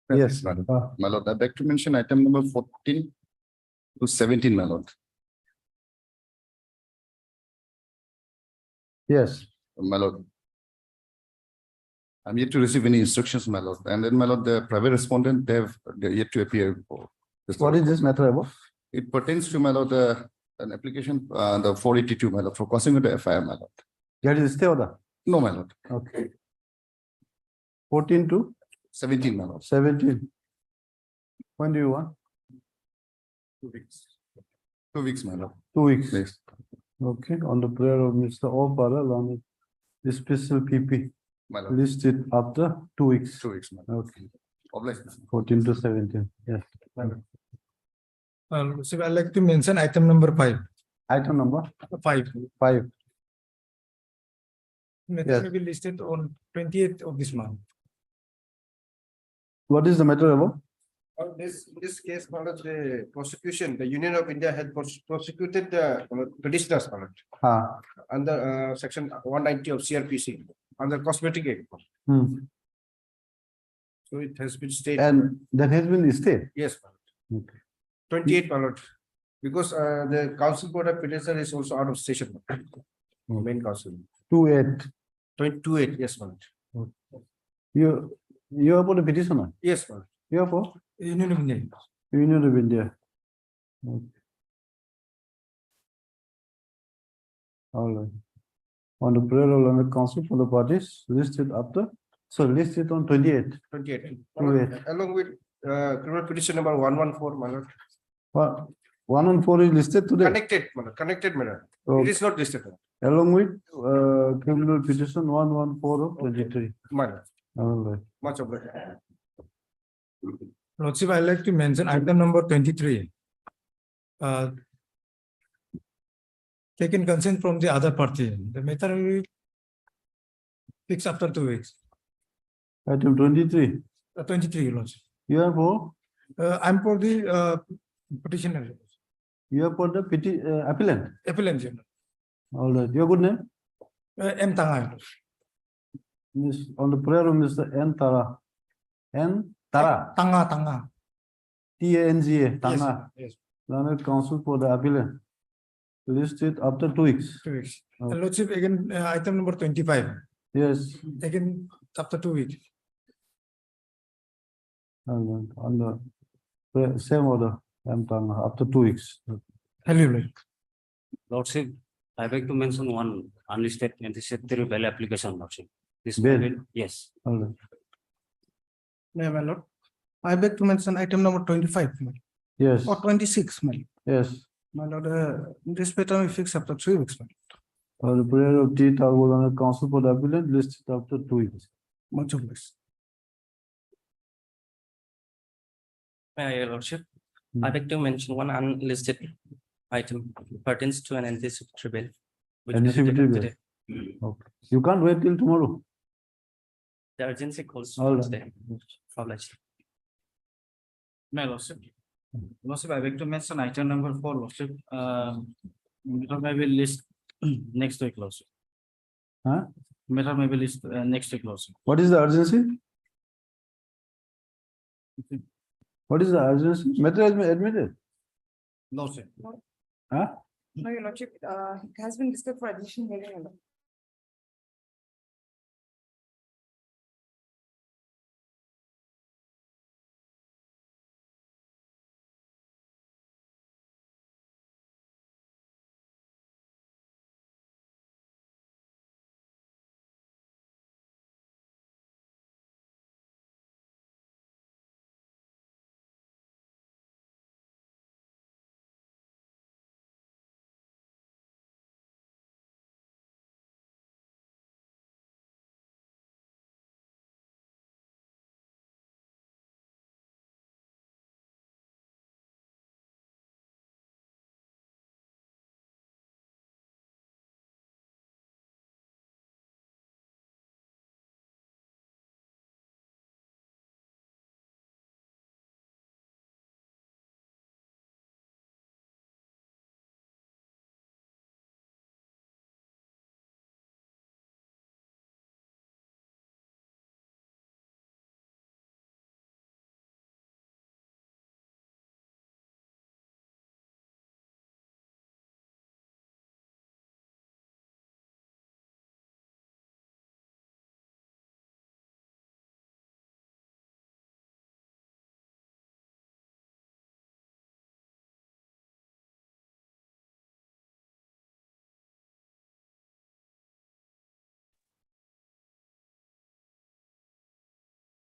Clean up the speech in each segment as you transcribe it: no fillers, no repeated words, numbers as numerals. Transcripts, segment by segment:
Yes. My lord, I beg to mention item number 14 to 17, my lord. Yes. My lord. I'm yet to receive any instructions, my lord. And then, my lord, the private respondent, they're yet to appear. What is this matter about? It pertains to, my lord, an application, the 482, my lord, for causing the FIR, my lord. There is stay order. No, my lord. Okay. 14 to 17, my lord. 17. When do you want? 2 weeks. 2 weeks, my lord. 2 weeks. Yes. Okay. On the prayer of Mr. O'Barrel on the special PP My lord. listed after 2 weeks. 2 weeks, my lord. Okay. Obliged. 14 to 17. Yes. So I'd like to mention item number 5. Item number 5. 5. Matter Yes. will be listed on 28th of this month. What is the matter about? This case, the prosecution, the Union of India had prosecuted the petitioners under section 190 of CRPC under cosmetic act. Hmm. So it has been stayed. And that has been stayed. Yes, Okay. 28 ballot. Because the council board of petitioner is also out of station. Main council. 28. 28, yes, ballot. You are for the petitioner. Yes, ballot. You are for Union of India. Union of India. Okay. All right. On the prayer of the council for the parties listed after, so listed on 28. 28. 28. Along with criminal petition number 114, my lord. Well, 1 and 4 is listed today. Connected, my lord. Connected, my lord. It is not listed. Along with criminal petition 114 of 23. My lord. All right. Much obliged. Lordship, I'd like to mention item number 23. Taken consent from the other party. The matter will be fixed after 2 weeks. Item 23. 23, Lordship. You are for? I'm for the petitioner. You are for the appellant. Appellant. Your Lordship. All right. Your good name? M. Tanga. Miss, on the prayer of Mr. N. Tara. N. Tara. Tanga. Tanga. Tanga. Yes. Learned counsel for the appellant. Listed after 2 weeks. 2 weeks. Okay. Lordship, again, item number 25. Yes. Again, after 2 weeks. On the same order. M. Tanga after 2 weeks. Hello. Lordship, I beg to mention one unlisted anti-secretary bail application, Lordship. This Bail? bail, yes. All right. My lord, I beg to mention item number 25, Yes. or 26, Yes. my lord, this matter will fix after 3 weeks, On the prayer of T. Targola counsel for the appellant listed after 2 weeks. much obliged. Your Lordship, I beg to mention one unlisted item pertains to an anti-secretary bail. which will be taken Anti-secretary today. Okay. You can't wait till tomorrow. The urgency calls All for right. today. Obliged. My lordship. Lordship, I beg to mention item number 4, lordship. Matter may be list next week, lordship. Huh? Matter may be list next week, lordship. What is the urgency? What is the urgency? Matter has been admitted. Lordship. Huh? No, your lordship, it has been listed for admission hearing.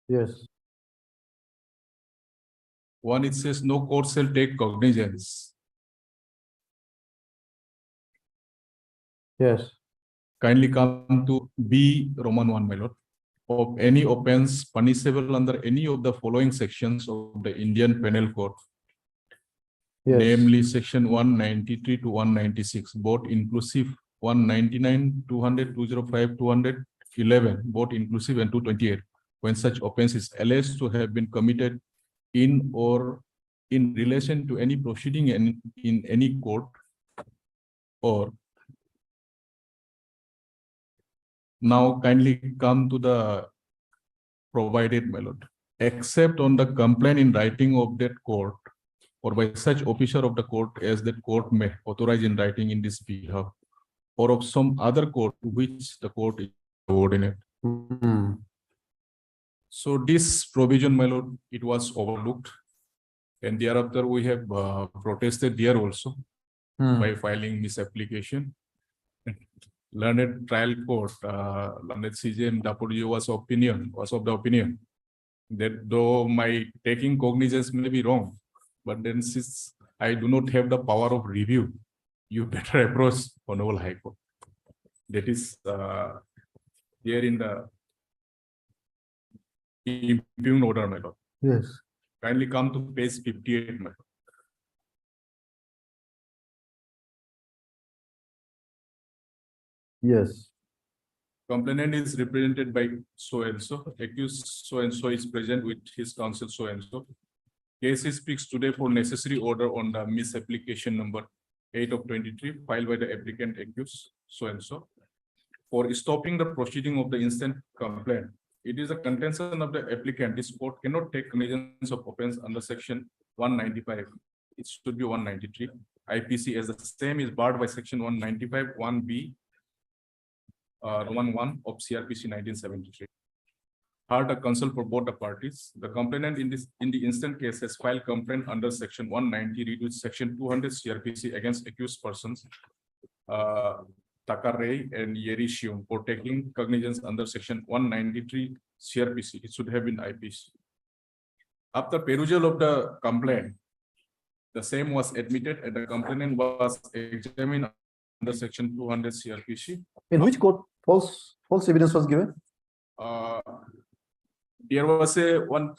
Yes, One, it says no court shall take cognizance. yes, Kindly come to B Roman 1, my lord. Of any offense punishable under any of the following sections of the Indian Penal Code, yes. namely section 193 to 196, both inclusive, 199, 200, 205, 211, both inclusive, and 228. When such offense is alleged to have been committed in or in relation to any proceeding in any court, or now kindly come to the provided, my lord, except on the complaint in writing of that court or by such officer of the court as that court may authorize in writing in this behalf, or of some other court to which the court is subordinate. Hmm. So this provision, my lord, it was overlooked, and thereafter we have protested there also Hmm. by filing this application. Learned trial court, learned CJM Dapodio was of the opinion that though my taking cognizance may be wrong, but then since I do not have the power of review, you better approach Honorable High Court. That is here in the impugned order, my lord. Yes, Kindly come to page 58, my lord. yes, Complainant is represented by so and so, accused so and so is present with his counsel so and so. Case is fixed today for necessary order on the misapplication number 8 of 23 filed by the applicant accused so and so for stopping the proceeding of the instant complaint. It is a contention of the applicant. This court cannot take cognizance of offense under section 195. It should be 193. IPC as the same is barred by section 195 1B Roman 1 of CRPC 1973. Heard a counsel for both the parties. The complainant in the instant case has filed complaint under section 190 read with section 200 CRPC against accused persons Takarei and Yeri Shiung for taking cognizance under section 193 CRPC. It should have been IPC. After perusal of the complaint, the same was admitted and the complainant was examined under section 200 CRPC. in which court false evidence was given? There was a one.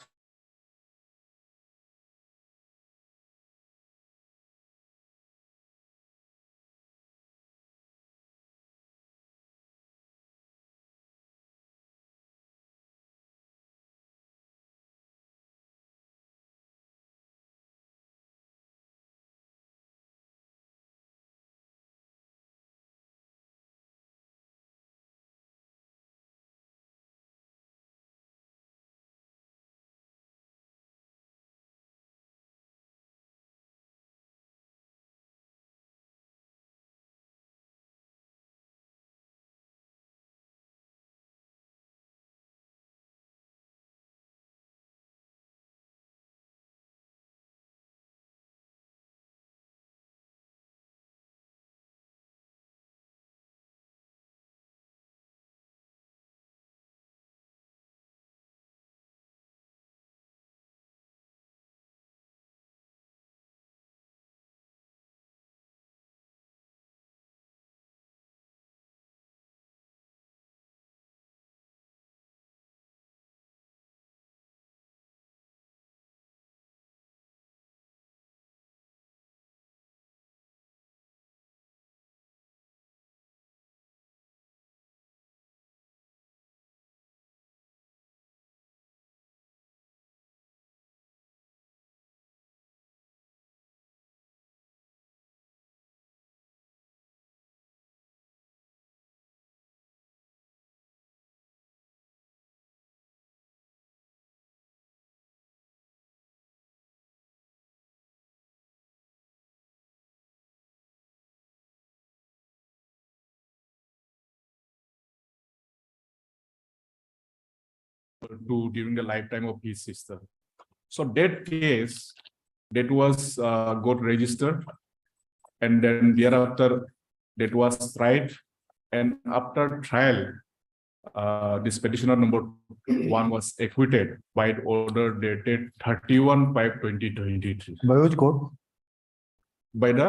To during the lifetime of his sister. So that case that was got registered, and then thereafter that was tried, and after trial this petitioner number one was acquitted by order dated 31/5/2023 By which court? by the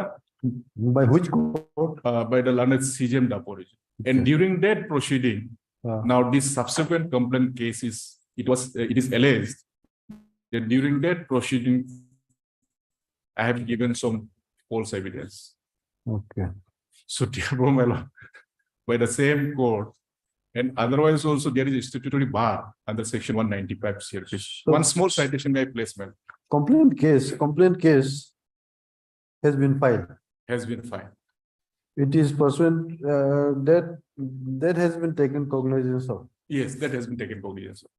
By which court? by the learned CJM Dapur. And Okay. during that proceeding, now this subsequent complaint case is, it is alleged that during that proceeding, I have given some false evidence. Okay. So therefore, my lord, by the same court, and otherwise also there is a statutory bar under section 195 CRPC. So- One small citation by placement Complaint case has been filed. has been filed. It is pursuant, that has been taken cognizance of. Yes, that has been taken cognizance of.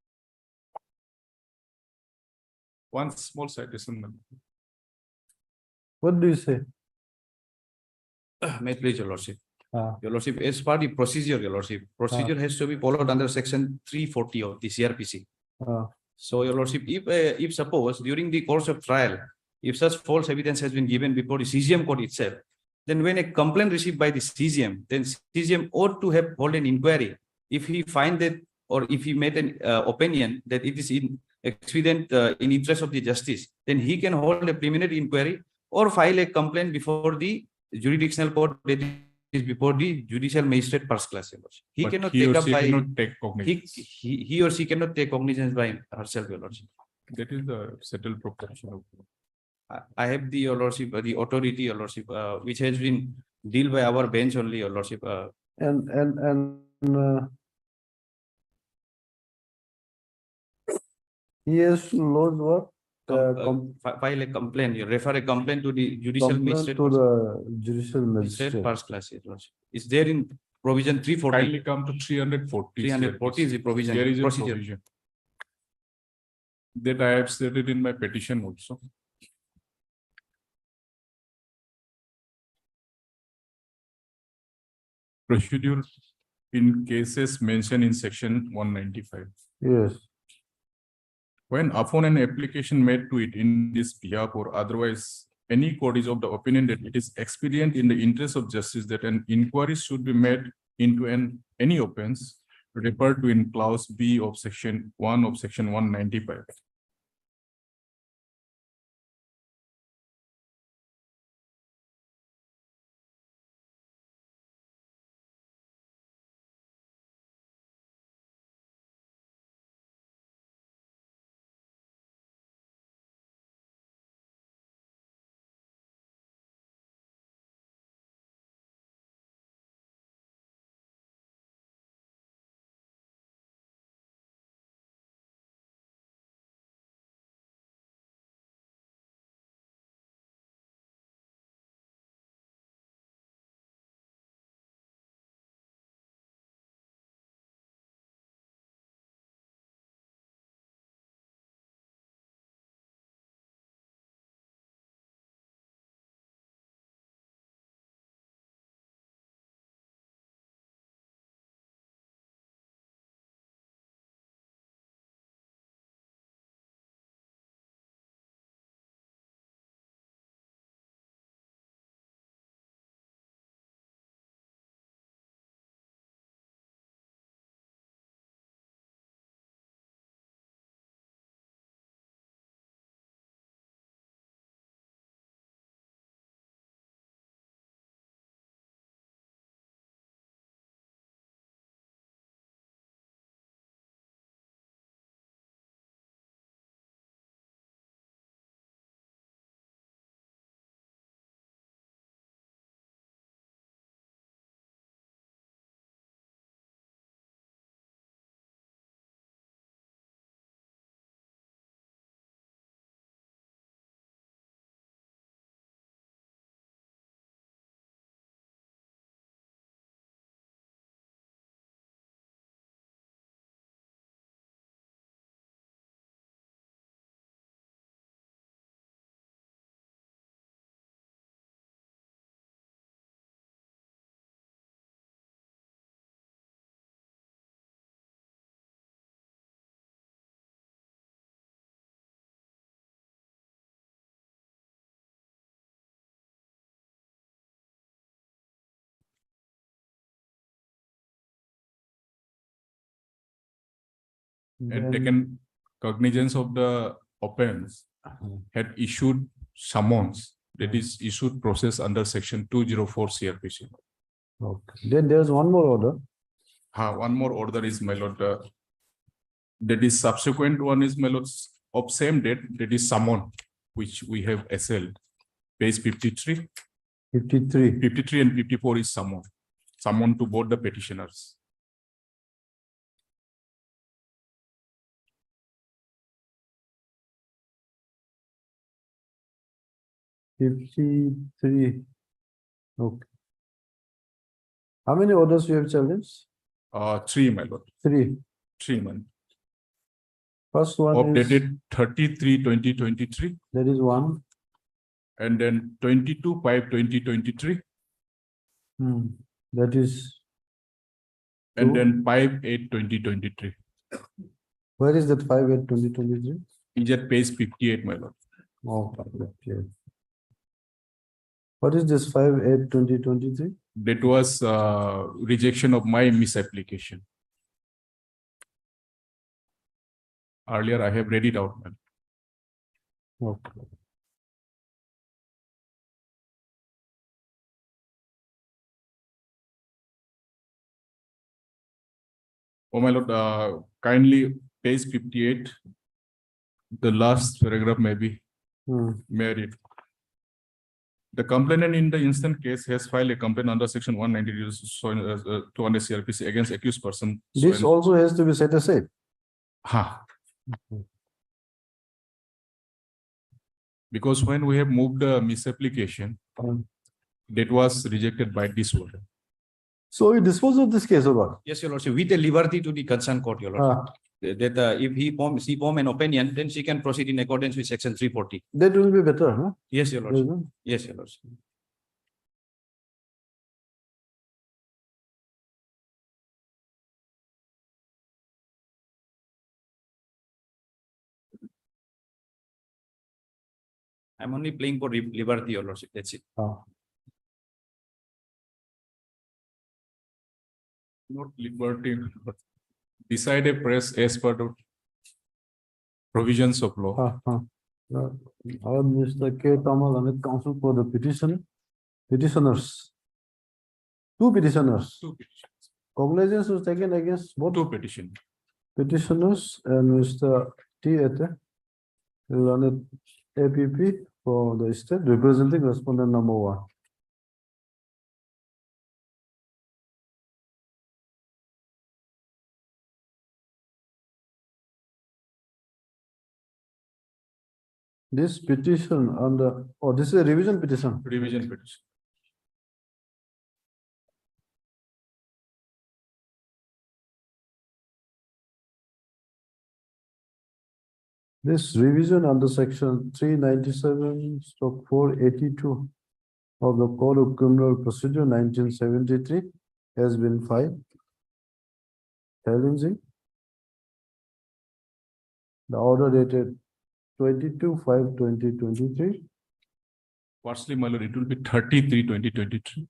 One small citation. ma'am. What do you say? May it please your lordship. Ah. Your lordship, as per the procedure, your lordship, procedure has to be followed under section 340 of the CRPC. Ah. So your lordship, if suppose during the course of trial, if such false evidence has been given before the CGM court itself, then when a complaint received by the CGM, then CGM ought to have hold an inquiry. If he find that, or if he made an opinion that it is expedient in interest of the justice, then he can hold a preliminary inquiry or file a complaint before the jurisdictional court, that is before the judicial magistrate first class. He But cannot he or take up she by, cannot take cognizance. he or she cannot take cognizance by herself, your lordship. That is the settled proposition of. I have the, your lordship, the authority, your lordship, which has been dealt by our bench only, your lordship. And, he has to lodge what? File a complaint, you refer a complaint to the judicial Complaint magistrate. to the judicial Magistrate magistrate. first class, your lordship. It's there in provision 340. Kindly come to 340. 340 is the provision, There is a procedure. provision. That I have stated in my petition also. Procedure in cases mentioned in section 195. Yes. When upon an application made to it in this behalf or otherwise, any court is of the opinion that it is expedient in the interest of justice that an inquiry should be made into any offense referred to in clause B of section 1 of section 195. and taken cognizance of the offense, had issued summons, that is issued process under section 204 CRPC. Okay, then there's one more order. One more order is, my lord, that is subsequent one is, my lord, of same date, that is summon, which we have SL, page 53, 53. 53 and 54 is summon, summon to both the petitioners. Fifty-three. Okay. How many orders you have challenged? 3, my lord, Three. 3 months. First one Of is, dated 33/2023 that is one. and then 22/5/2023 That is, and Two. then 5/8/2023 where is that 5/8/2023? is at page 58, my lord. Oh, okay. What is this 5/8/2023? That was rejection of my misapplication. Earlier, I have read it out, ma'am. Okay. Oh, my lord, kindly page 58. The last paragraph maybe, may I read? The complainant in the instant case has filed a complaint under section 190 200 CRPC against accused person. This also has to be set aside. Because when we have moved the misapplication, that was rejected by this order. So you dispose of this case or what? Yes, your lordship, with a liberty to the concerned court, your lordship. That if she form an opinion, then she can proceed in accordance with section 340. That will be better, huh? Yes, your lordship. Yes, your lordship. I'm only playing for liberty, your lordship. That's it. Not liberty, but decide a press as per the provisions of law. Mr. K. Tamal and counsel for the petitioners. Two petitioners. Two petitions. Cognizance was taken against both Two petitions. petitioners and Mr. T. Ete, Learned APP for the state representing respondent number 1. This petition on the, oh, this is a revision petition. Revision petition. This revision under section 397/482 of the Code of Criminal Procedure 1973 has been filed. Challenging the order dated 22/5/2023. Firstly, my lord, it will be 33/2023.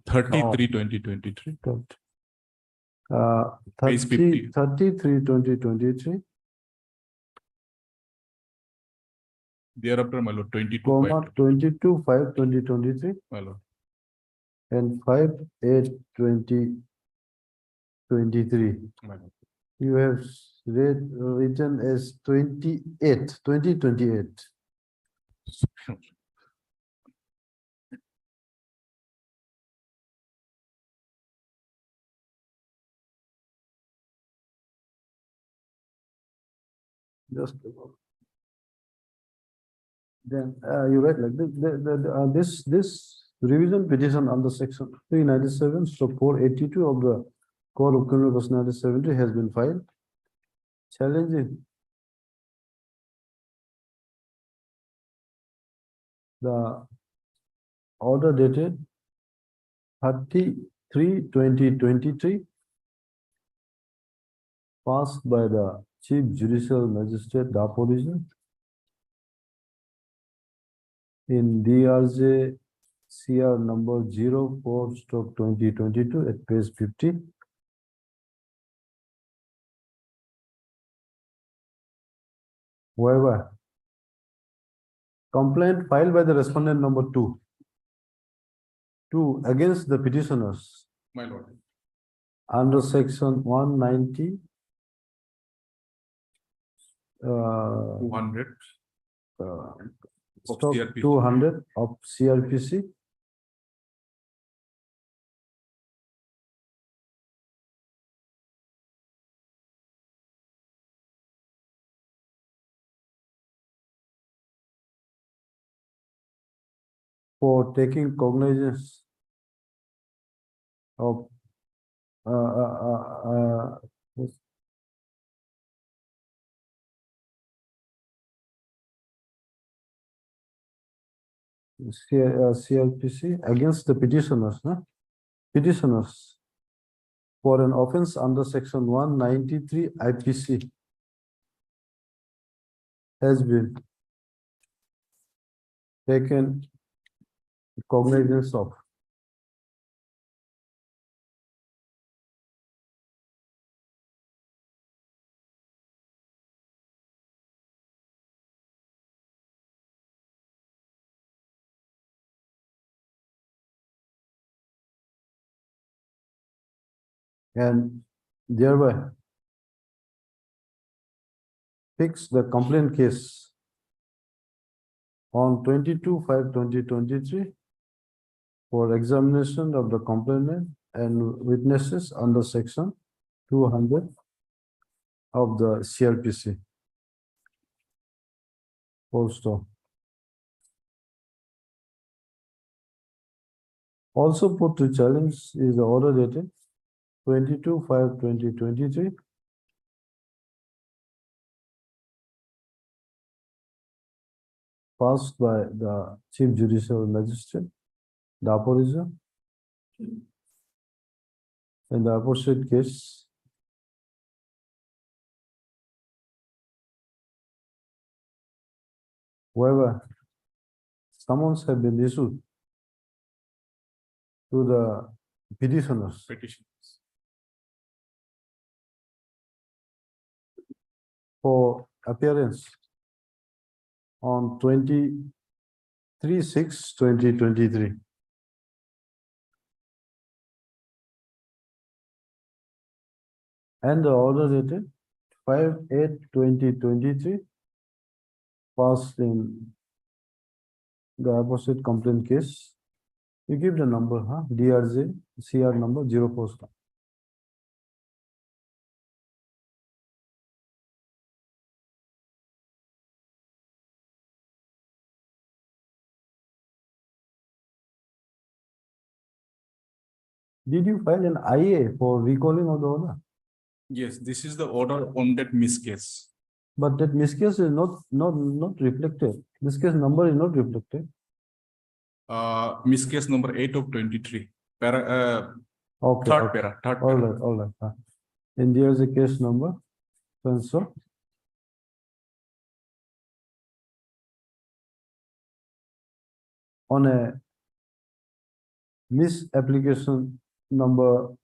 33/2023. Page 50. 33/2023. Thereafter, my lord, 22. Comma 22/5/2023 My lord. and 5/8/2023. My lord. You have written as 2028. Just then you write like this. This revision petition under section 397/482 of the Code of Criminal Procedure 1973 has been filed. Challenging the order dated 30/3/2023 passed by the Chief Judicial Magistrate Daporizon in DRJ CR number 04/2022 at page 50. Waiver. Complaint filed by the respondent number 2. 2 against the petitioners My lord. under section 190. 200 Stock CRPC. 200 of CRPC. For taking cognizance of this CRPC against the petitioners, petitioners for an offense under section 193 IPC has been taken cognizance of. And thereby fix the complaint case on 22/5/2023 for examination of the complainant and witnesses under section 200 of the CRPC. Full stop. Also put to challenge is the order dated 22/5/2023. Passed by the Chief Judicial Magistrate, the opposition, in the opposite case. However, summons have been issued to the petitioners Petitions. for appearance on 23/6/2023. And the order dated 5/8/2023 passed in the opposite complaint case. You give the number, DRJ CR number 047. Did you file an IA for recalling of the order? Yes, this is the order on that miss case. But that miscase is not reflected. This case number is not reflected. Miss case number 8/23. Para, Okay. third Okay. para, third All para. right, all right. And there is a case number. So on a misapplication number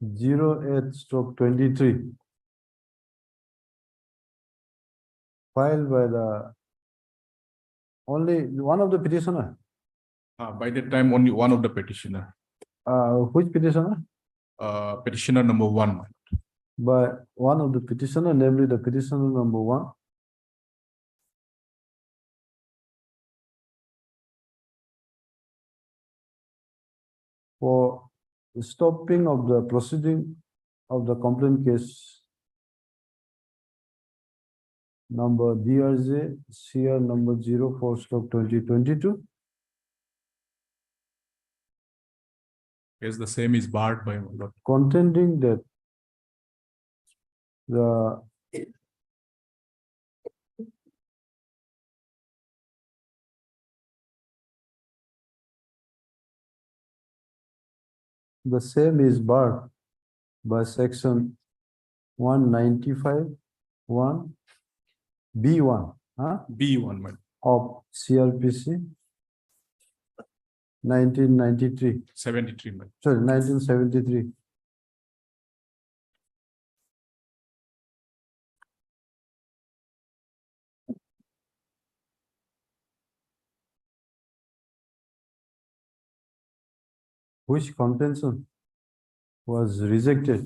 08/23 filed by the only one of the petitioner. By that time, only one of the petitioner, Which petitioner? petitioner number 1. By one of the petitioner, namely the petitioner number 1. For stopping of the proceeding of the complaint case number DRJ CR number 04/2022. Yes, the same is barred by my lord. Contending that the same is barred by section 195(1) B1 B1, my of CRPC 1993, 73, my. sorry, 1973. which contention was rejected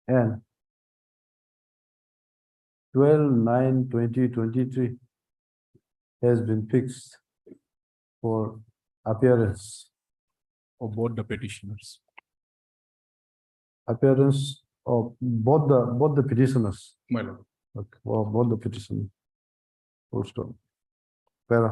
and 12/9/2023 has been fixed for appearance Of both the petitioners. of both the petitioners. My lord. Okay, or both the petitioners. Full stop. Para.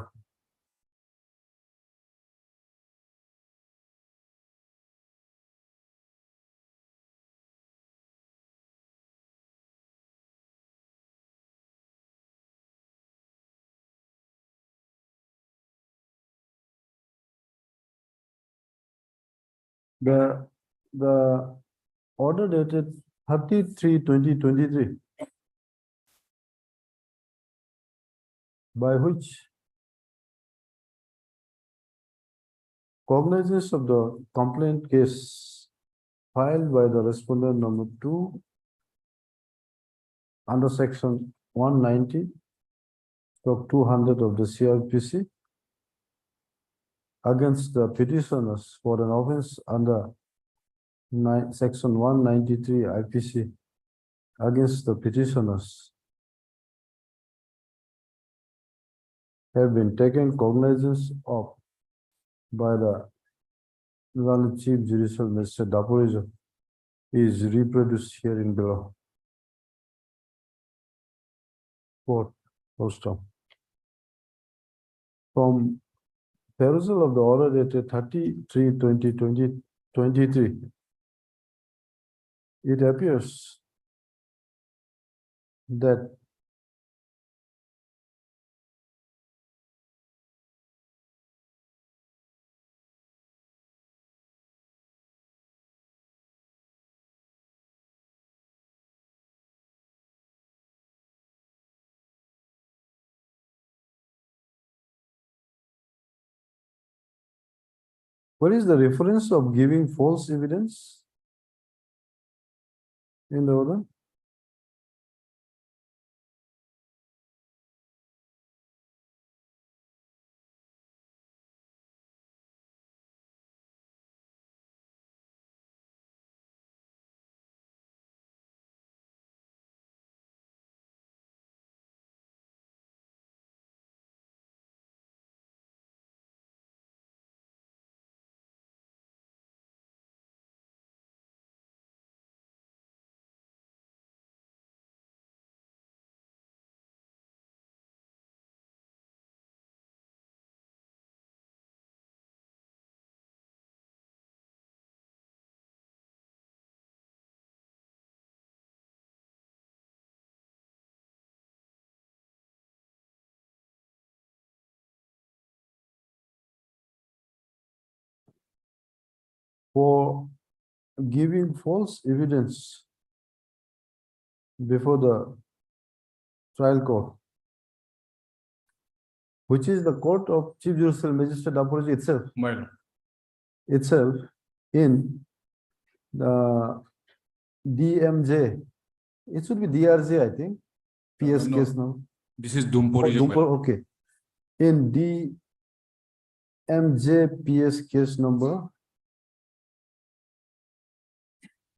The order dated 33/2023 by which cognizance of the complaint case filed by the respondent number 2 under section 190/200 of the CRPC against the petitioners for an offense under section 193 IPC against the petitioners have been taken cognizance of by the Honorable Chief Judicial Magistrate Daporejo is reproduced here in below. Fourth, stop. From perusal of the order dated 33/2023, it appears that what is the reference of giving false evidence in the order? For giving false evidence before the trial court, which is the court of Chief Judicial Magistrate Daporejo My lord. itself in the DMJ. It should be DRJ, I think. PS No. case now. This is Oh, Dumporijo. my lord. okay. In DMJ PS case number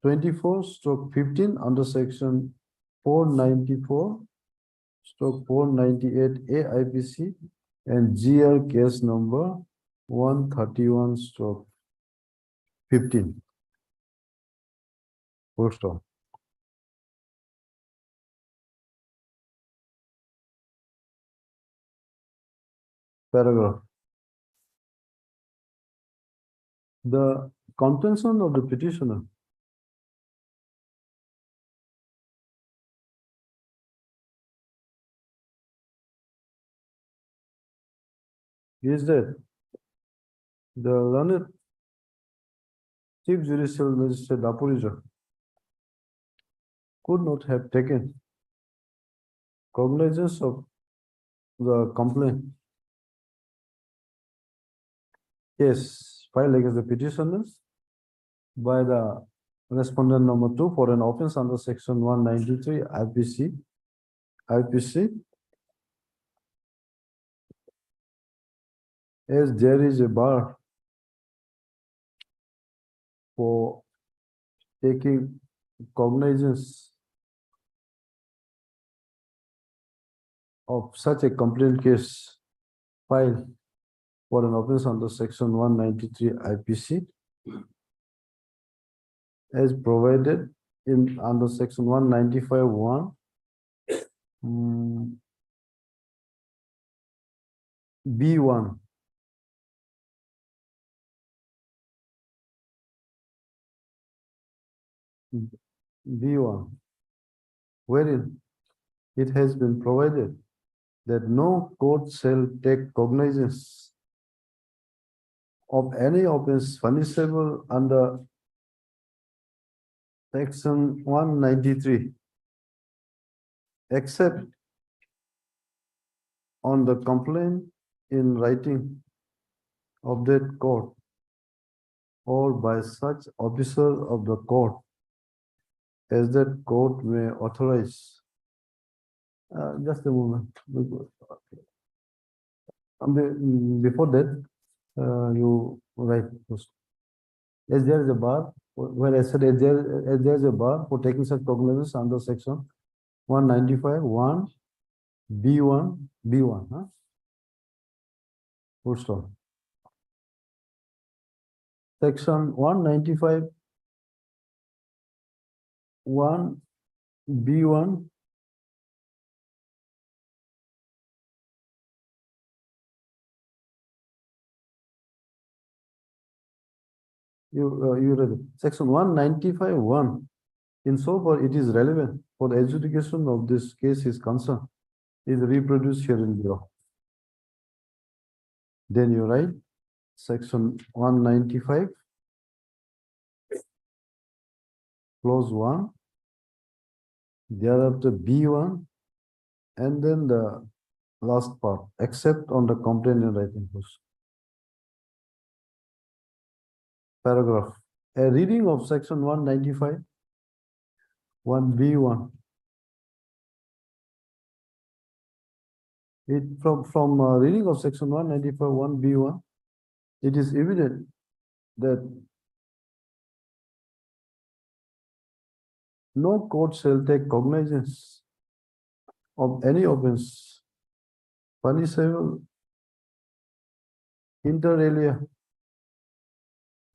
24/15 under section 494/498A IPC and GR case number 131/15. Full stop. Paragraph. The contention of the petitioner is that the learned Chief Judicial Magistrate Daporejo could not have taken cognizance of the complaint case filed against the petitioners by the respondent number 2 for an offense under section 193 IPC as there is a bar for taking cognizance of such a complaint case file for an offence under section 193 IPC as provided in under section 195(1) B1. B1, wherein it has been provided that no court shall take cognizance of any offence punishable under section 193 except on the complaint in writing of that court or by such officer of the court as that court may authorize. Just a moment. Before that, you write first. As there is a bar, where I said as there is a bar for taking such cognizance under section 195(1) B1, huh? Full stop. Section 195(1) B1 you read it. Section 195(1) insofar it is relevant for the adjudication of this case is concerned is reproduced here in below. Then you write section 195 clause 1, thereafter B1, and then the last part, except on the complaint in writing first. Paragraph. A reading of section 195 1B1. It from reading of section 195 1B1, it is evident that no court shall take cognizance of any offence punishable inter alia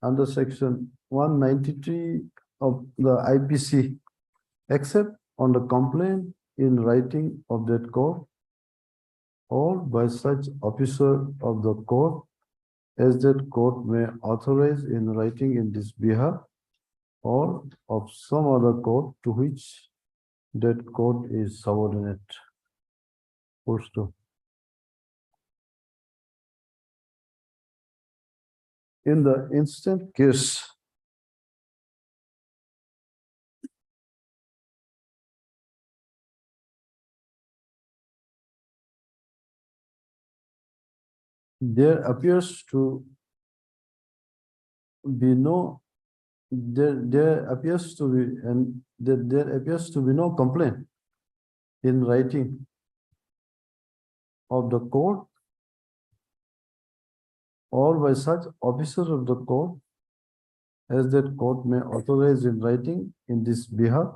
under section 193 of the IPC, except on the complaint in writing of that court or by such officer of the court as that court may authorize in writing in this behalf or of some other court to which that court is subordinate. Post two. In the instant case, there appears to be no there appears to be no complaint in writing of the court or by such officer of the court as that court may authorize in writing in this behalf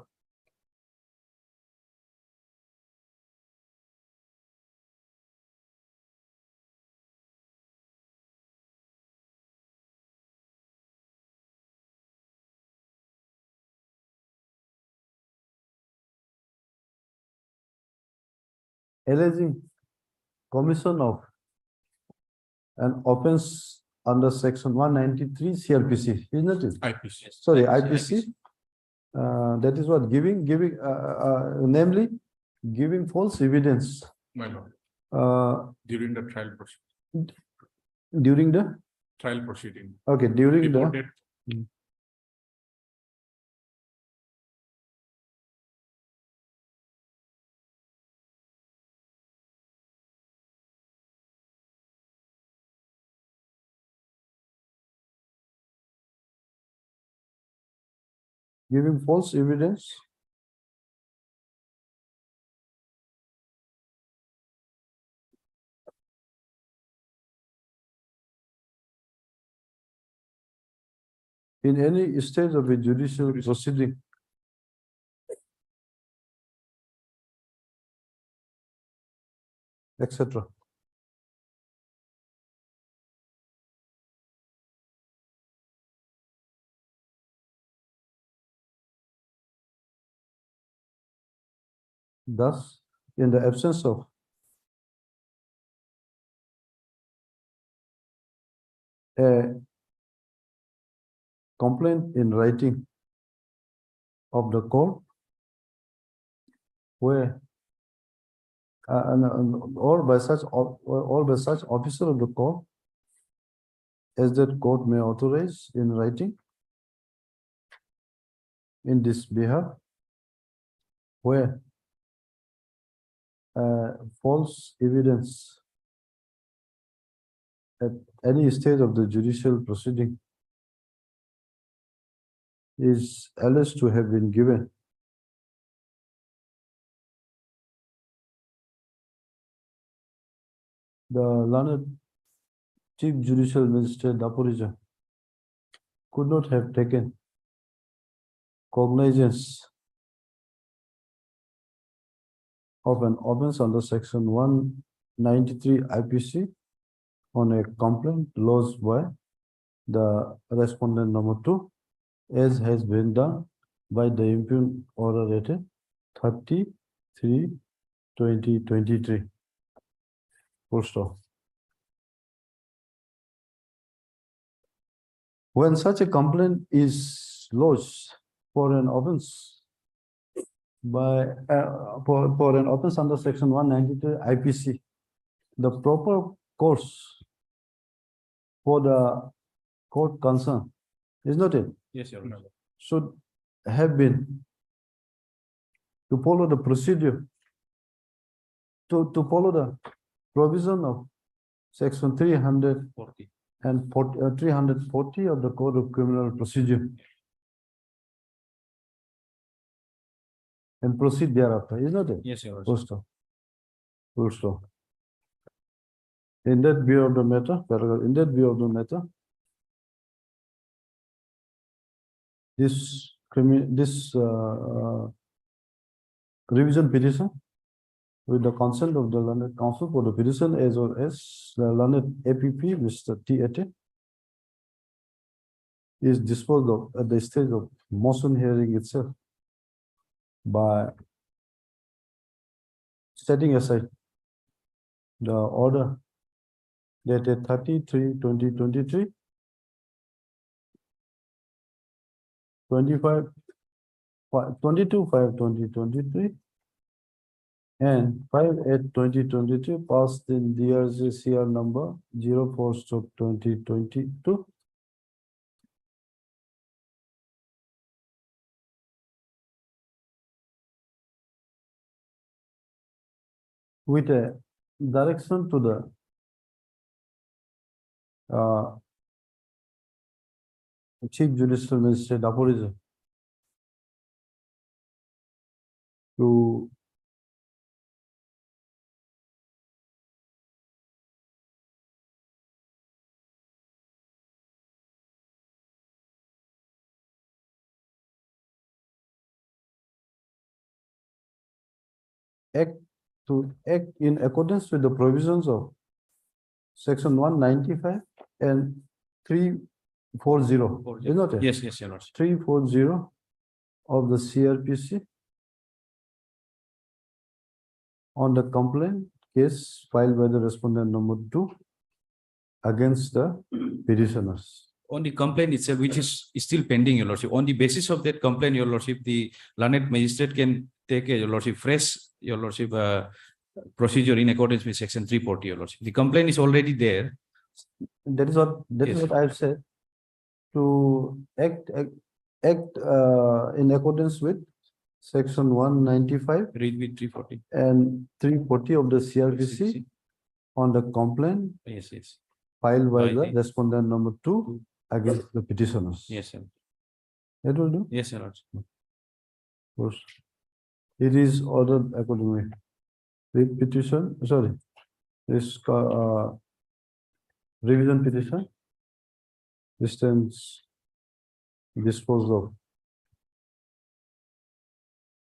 alleging commission of an offence under section 193 CRPC, isn't it? IPC. Sorry, IPC. That is what giving, namely giving false evidence My lord, during during the trial proceeding, the trial proceeding. okay during the Reported giving false evidence in any stage of a judicial proceeding. Etc. Thus, in the absence of a complaint in writing of the court, where or by such officer of the court, as that court may authorize in writing in this behalf, where false evidence at any stage of the judicial proceeding is alleged to have been given, the learned Chief Judicial Magistrate Daporija could not have taken cognizance of an offence under section 193 IPC on a complaint lodged by the respondent number 2, as has been done by the impugned order dated 30/3/2023. Full stop. When such a complaint is lodged for an offence by for an offence under section 192 IPC, the proper course for the court concerned, is not it? Yes, Your Honor. Should have been to follow the procedure, to follow the provision of section 340 of the Code of Criminal Procedure, and proceed thereafter, is not it? Yes, Your Honor. Full stop. Full stop. In that view of the matter, this revision petition, with the consent of the learned counsel for the petition, as well as the learned APP, Mr. T. is disposed of at the stage of motion hearing itself by setting aside the order dated 30/3/2023, 22/5/2023, and 5/8/2023, passed in DRG CR number 04/2022. With a direction to the Chief Judicial Magistrate Daporija to act in accordance with the provisions of section 195 and 340, is not it? Yes, yes, Your Honor. 340 of the CRPC on the complaint case filed by the respondent number 2 against the petitioners. On the complaint itself, which is still pending, Your Lordship, on the basis of that complaint, Your Lordship, the learned magistrate can take a, Your Lordship, fresh, Your Lordship, procedure in accordance with section 340, Your Lordship. The complaint is already there. That is Yes. what I've said, to act in accordance with section 195 Read with 340. and 340 of the CRPC on the complaint Yes, yes, filed by By the the- respondent number 2 against the petitioners. yes, sir. That will do. Yes, Your Lordship. Course. It is ordered accordingly. The petition, sorry, this revision petition stands disposed of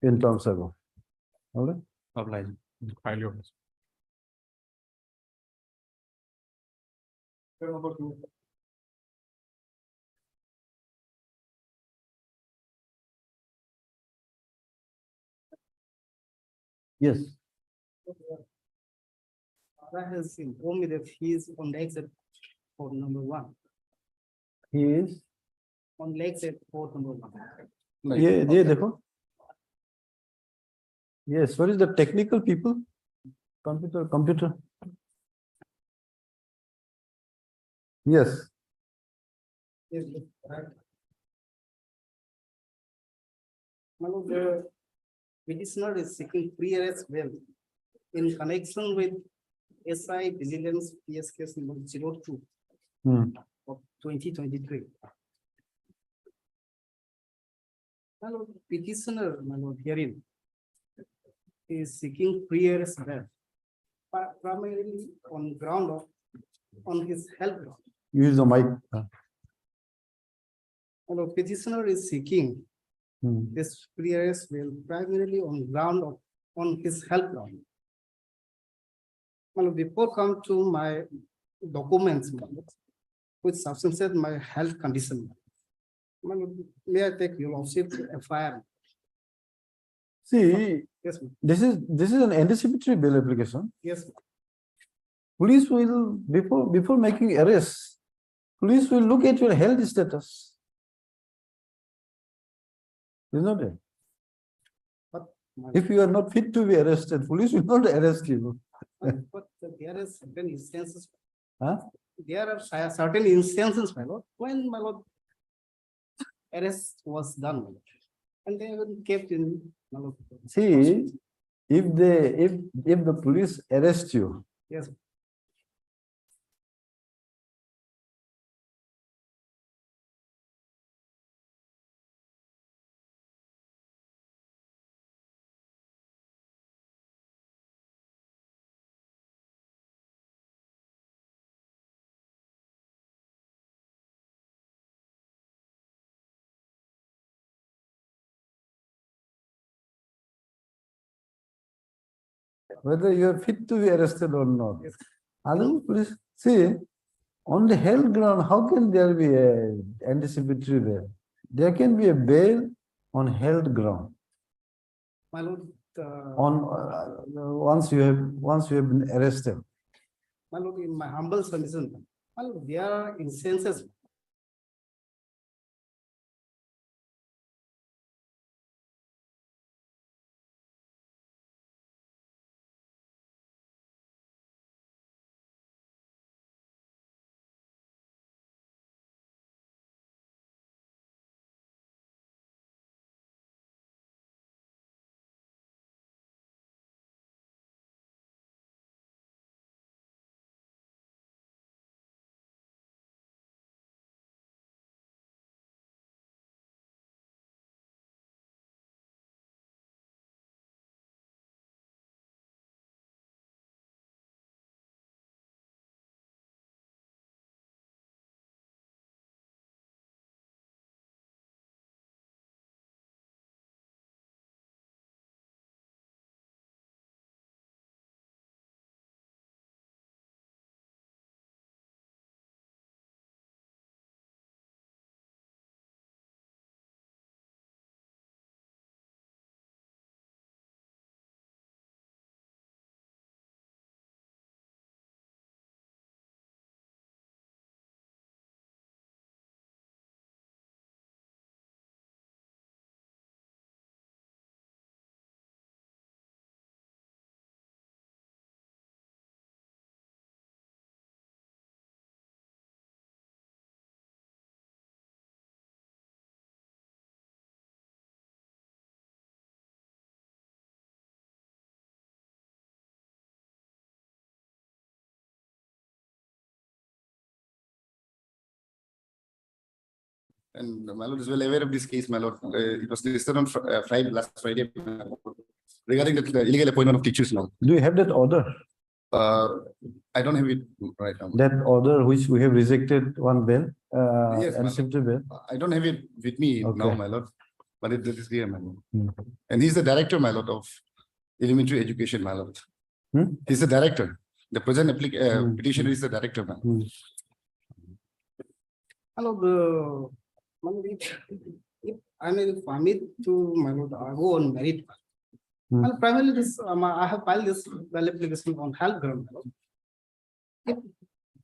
in terms above. All right? Obliged. Highly obliged. Yes, That has informed me that he is on the exit for number one, he is. on the exit for number one. Yeah, देखो. Yes, what is the technical people? Computer. Yes, Yes, right. My lord, the petitioner is seeking free arrest bail in connection with SI Vigilance PS case number 02 Hmm. of 2023. My lord, petitioner, my lord, herein is seeking free arrest bail primarily on ground of, on his health ground. use the mic. My lord, petitioner is seeking Hmm. this free arrest bail primarily on ground of, on his health ground. Well, before come to my documents, my lord, which substantiate my health condition. My lord, may I take your lordship FIR? See, Yes, ma'am. this is an anticipatory bail application. Yes, ma'am. Police will, before making arrests, police will look at your health status. Is not it? But, my If you are not fit to be arrested, police will not arrest you. lord, but there are certain instances. Huh? There are certain instances, my lord, when my lord arrest was done, my lord, and they were kept in, my lord. See, if the police arrest you, Yes, whether you are fit to be arrested or not. Yes. Other police, see, on the health ground, how can there be a anticipatory bail? There can be a bail on health ground. my lord, On once you have been arrested. my lord, in my humble submission, my lord, there are instances. And my lord is well aware of this case, my lord. It was listed on Friday, last Friday, regarding the illegal appointment of teachers now. Do you have that order? I don't have it right now. That order which we have rejected one bail, Yes, and ma'am. accepted bail. I don't have it with me now, Okay. my lord, but it is here, my lord. Hmm. And he's the director, my lord, of elementary education, my lord. Hmm? He's the director. The present Hmm, petitioner is the director, ma'am. Hmm. Hello, if I may permit to my lord, go on merit. Hmm. And primarily this, I have filed this well application on health ground. my lord.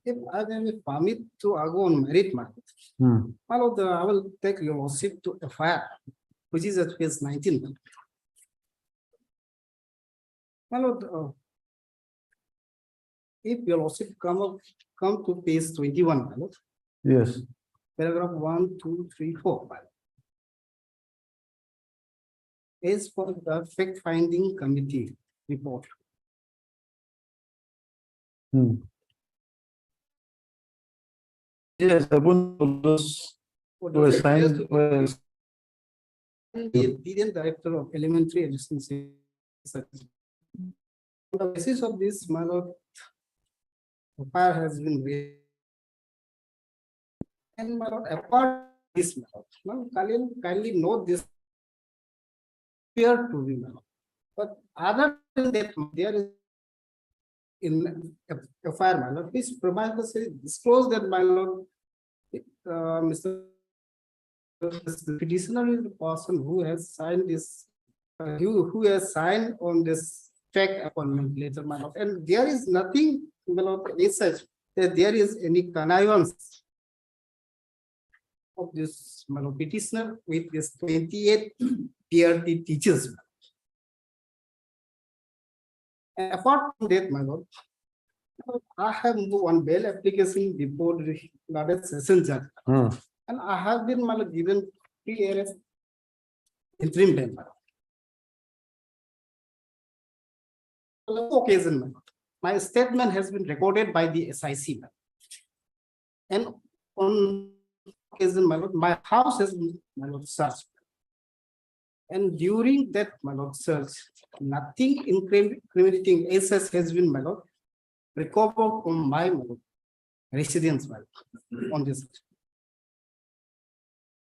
If I may permit to go on merit, Hmm. my lord, I will take your lordship to FIR, which is at page 19. My lord, if your lordship come to page 21, my lord, Yes. paragraph 1, 2, 3, 4. my lord. As for the fact finding committee report. Hmm. Yes, upon those who assigned, The Deputy Director of Elementary Education. On the basis of this, my lord, fire has been raised. And my lord, apart this, my lord, kindly note this. Appear to be, my lord. But other than that, there is in a fire, my lord, please provide us disclose that, my lord, Mr. The petitioner is the person who has signed this, who has signed on this check appointment letter, my lord, and there is nothing, my lord, is such that there is any connivance of this, my lord, petitioner with this 28 PRT teachers. And apart from that, my lord, I have moved one bail application before the Lord's session judge. Hmm. And I have been, my lord, given 3 years interim bail. my lord. Occasion, my lord. My statement has been recorded by the SIC. my lord. And on occasion, my lord, my house has been, my lord, searched. And during that, my lord, search, nothing incriminating access has been, my lord, recovered from my lord, residence, my lord, on this.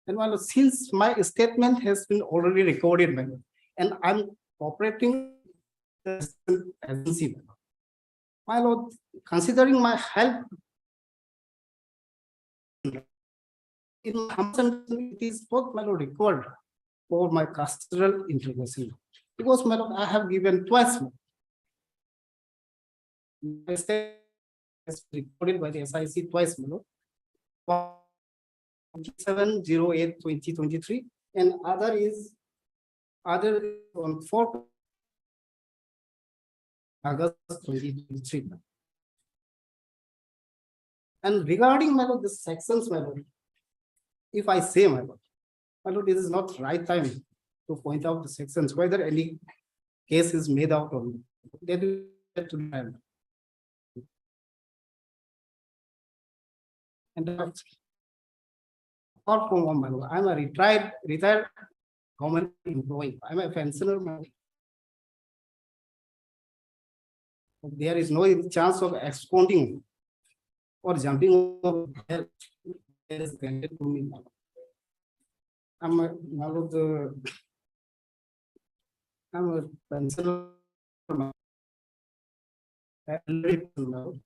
And my lord, since my statement has been already recorded, my lord, and I'm operating the agency, my lord, considering my health, in it is both, my lord, required for my custodial intervention. Because, my lord, I have given twice. My statement is recorded by the SIC twice, my lord. 7/08/2023, and other on 4 August 2023. And regarding, my lord, the sections, my lord, if I say, my lord, this is not right time to point out the sections, whether any case is made out or not. That is to be done. And apart from, my lord, I'm a retired government employee. I'm a pensioner. my lord. There is no chance of absconding or jumping over there is granted to me. I'm a, my lord, I'm a pensioner. elderly person, my lord.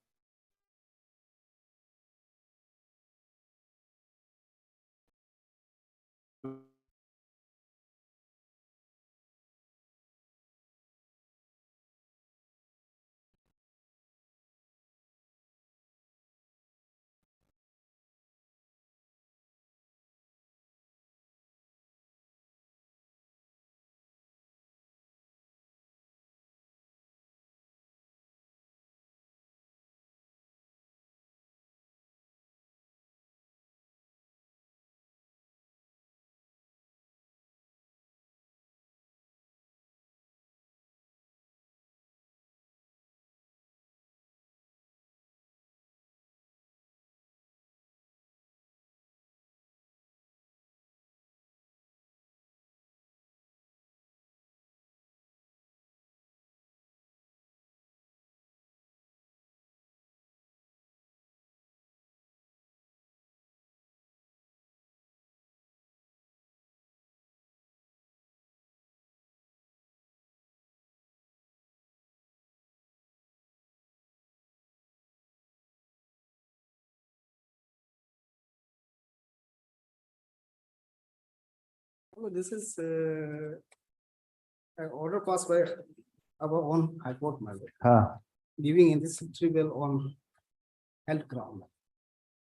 Oh, this is an order passed by our own High Court, my lord, Ha, giving indecisive bail on health ground.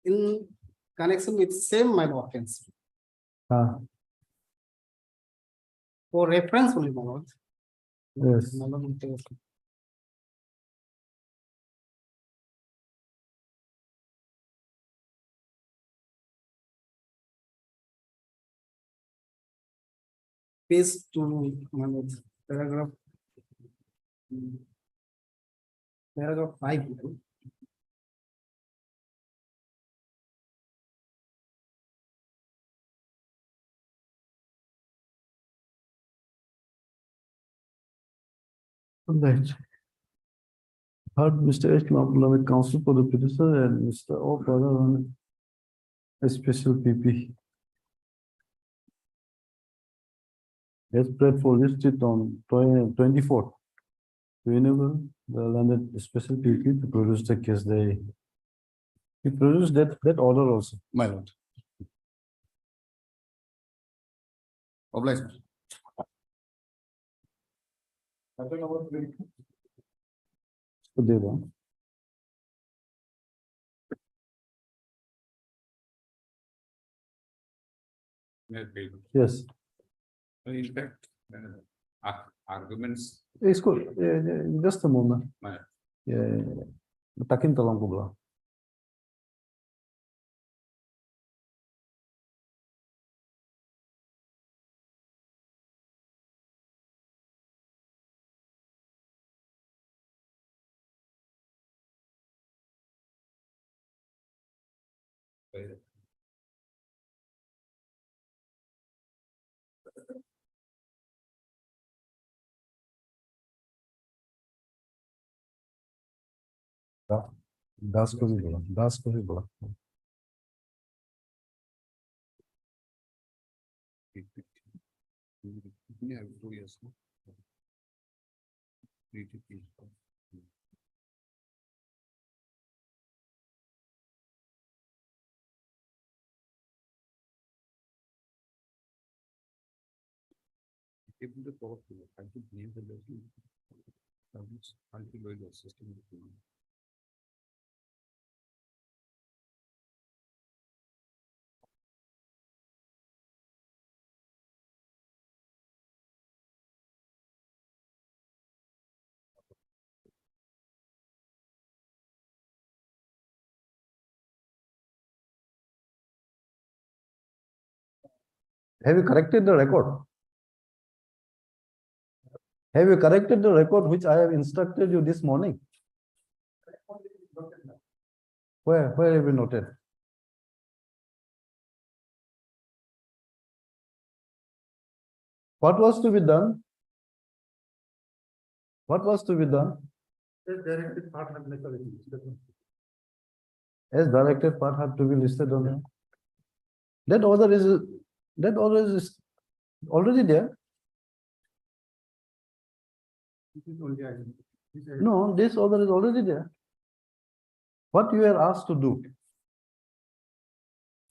In connection with same minor offense, ha, for reference only, my lord. Yes. My lord will tell us. Page two, my lord, paragraph. Paragraph 5. right. Heard Mr. H. Abdullah, counsel for the petitioner, and Mr. O. Father on a special PP. As spread for listed on 24th. To enable the landed special PP to produce the case, he produced that order also. My lord. Obliged. So they were. Yes, In fact, arguments. it's good. Just a moment. Right. Yeah, takin tolong ko. Das ko भी बोला. Yeah, 2 years. Able to talk to I could name the until system. Have you corrected the record? Have you corrected the record which I have instructed you this morning? Where have you noted? What was to be done? What was to be done? As directed part had to be listed on here. That order is already there. No, this order is already there. What you are asked to do?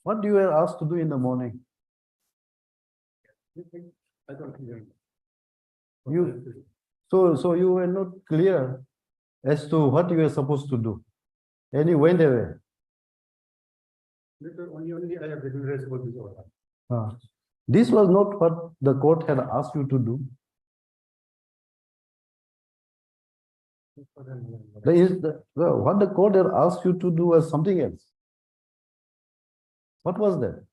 What you were asked to do in the morning? So you were not clear as to what you were supposed to do. And you went away. Only I have been responsible for this order. This was not what the court had asked you to do. What the court had asked you to do was something else. What was that?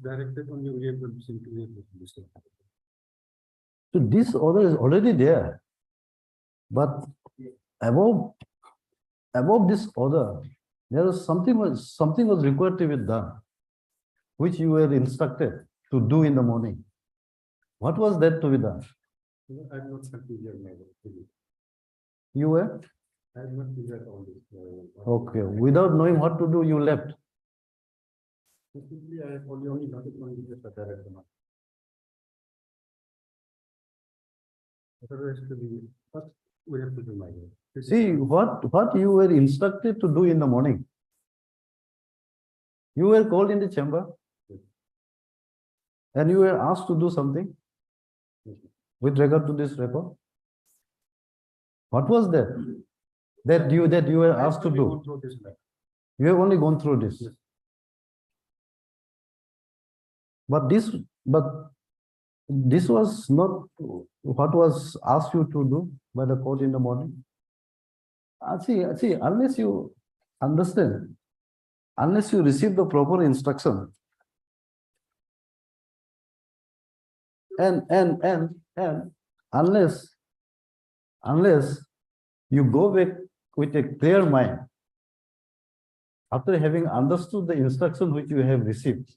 Directed on your So this order is already there. But above this order, there was something was required to be done, which you were instructed to do in the morning. What was that to be done? I am not here. You were? I am not here on this. Okay. Without knowing what to do, you left. Simply, I have only noted on this direction. Otherwise, to be first, we have to do my work. See, what you were instructed to do in the morning. You were called in the chamber. And you were asked to do something with regard to this record. What was that? That you were asked to do. You have only gone through this. But this was not what was asked you to do by the court in the morning. See, unless you understand, unless you receive the proper instruction, and unless you go back with a clear mind after having understood the instruction which you have received,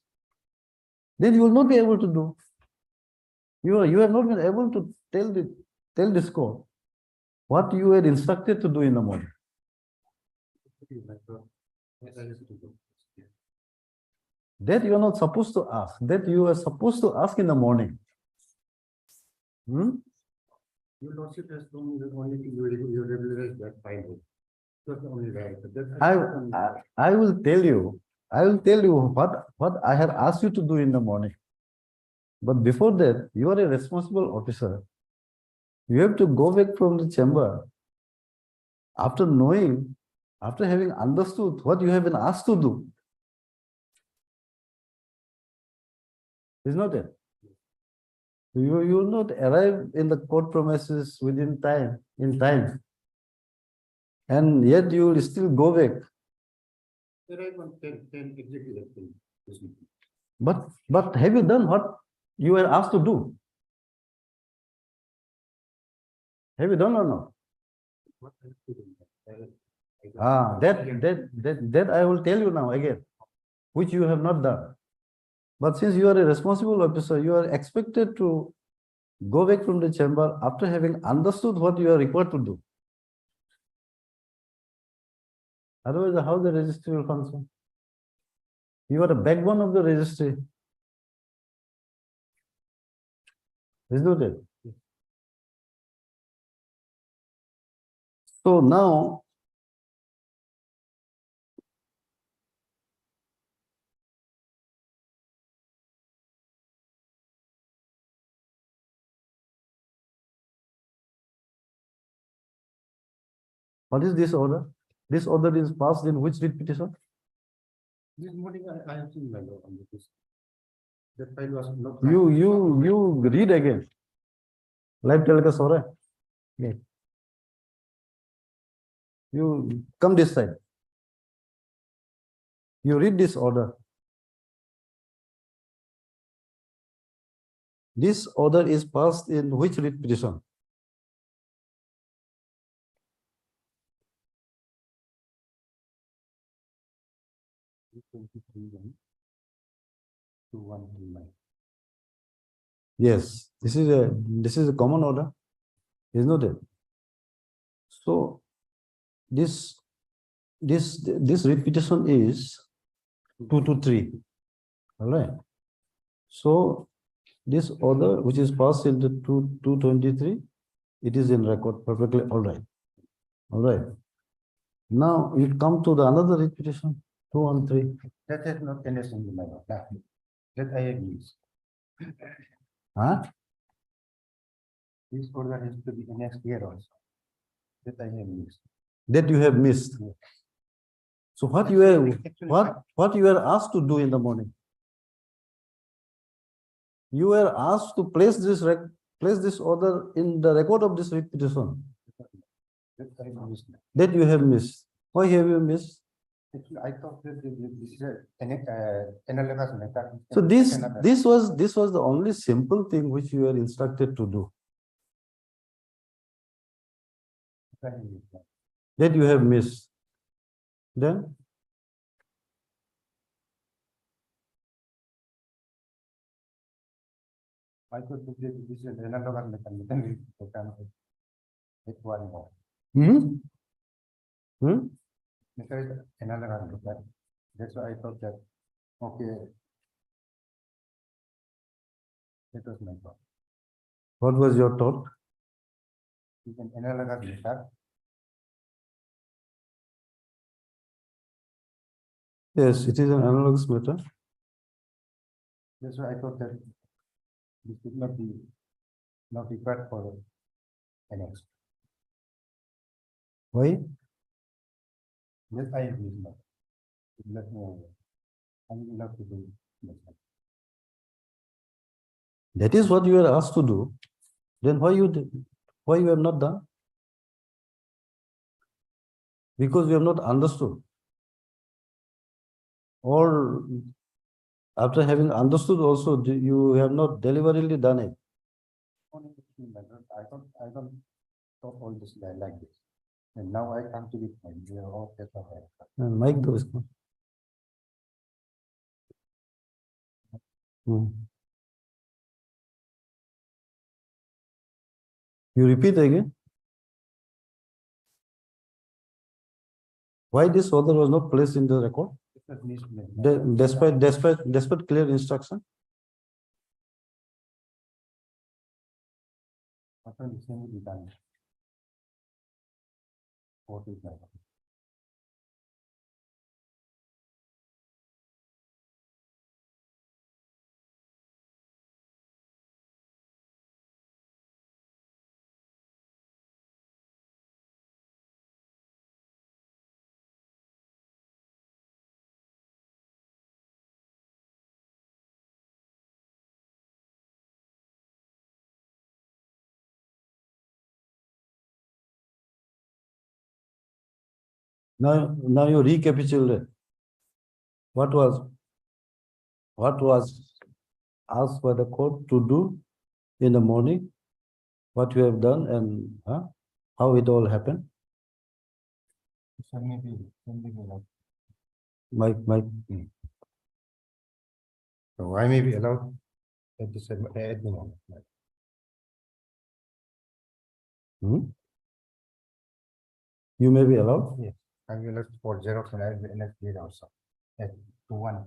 then you will not be able to do. You have not been able to tell this court what you were instructed to do in the morning. That you are not supposed to ask. That you are supposed to ask in the morning. Your lordship has told me that only you regularize that finding. That's the only right. I will tell you what I had asked you to do in the morning. But before that, you are a responsible officer. You have to go back from the chamber after knowing, after having understood what you have been asked to do. Is not it? You will not arrive in the court premises within time, and yet you will still go back. But have you done what you were asked to do? Have you done or not? That I will tell you now again, which you have not done. But since you are a responsible officer, you are expected to go back from the chamber after having understood what you are required to do. Otherwise, how the registry will function? You are the backbone of the registry. Is not it? So now, what is this order? This order is passed in which writ petition? This morning I have seen my lord on this. That file was not. You read again. Live telecast हो रहा है? Yeah. You come this side. You read this order. This order is passed in which writ petition? Yes, this is a common order, is not it? So this writ petition is 223. All right. So this order, which is passed in the 223, it is in record perfectly. All right. All right. Now we come to the another writ petition, 213. That has not finished in my lord. That I have used. Huh? This order has to be next year also. That I have used. That you have missed. So what you were asked to do in the morning? You were asked to place this order in the record of this writ petition. That I have used. That you have missed. Why have you missed? Actually, I thought that this is an analogous method. So this was the only simple thing which you were instructed to do. That you have missed. Then I thought that this is an analogous method. Then we can make one more. Because analogous method. That's why I thought that, okay. That was my thought. what was your thought? It's an analogous method. Yes, it is an analogous matter. That's why I thought that this should not be not required for annex. Why? Yes, I agree. Let me. I will not to do this. That is what you are asked to do. Then why why you have not done? Because we have not understood. Or after having understood also, you have not deliberately done it. I don't talk all this like this. And now I come to this point. We are all and Mike those. You repeat again. Why this order was not placed in the record? Despite clear instruction. Now you recapitulate. What was asked by the court to do in the morning, what you have done and how it all happened? Mike. So I may be allowed at this at the moment. You may be allowed? Yes, I will look for Xerox and I will NSD also. At 1.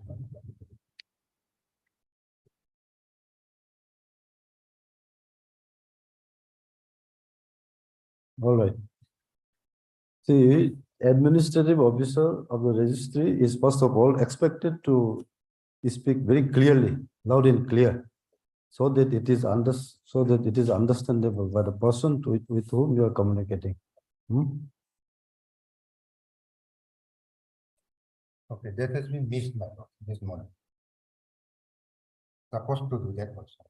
All right. See, administrative officer of the registry is first of all expected to speak very clearly, loud and clear, so that it is understandable by the person with whom you are communicating. Okay, that has been missed now this morning. Supposed to do that also.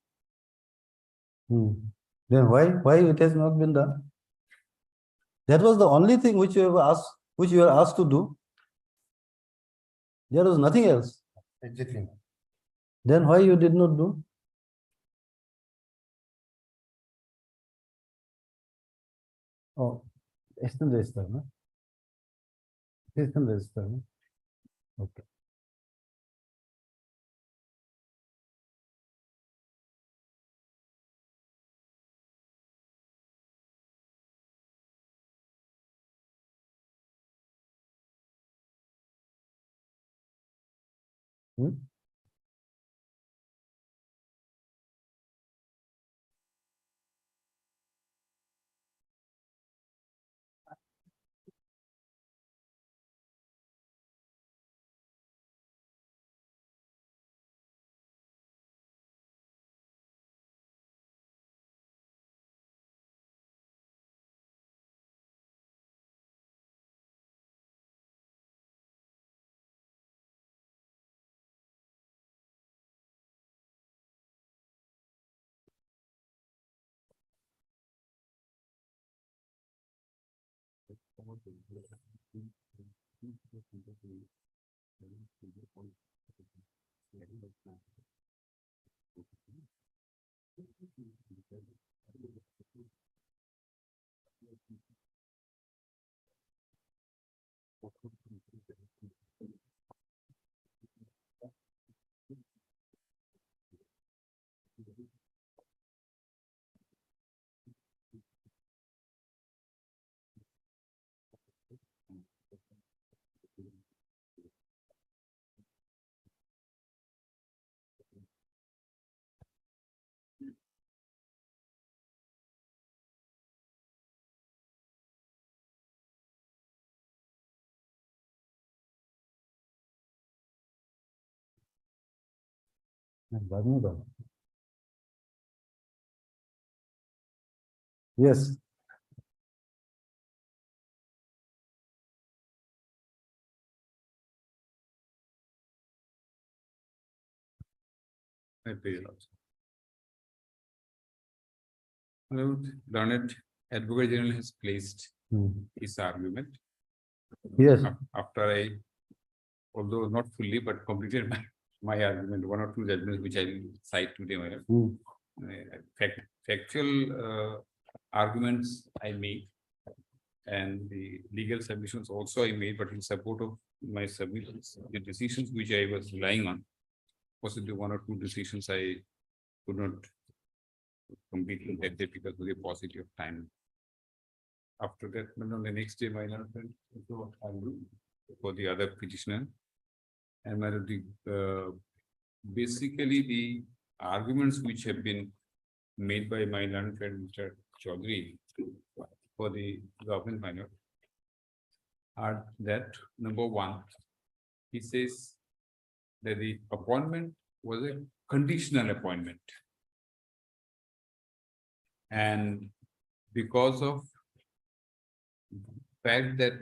Then why it has not been done? That was the only thing which you were asked to do. There was nothing else. Exactly. Then why you did not do? Oh, extend register, no? Extend register, no? Okay. Yes. Learned Advocate General has placed Hmm. his argument. Yes. After I, although not fully, but completed my argument, one or two judgments which I will cite today. My lord. Hmm. Factual arguments I made, and the legal submissions also I made, but in support of my submissions, the decisions which I was relying on, possibly one or two decisions I could not completely get there because of the paucity of time. After that, on the next day, my lord went to argue for the other petitioner, and my lord, basically the arguments which have been made by my learned friend Mr. Chaudhary for the government minor are that number one, he says that the appointment was a conditional appointment. And because of fact that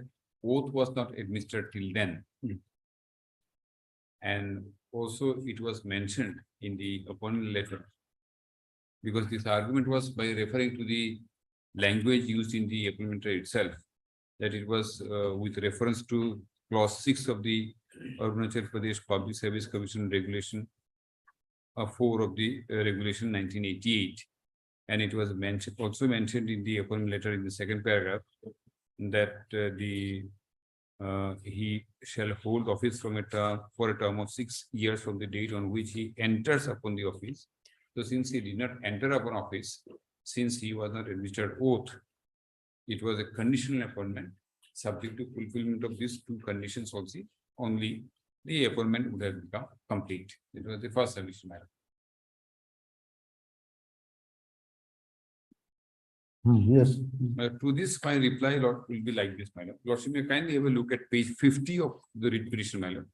oath was not administered till then. And also it was mentioned in the appointment letter, because this argument was by referring to the language used in the appointment letter itself, that it was with reference to clause 6 of the Arunachal Pradesh Public Service Commission Regulation 4 of the Regulation 1988. And it was mentioned, also mentioned in the appointment letter in the second paragraph, that he shall hold office from for a term of 6 years from the date on which he enters upon the office. So since he did not enter upon office, since he was not administered oath, it was a conditional appointment. Subject to fulfillment of these two conditions also, only the appointment would have become complete. It was the first submission matter. Yes. To this, my reply, Lord, will be like this, my lord. Lordship, may kindly have a look at page 50 of the writ petition, my lord.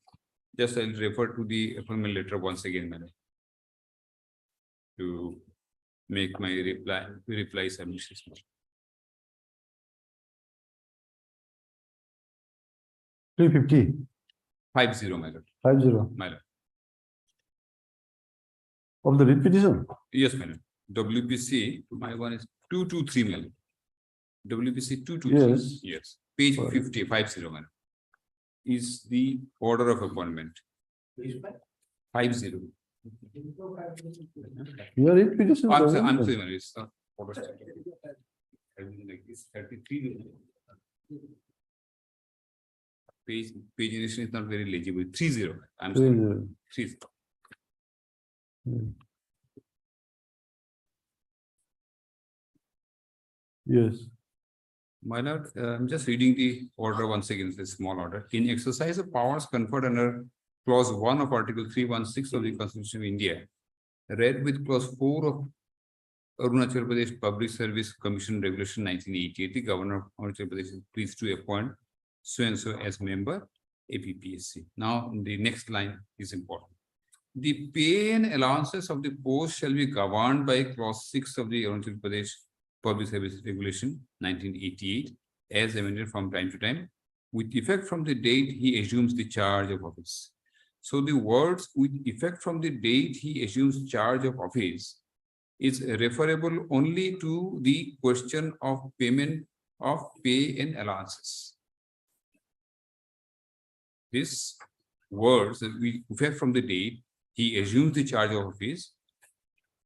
Just I'll refer to the appointment letter once again, my lord, to make my reply submissions. 350. 50, my lord. 50. My lord. Of the writ petition. Yes, my lord. WPC, my one is 223, my lord. WPC 223. Yes. Yes. Page Sorry. 50, my lord, is the order of appointment. 50. Your writ petition. I'm doesn't sorry, say. my lord, it's not order statement. Like this, 33. Page initial is not very legible. 30. I'm sorry. 30. Yes. My lord, I'm just reading the order once again, it's a small order. In exercise of powers conferred under clause 1 of Article 316 of the Constitution of India, read with clause 4 of Arunachal Pradesh Public Service Commission Regulation 1988, the Governor of Arunachal Pradesh is pleased to appoint so and so as member APPSC. Now, the next line is important. The pay and allowances of the post shall be governed by clause 6 of the Arunachal Pradesh Public Service Regulation 1988 as amended from time to time with effect from the date he assumes the charge of office. So the words with effect from the date he assumes charge of office is referable only to the question of payment of pay and allowances. This words that we effect from the date he assumes the charge of office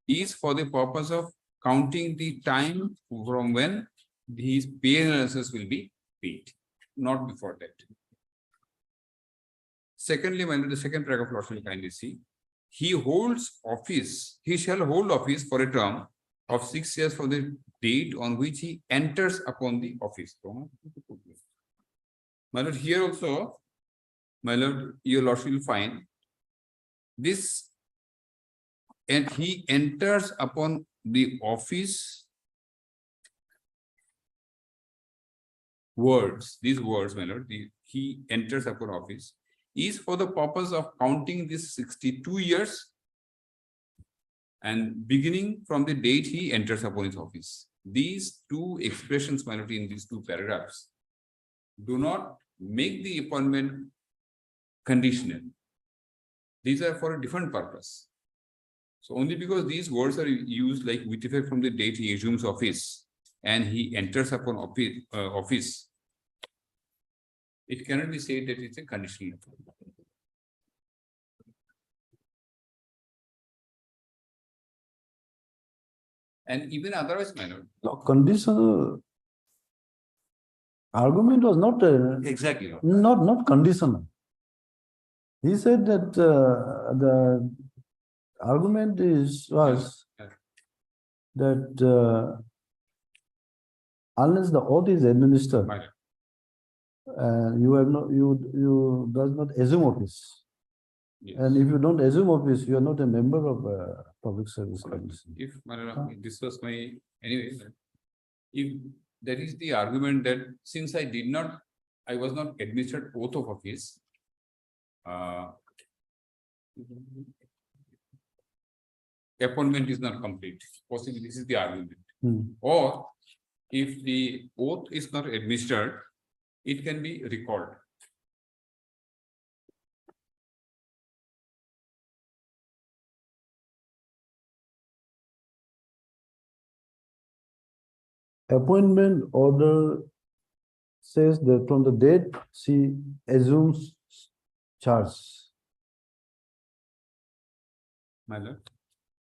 is for the purpose of counting the time from when his pay and allowances will be paid, not before that. Secondly, when the second paragraph, Lord will kindly see, he holds office, he shall hold office for a term of 6 years from the date on which he enters upon the office. My lord, here also, my lord, your lordship will find this, and he enters upon the office words, these words, my lord, he enters upon office is for the purpose of counting this 62 years and beginning from the date he enters upon his office. These two expressions, my lord, in these two paragraphs do not make the appointment conditional. These are for a different purpose. So only because these words are used like with effect from the date he assumes office and he enters upon office, it cannot be said that it's a conditional appointment. And even otherwise, my lord. No, conditional argument was not, Exactly. not conditional. He said that the argument was Yeah. that unless the oath is administered, My lord. you does not assume office. Yes. And if you don't assume office, you are not a member of a public service commission. If, my lord, this was my, anyway, if that is the argument that since I was not administered oath of office, appointment is not complete. Possibly this is the argument. Or if the oath is not administered, it can be recalled. Appointment order says that from the date she assumes charge. My lord.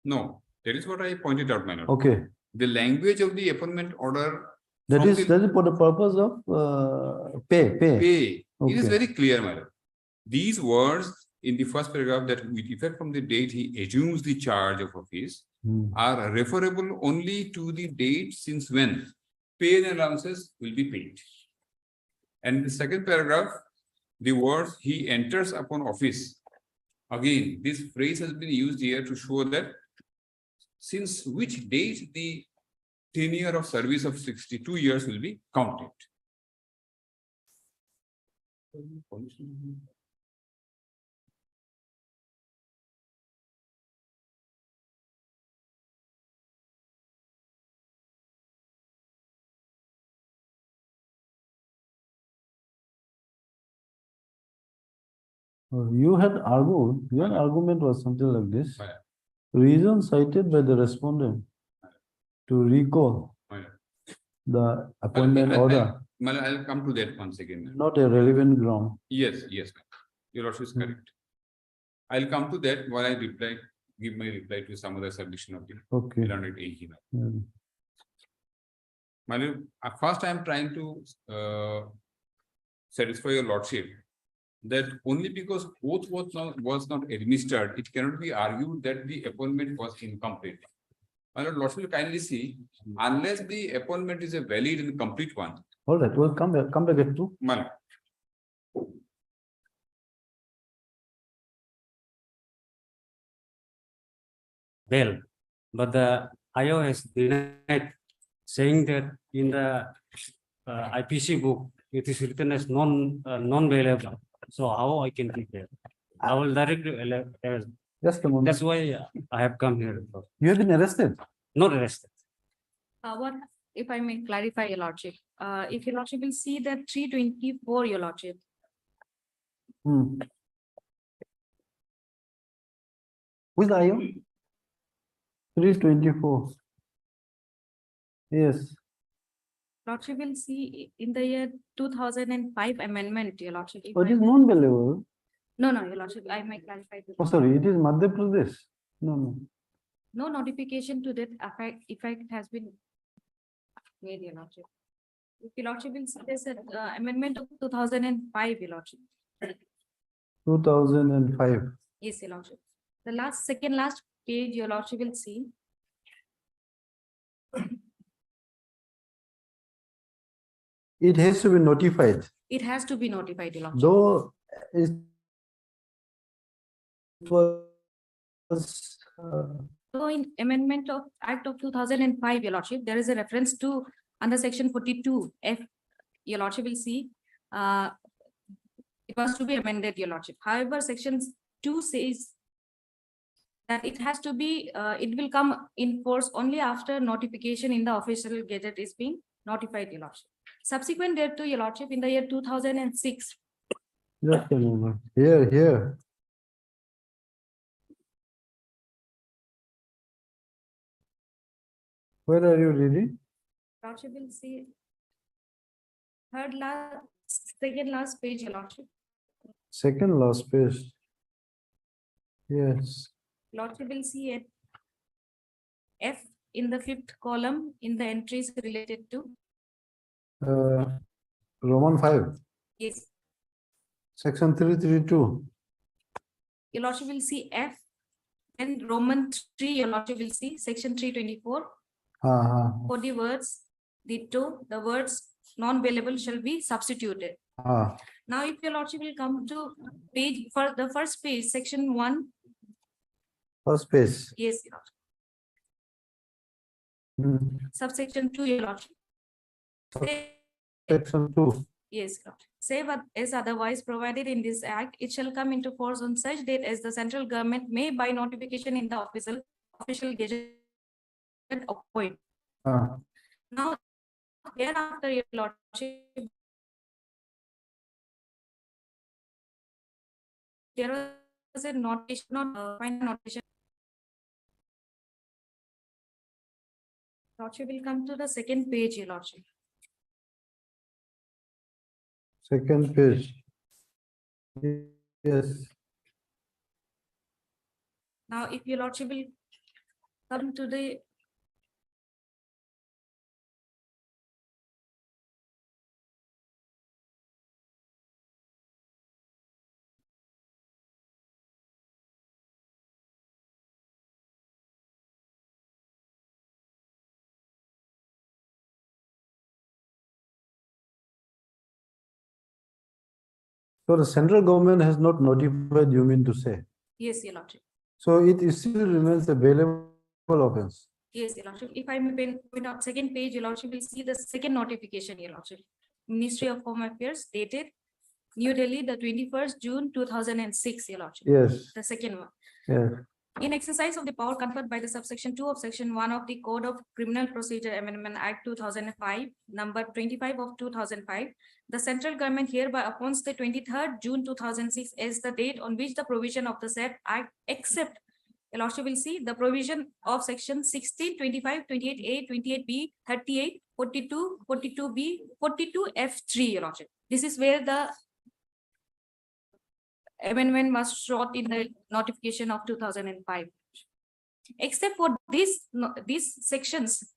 No, that is what I pointed out, my lord. Okay, The language of the appointment order. that from is the for the purpose of pay. Pay. It is Okay. very clear, my lord. These words in the first paragraph that with effect from the date he assumes the charge of office are referable only to the date since when pay and allowances will be paid. And the second paragraph, the words he enters upon office. Again, this phrase has been used here to show that since which date the tenure of service of 62 years will be counted. You had argued, your argument was something like this. Right. Reason cited by the respondent to recall Right. the appointment order, I'll come to that once again. not a relevant ground. Yes, yes, ma'am. Your lordship is correct. I'll come to that while I give my reply to some other submission of the Okay. learned AG. Hmm. My lord, first I am trying to satisfy your lordship that only because oath was not administered, it cannot be argued that the appointment was incomplete. My lord, lordship will kindly see, unless the appointment is a valid and complete one. All right, we'll come back to. My lord. Well, but the IO has denied, saying that in the IPC book, it is written as non-valuable. So how I can keep that? I will directly, Just a moment. that's why I have come here. You have been arrested. Not arrested. What, if I may clarify, your lordship, if your lordship will see that 324, your lordship, Hmm. Who's the IO? 324. Yes. lordship will see in the year 2005 amendment, your lordship. if Oh, it I- is non-billable. No, your lordship, I may clarify. this. Oh, sorry, it is Madhya Pradesh. No. No notification to that effect has been made, your lordship. If your lordship will see this amendment of 2005, your lordship. 2005. Yes, your lordship. The second last page, your lordship will see. It has to be notified, It has to be notified, your lordship. though it was, So in amendment of Act of 2005, your lordship, there is a reference to under section 42 F, your lordship will see. It was to be amended, your lordship. However, sections 2 says that it has to be, it will come in force only after notification in the official gazette is being notified, Your Lordship. Subsequent thereto, Your Lordship, in the year 2006, Just a moment. Here. Where are you reading? Lordship will see second last page, Your Lordship. Second last page. Yes. Lordship will see it. F in the fifth column in the entries related to, Roman 5, yes, section 332. Your Lordship will see F, and Roman 3, Your Lordship will see section 324. For the words, the words non-bailable shall be substituted. Now, if Your Lordship will come to page, for the first page, section 1, First page. yes, Your Lordship. Subsection 2, Your Lordship. Section 2. Yes, Your Lordship. Save as otherwise provided in this act, it shall come into force on such date as the central government may by notification in the official gazette appoint. Now, thereafter, Your Lordship, there was a notification, final notification. Lordship will come to the second page, Your Lordship. Second page. Yes. Now, if Your Lordship will come to the So the central government has not notified, you mean to say? yes, Your Lordship. So it still remains a bailable offense. Yes, Your Lordship. If I may point out second page, Your Lordship will see the second notification, Your Lordship. Ministry of Home Affairs dated New Delhi, the 21st June 2006, Your Lordship. Yes. The second one. Yes. In exercise of the power conferred by the subsection 2 of section 1 of the Code of Criminal Procedure Amendment Act 2005, number 25 of 2005, the central government hereby appoints the 23rd June 2006 as the date on which the provision of the said act, except, Your Lordship will see the provision of section 16, 25, 28A, 28B, 38, 42, 42B, 42F3, Your Lordship. This is where the amendment was sought in the notification of 2005. Except for these sections,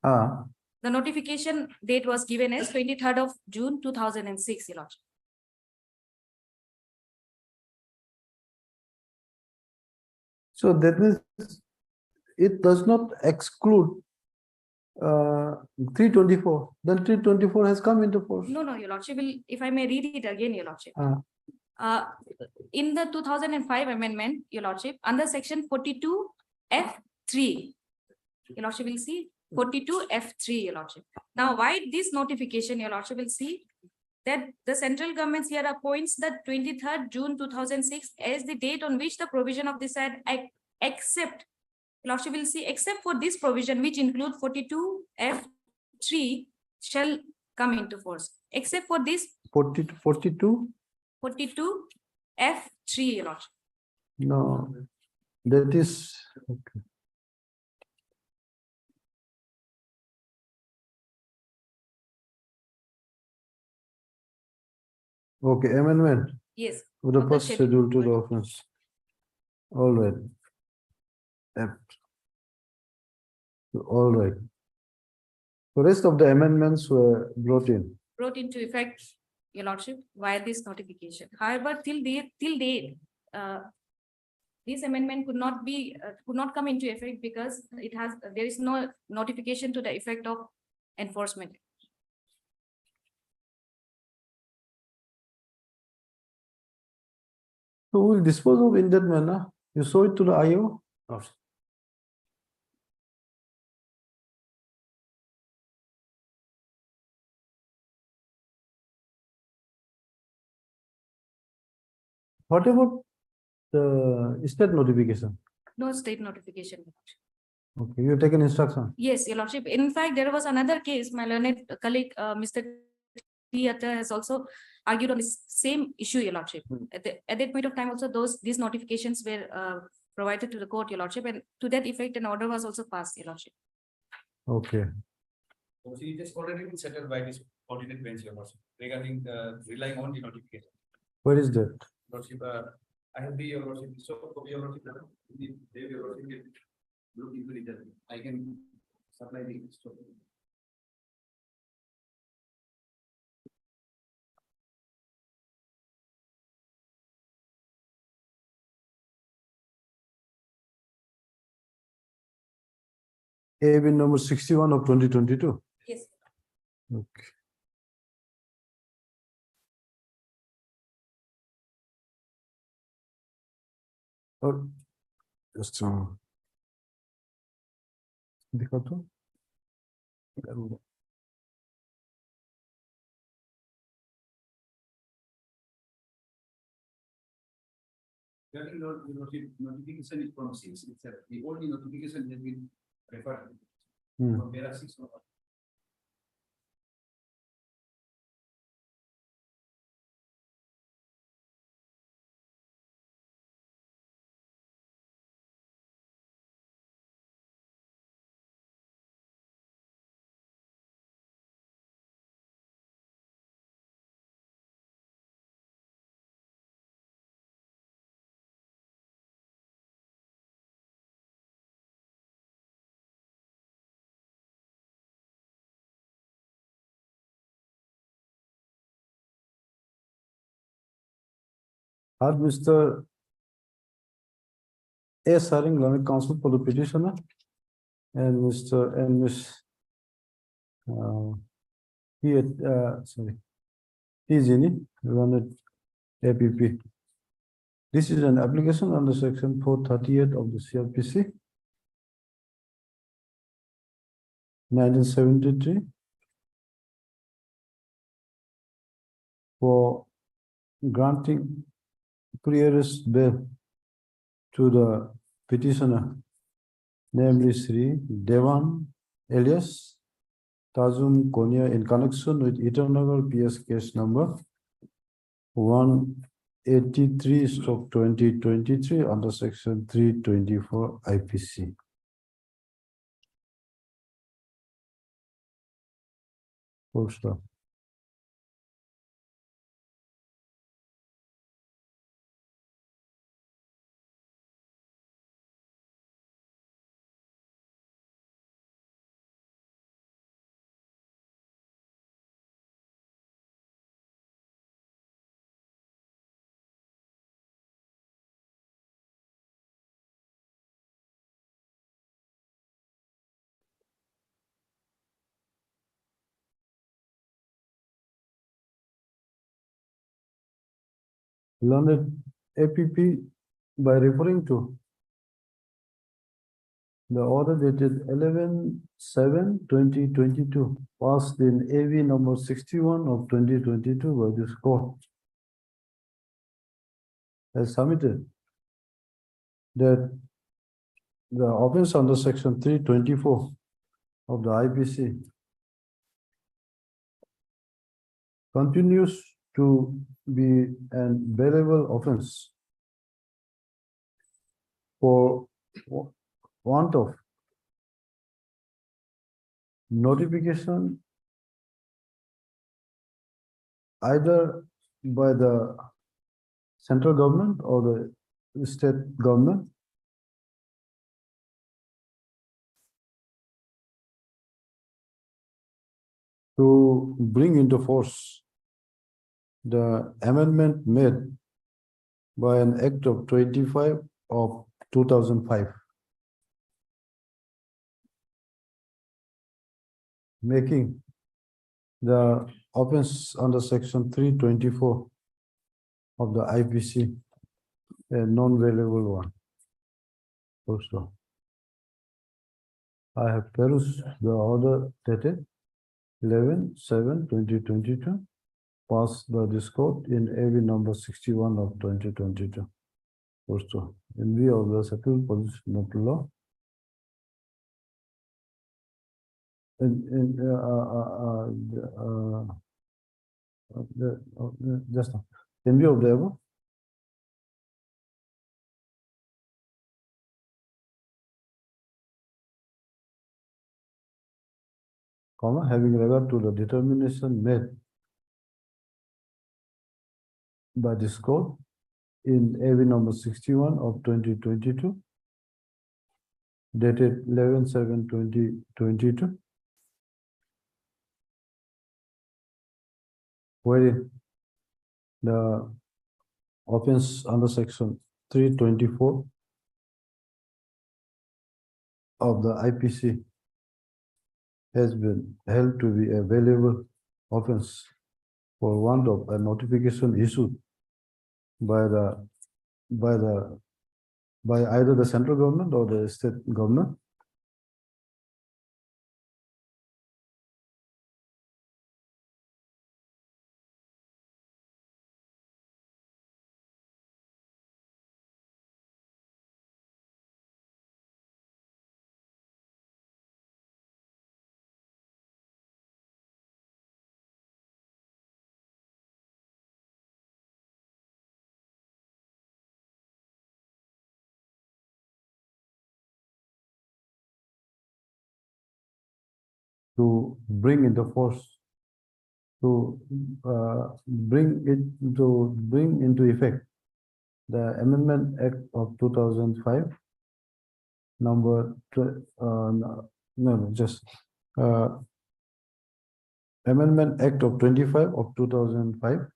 the notification date was given as 23rd of June 2006, Your Lordship. So that means it does not exclude 324. Then 324 has come into force. No, Your Lordship will, if I may read it again, Your Lordship. In the 2005 amendment, Your Lordship, under section 42F3, Your Lordship will see 42F3, Your Lordship. Now, why this notification, Your Lordship will see that the central government here appoints the 23rd June 2006 as the date on which the provision of this act, except, Your Lordship will see, except for this provision which include 42F3 shall come into force. Except for this 42? 42F3, Your Lordship. No, that is okay. Okay, amendment. Yes. With the of the first schedule to the offense. All right. All right. The rest of the amendments were brought into effect, Your Lordship, via this notification. However, till date, this amendment could not come into effect because there is no notification to the effect of enforcement. So we'll dispose of in that manner. You show it to the IO. What about the state notification. No state notification. Okay, you taken instruction. Yes, Your Lordship. In fact, there was another case, my learned colleague, Mr. T. Atta has also argued on the same issue, Your Lordship. At that point of time, also these notifications were provided to the court, Your Lordship, and to that effect, an order was also passed, Your Lordship. Okay, So it has already been settled by this coordinate bench, Your Lordship, regarding relying on the notification. where is that? Lordship, I have the, Your Lordship, so copy, Your Lordship, Your Lordship can look into it. I can supply the. AB number 61 of 2022. Yes. Okay. Or just दिखा तो Notification is from 6 itself. The only notification has been referred. Hmm. From there are 6. Had Mr. A. Saring, learned counsel for the petitioner, and Mr. and Miss sorry, Tizini, learned APP. This is an application under section 438 of the CRPC, 1973, for granting pre-arrest bail to the petitioner, namely Sri Devan alias Tajum Konya, in connection with Itanagar PS case number 183/2023 under section 324 IPC. Full stop. Learned APP by referring to the order dated 11/7/2022 passed in AV number 61 of 2022 by this court, has submitted that the offense under section 324 of the IPC continues to be an bailable offense for want of notification either by the central government or the state government to bring into force the amendment made by an act of 25 of 2005, making the offense under section 324 of the IPC a non-bailable one. Also, I have perused the order dated 11/7/2022 passed by this court in AV number 61 of 2022. Also, in view of the settled position of the law. In just in view of the above. Comma, having regard to the determination made by this code in AV number 61 of 2022, dated 11/7/2022, wherein the offense under section 324 of the IPC has been held to be a valuable offense for want of a notification issued by either the central government or the state government. To bring into force, to bring into effect the Amendment Act of 2005, number Amendment Act of 25 of 2005.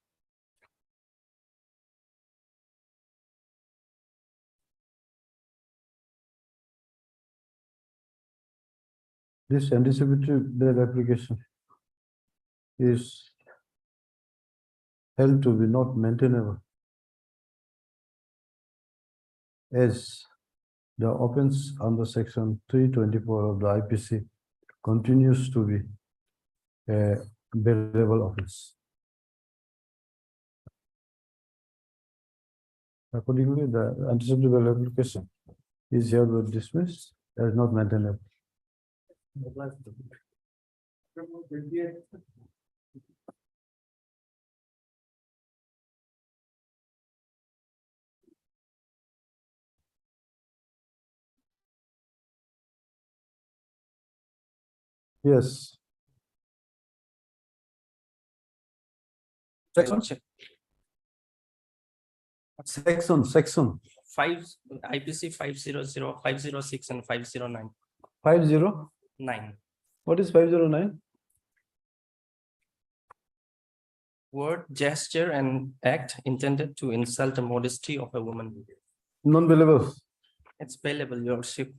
This anticipatory bail application is held to be not maintainable, as the offense under section 324 of the IPC continues to be a bailable offense. Accordingly, the anticipatory bail application is hereby dismissed as not maintainable. Yes. Section, Five, IPC 500, 506 and 509. 509. What is 509? Word, gesture and act intended to insult the modesty of a woman. Non-believable. It's bailable, your worship.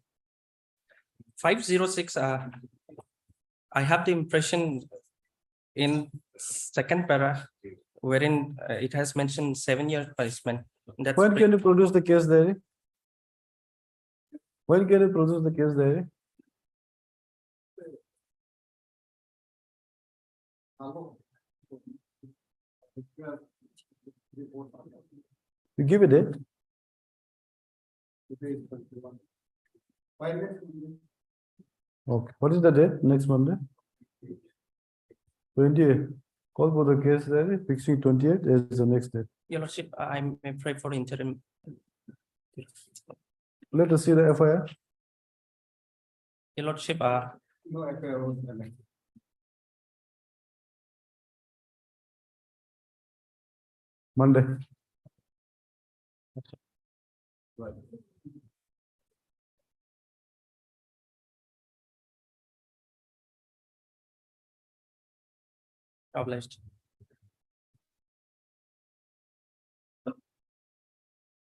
506, I have the impression in second para wherein it has mentioned 7-year punishment. That's When can you produce the case diary? When can you produce the case diary? You give a date. Okay, what is the date? Next Monday? 28. Call for the case diary, fixing 28 as the next date. Your Lordship, I may pray for interim. Let us see the FIR. Your Lordship, No, Monday. obliged.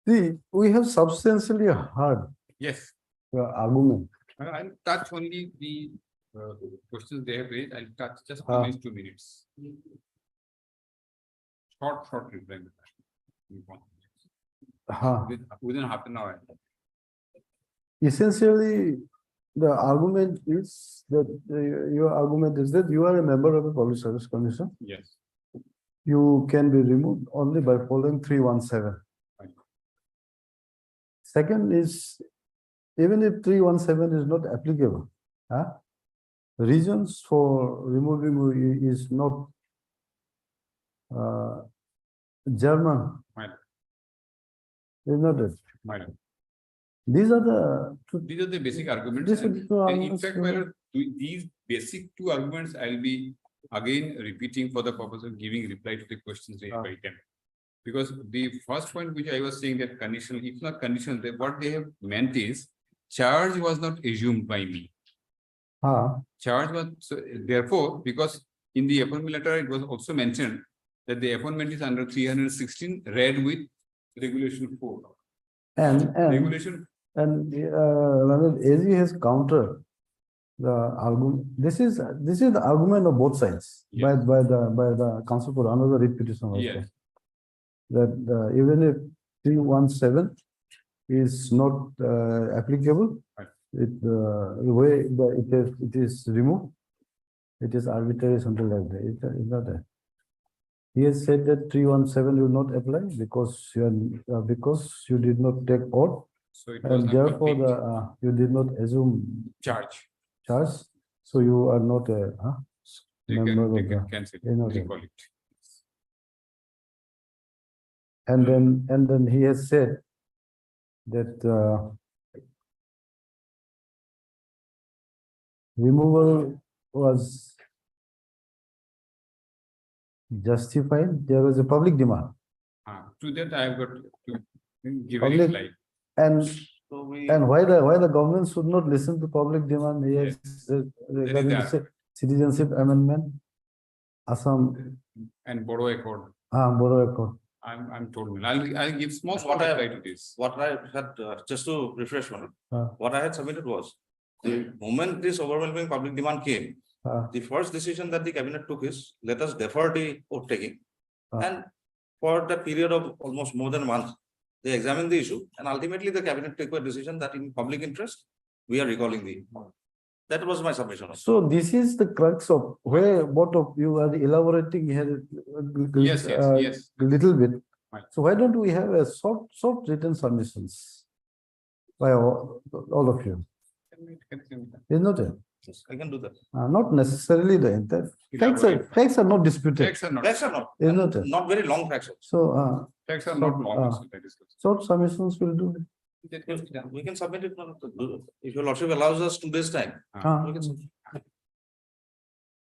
See, we have substantially heard Yes, your argument. I'll touch only the questions they have raised. I'll touch just Ah. for these 2 minutes. Short reply. Within half an hour. Essentially, the argument is that your argument is that you are a member of a public service commission. Yes. You can be removed only by following 317. Second is, even if 317 is not applicable, the reasons for removing is not German. Minor. Is not it. Minor. These are the These are the basic arguments. This And is the and in arguments, fact, my lord, these basic two arguments, I'll be again repeating for the purpose of giving reply to the questions raised by them. Because the first point which I was saying that conditional, if not conditional, what they have meant is charge was not assumed by me. Charge was, so therefore, because in the appointment letter, it was also mentioned that the appointment is under 316 read with regulation 4. and Regulation, AG has countered the argument. This is the argument of both sides by the counsel for another repetition also. yes, That even if 317 is not applicable, Right. the way it is removed, it is arbitrary, something like that. It's not that. He has said that 317 will not apply because you did not take oath, so it was and not therefore complete you did not assume charge. charge, so you are not a They member can, they of can the. cancel, you know, recall it. And then he has said that removal was justified. There was a public demand, To that, I have got to give a Public- reply. and So we. why the government should not listen to public demand. He has said regarding the- the citizenship amendment, Assam, And borrow accord, Borrow Accord. I'm told, I'll give small What I- reply to this. What I had, just to refresh one, Ah. what I had submitted was, the moment this overwhelming public demand came, Ah. the first decision that the cabinet took is, let us defer the vote taking. Ah. And for the period of almost more than a month, they examined the issue, and ultimately the cabinet took a decision that in public interest, we are recalling the. That was my submission. So this is the crux of where both of you are elaborating here. Yes, yes. Little bit. Right. So why don't we have a soft written submissions by all of you? Is not it? Yes, I can do that. Not necessarily the entire facts are not disputed. Facts are not, Facts are not, Is not it? not very long facts. So facts are not long. Ah. so that is- short submissions will do. We can submit it, if your lordship allows us 2 days time. Ah. We can submit.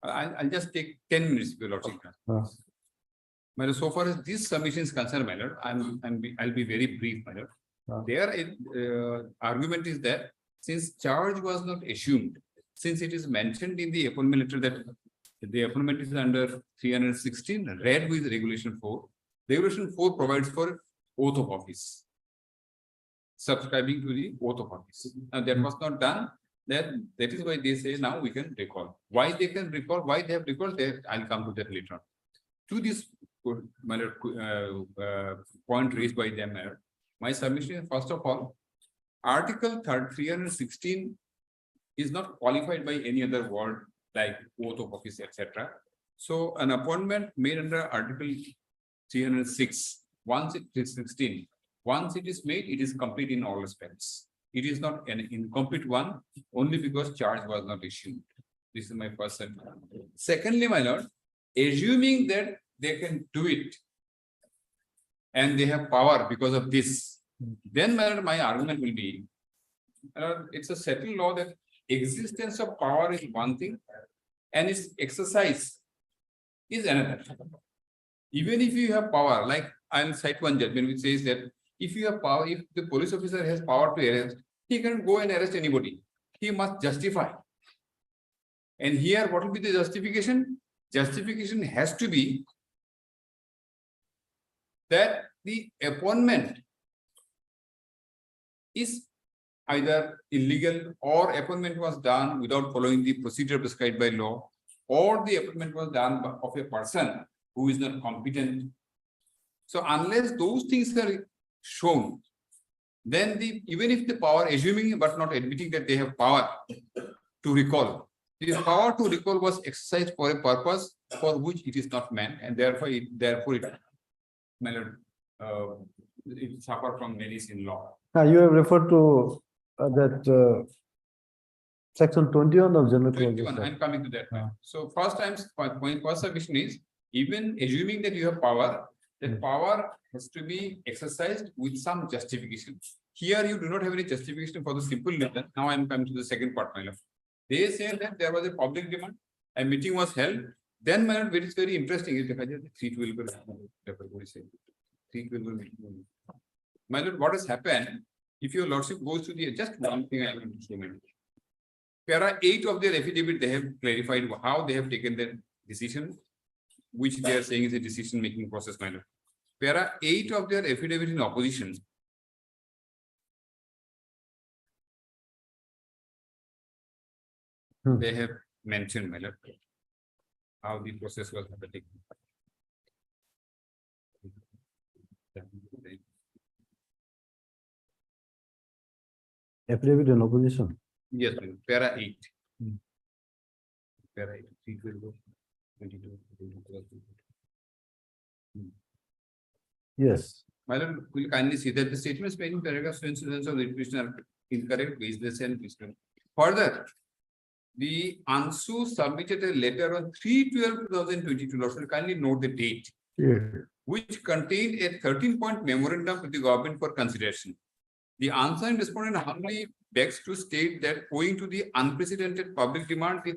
I'll just take 10 minutes, if your lordship. Ah. My lord, so far as this submission is concerned, my lord, I'll be very brief, my lord. Ah. Their argument is that since charge was not assumed, since it is mentioned in the appointment letter that the appointment is under 316, read with regulation 4. Regulation 4 provides for oath of office, subscribing to the oath of office. And that was not done. That is why they say now we can recall. Why they can recall, why they have recalled, I'll come to that later on. To this my lord, point raised by them, my lord, my submission, first of all, Article 316 is not qualified by any other word like oath of office, etc. So an appointment made under Article 306, once it is 16, once it is made, it is complete in all respects. It is not an incomplete one only because charge was not issued. This is my first sentence. Secondly, my lord, assuming that they can do it and they have power because of this, then my lord, my argument will be, it's a settled law that existence of power is one thing and its exercise is another. Even if you have power, like I'll cite one judgment which says that if you have power, if the police officer has power to arrest, he can go and arrest anybody. He must justify. And here, what will be the justification? Justification has to be that the appointment is either illegal or appointment was done without following the procedure prescribed by law, or the appointment was done of a person who is not competent. So unless those things are shown, then even if the power, assuming but not admitting that they have power to recall, the power to recall was exercised for a purpose for which it is not meant, and therefore it it suffer from menace in law. You have referred to that section 21 of general clauses. 21, sir. I'm coming to that. Ah. So first submission is, even assuming that you have power, that power has to be exercised with some justification. Here you do not have any justification for the simple reason. Now I'm coming to the second part, my lord. They say that there was a public demand, a meeting was held. Then, my lord, it is very interesting. My lord, what has happened? If your lordship goes to the, just one thing I want to say, Para 8 of their affidavit, they have clarified how they have taken their decision, which they are saying is a decision-making process, my lord. Para 8 of their affidavit in opposition. They have mentioned, my lord, how the process was happening. Affidavit in opposition. Yes, ma'am. Para 8. Para 8. 312, 22, 22. Yes. My lord, will kindly see that the statements made in paragraph so incidents of the petition are incorrect, baseless, and wisdom. Further, the ANSU submitted a letter on 3/12/2022. Lord, will kindly note the date, which contained a 13-point memorandum to the government for consideration. The answering respondent humbly begs to state that owing to the unprecedented public demand, the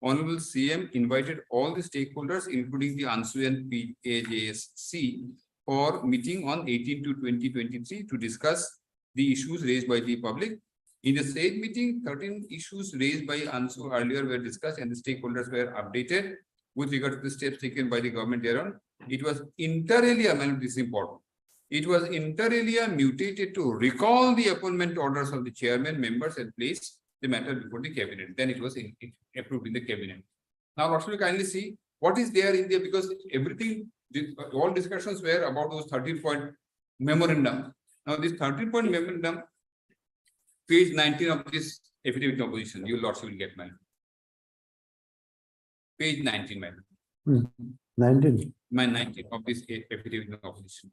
Honorable CM invited all the stakeholders, including the ANSU and PAJSC, for meeting on 18/2/2023 to discuss the issues raised by the public. In the said meeting, 13 issues raised by ANSU earlier were discussed and the stakeholders were updated with regard to the steps taken by the government thereon. It was inter alia, this is important. It was inter alia mutated to recall the appointment orders of the chairman, members, and place the matter before the cabinet. Then it was approved in the cabinet. Now, what should we kindly see what is there in there, because everything, all discussions were about those 13-point memorandum. Now, this 13-point memorandum, page 19 of this affidavit of opposition, you lords will get mine. Page 19, madam. 19. My 19 of this affidavit of opposition.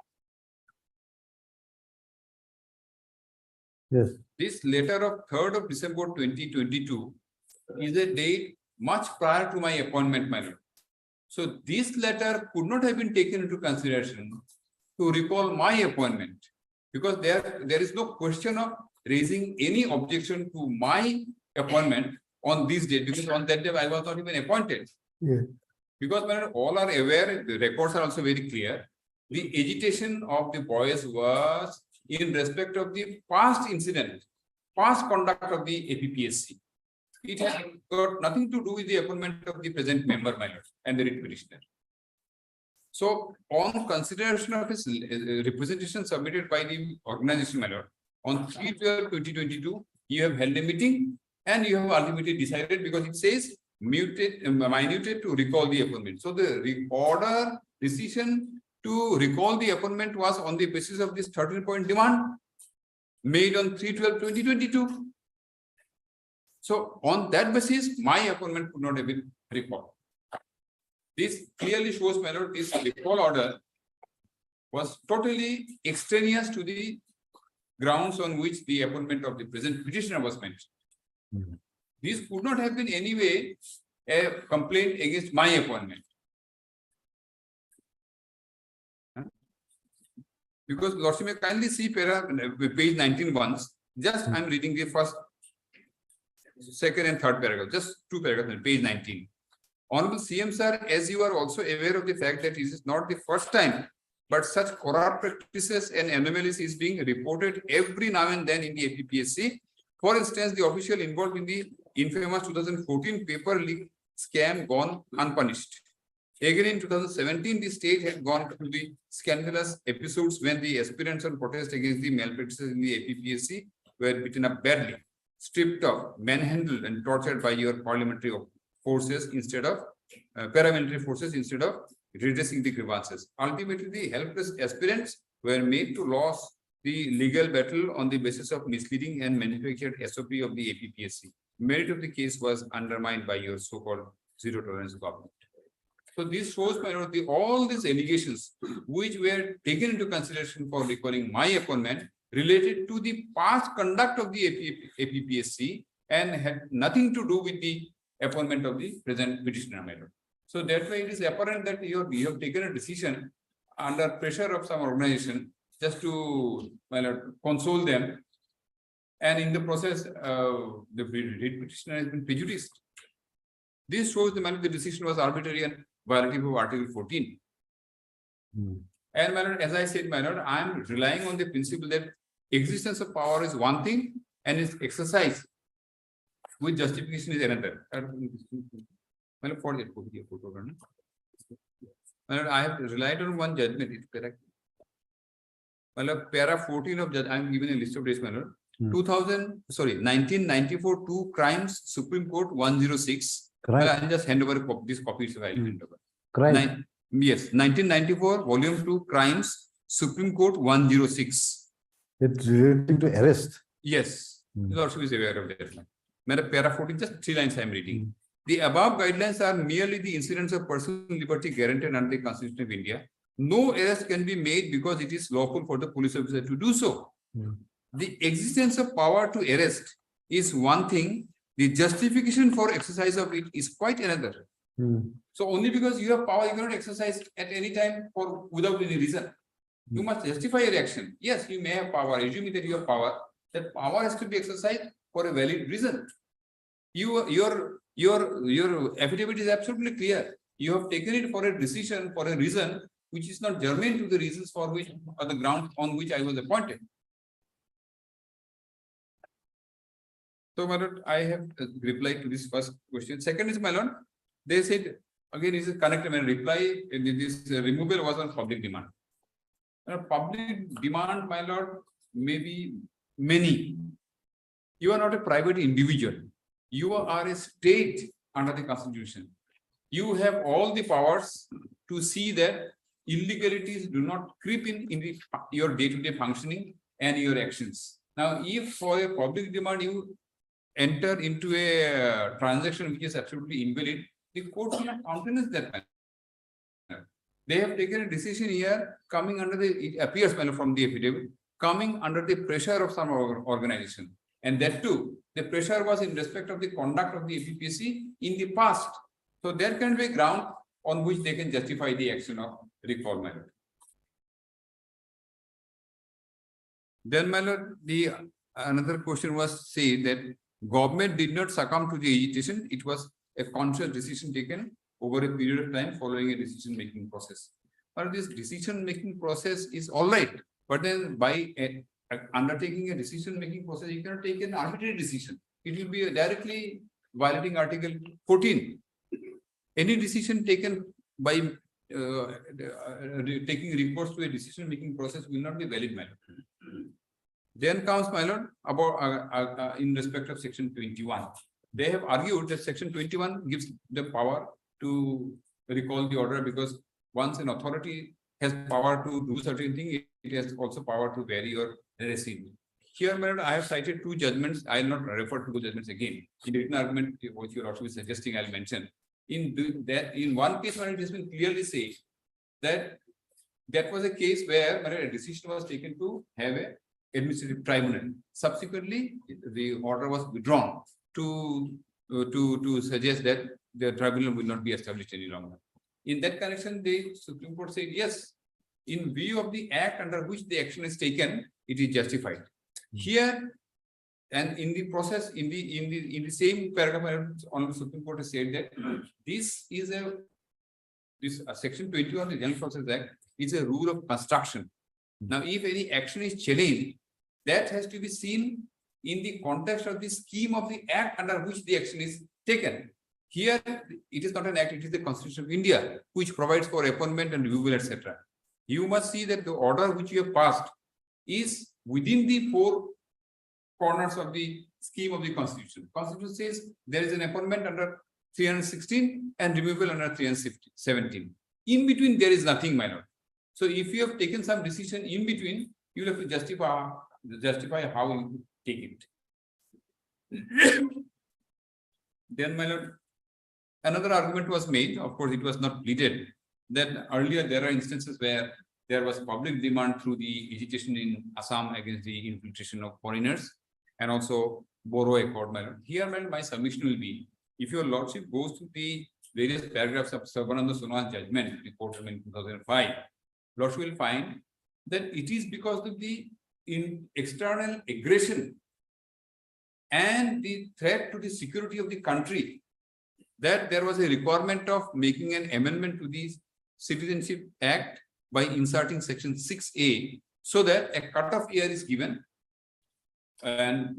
Yes. This letter of 3rd of December 2022 is a date much prior to my appointment, my lord. So this letter could not have been taken into consideration to recall my appointment, because there is no question of raising any objection to my appointment on this date, because on that day I was not even appointed. Yeah. Because my lord, all are aware, the records are also very clear. The agitation of the boys was in respect of the past incident, past conduct of the APPSC. It has got nothing to do with the appointment of the present member, my lord, and the writ petitioner. So, on consideration of his representation submitted by the organization, my lord, on 3/12/2022, you have held a meeting and you have ultimately decided, because it says minuted to recall the appointment. So, the order decision to recall the appointment was on the basis of this 13-point demand made on 3/12/2022. So on that basis, my appointment could not have been recalled. This clearly shows, my lord, this recall order was totally extraneous to the grounds on which the appointment of the present petitioner was mentioned. This could not have been anyway a complaint against my appointment. Because lordship may kindly see page 19 once. Just I'm reading the first, second and third paragraph, just two paragraphs, page 19. Honorable CM sir, as you are also aware of the fact that this is not the first time, but such corrupt practices and anomalies is being reported every now and then in the APPSC. For instance, the official involved in the infamous 2014 paper leak scam gone unpunished. Again, in 2017, the state had gone through the scandalous episodes when the aspirants on protest against the malpractices in the APPSC were beaten up badly, stripped off, manhandled, and tortured by your parliamentary forces instead of paramilitary forces instead of redressing the grievances. Ultimately, the helpless aspirants were made to lose the legal battle on the basis of misleading and manufactured SOP of the APPSC. Merit of the case was undermined by your so-called zero tolerance government. So this shows, my lord, all these allegations which were taken into consideration for recalling my appointment related to the past conduct of the APPSC and had nothing to do with the appointment of the present petitioner, my lord. So that way it is apparent that you have taken a decision under pressure of some organization just to, my lord, console them. And in the process, the petitioner has been prejudiced. This shows the decision was arbitrary and violative of Article 14. And my lord, as I said, my lord, I am relying on the principle that existence of power is one thing and its exercise with justification is another. My lord, for that, my lord, I have relied on one judgment. It's correct. My lord, para 14 of judge, I am given a list of dates, my lord. 1994 2 crimes, Supreme Court 106. Well, I'll just hand over this copy. So I'll hand over. Yes, 1994 volume 2 crimes, Supreme Court 106. It's relating to arrest. Yes, you also is aware of that. Madam, para 14, just 3 lines I am reading. The above guidelines are merely the incidents of personal liberty guaranteed under the Constitution of India. No arrest can be made because it is lawful for the police officer to do so. The existence of power to arrest is one thing. The justification for exercise of it is quite another. So only because you have power, you cannot exercise at any time for without any reason. You must justify your action. Yes, you may have power. Assuming that you have power, that power has to be exercised for a valid reason. Your affidavit is absolutely clear. You have taken it for a decision for a reason which is not germane to the reasons for which or the ground on which I was appointed. So, my lord, I have replied to this first question. Second is, my lord, they said, again, this is connected and reply, this removal was on public demand. Public demand, my lord, may be many. You are not a private individual. You are a state under the Constitution. You have all the powers to see that illegalities do not creep in your day-to-day functioning and your actions. Now, if for a public demand you enter into a transaction which is absolutely invalid, the court will not countenance that matter. They have taken a decision here coming under it appears from the affidavit, coming under the pressure of some organization. And that too, the pressure was in respect of the conduct of the APPSC in the past. So there can be a ground on which they can justify the action of recall, my lord. Then, my lord, another question was said that government did not succumb to the agitation. It was a conscious decision taken over a period of time following a decision-making process. But this decision-making process is all right. But then by undertaking a decision-making process, you cannot take an arbitrary decision. It will be directly violating Article 14. Any decision taken by taking recourse to a decision-making process will not be valid, my lord. Then comes, my lord, about in respect of Section 21. They have argued that Section 21 gives them power to recall the order because once an authority has power to do certain things, it has also power to vary or rescind. Here, my lord, I have cited 2 judgments. I will not refer to the judgments again. In the written argument, what you are also suggesting, I'll mention. In one case, my lord, it has been clearly said that that was a case where a decision was taken to have a administrative tribunal. Subsequently, the order was withdrawn to suggest that the tribunal will not be established any longer. In that connection, the Supreme Court said, yes, in view of the act under which the action is taken, it is justified. Here, and in the process, in the same paragraph, on the Supreme Court has said that this is Section 21 of the General Process Act is a rule of construction. Now, if any action is challenged, that has to be seen in the context of the scheme of the act under which the action is taken. Here, it is not an act, it is the Constitution of India, which provides for appointment and removal, etc. You must see that the order which you have passed is within the 4 corners of the scheme of the Constitution. Constitution says there is an appointment under 316 and removal under 317. In between, there is nothing, my lord. So if you have taken some decision in between, you will have to justify how you take it. Then, my lord, another argument was made, of course, it was not pleaded, that earlier there are instances where there was public demand through the agitation in Assam against the infiltration of foreigners and also Boro Accord. Here, my submission will be, if your lordship goes to the various paragraphs of Sarbananda Sonowal's judgment, report in 2005, lordship will find that it is because of the external aggression and the threat to the security of the country that there was a requirement of making an amendment to the Citizenship Act by inserting section 6A so that a cutoff year is given and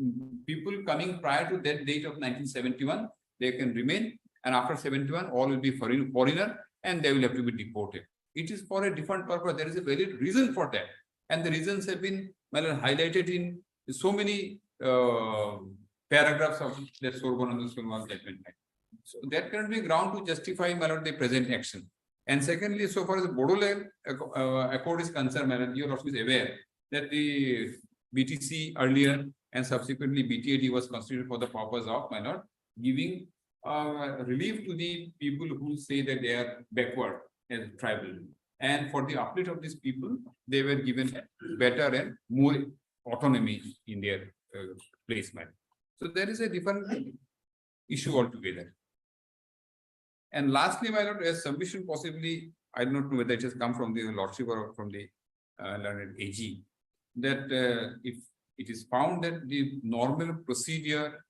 people coming prior to that date of 1971, they can remain, and after 71, all will be foreigner and they will have to be deported. It is for a different purpose. There is a valid reason for that. And the reasons have been highlighted in so many paragraphs of the Sarbananda Sonowal judgment. So that can be ground to justify the present action. And secondly, so far as the Bodoland Accord is concerned, you are also aware that the BTC earlier and subsequently BTAD was constituted for the purpose of giving relief to the people who say that they are backward as tribal. And for the uplift of these people, they were given better and more autonomy in their placement. So there is a different issue altogether. And lastly, my lord, a submission possibly, I do not know whether it has come from the lordship or from the learned AG, that if it is found that the normal procedure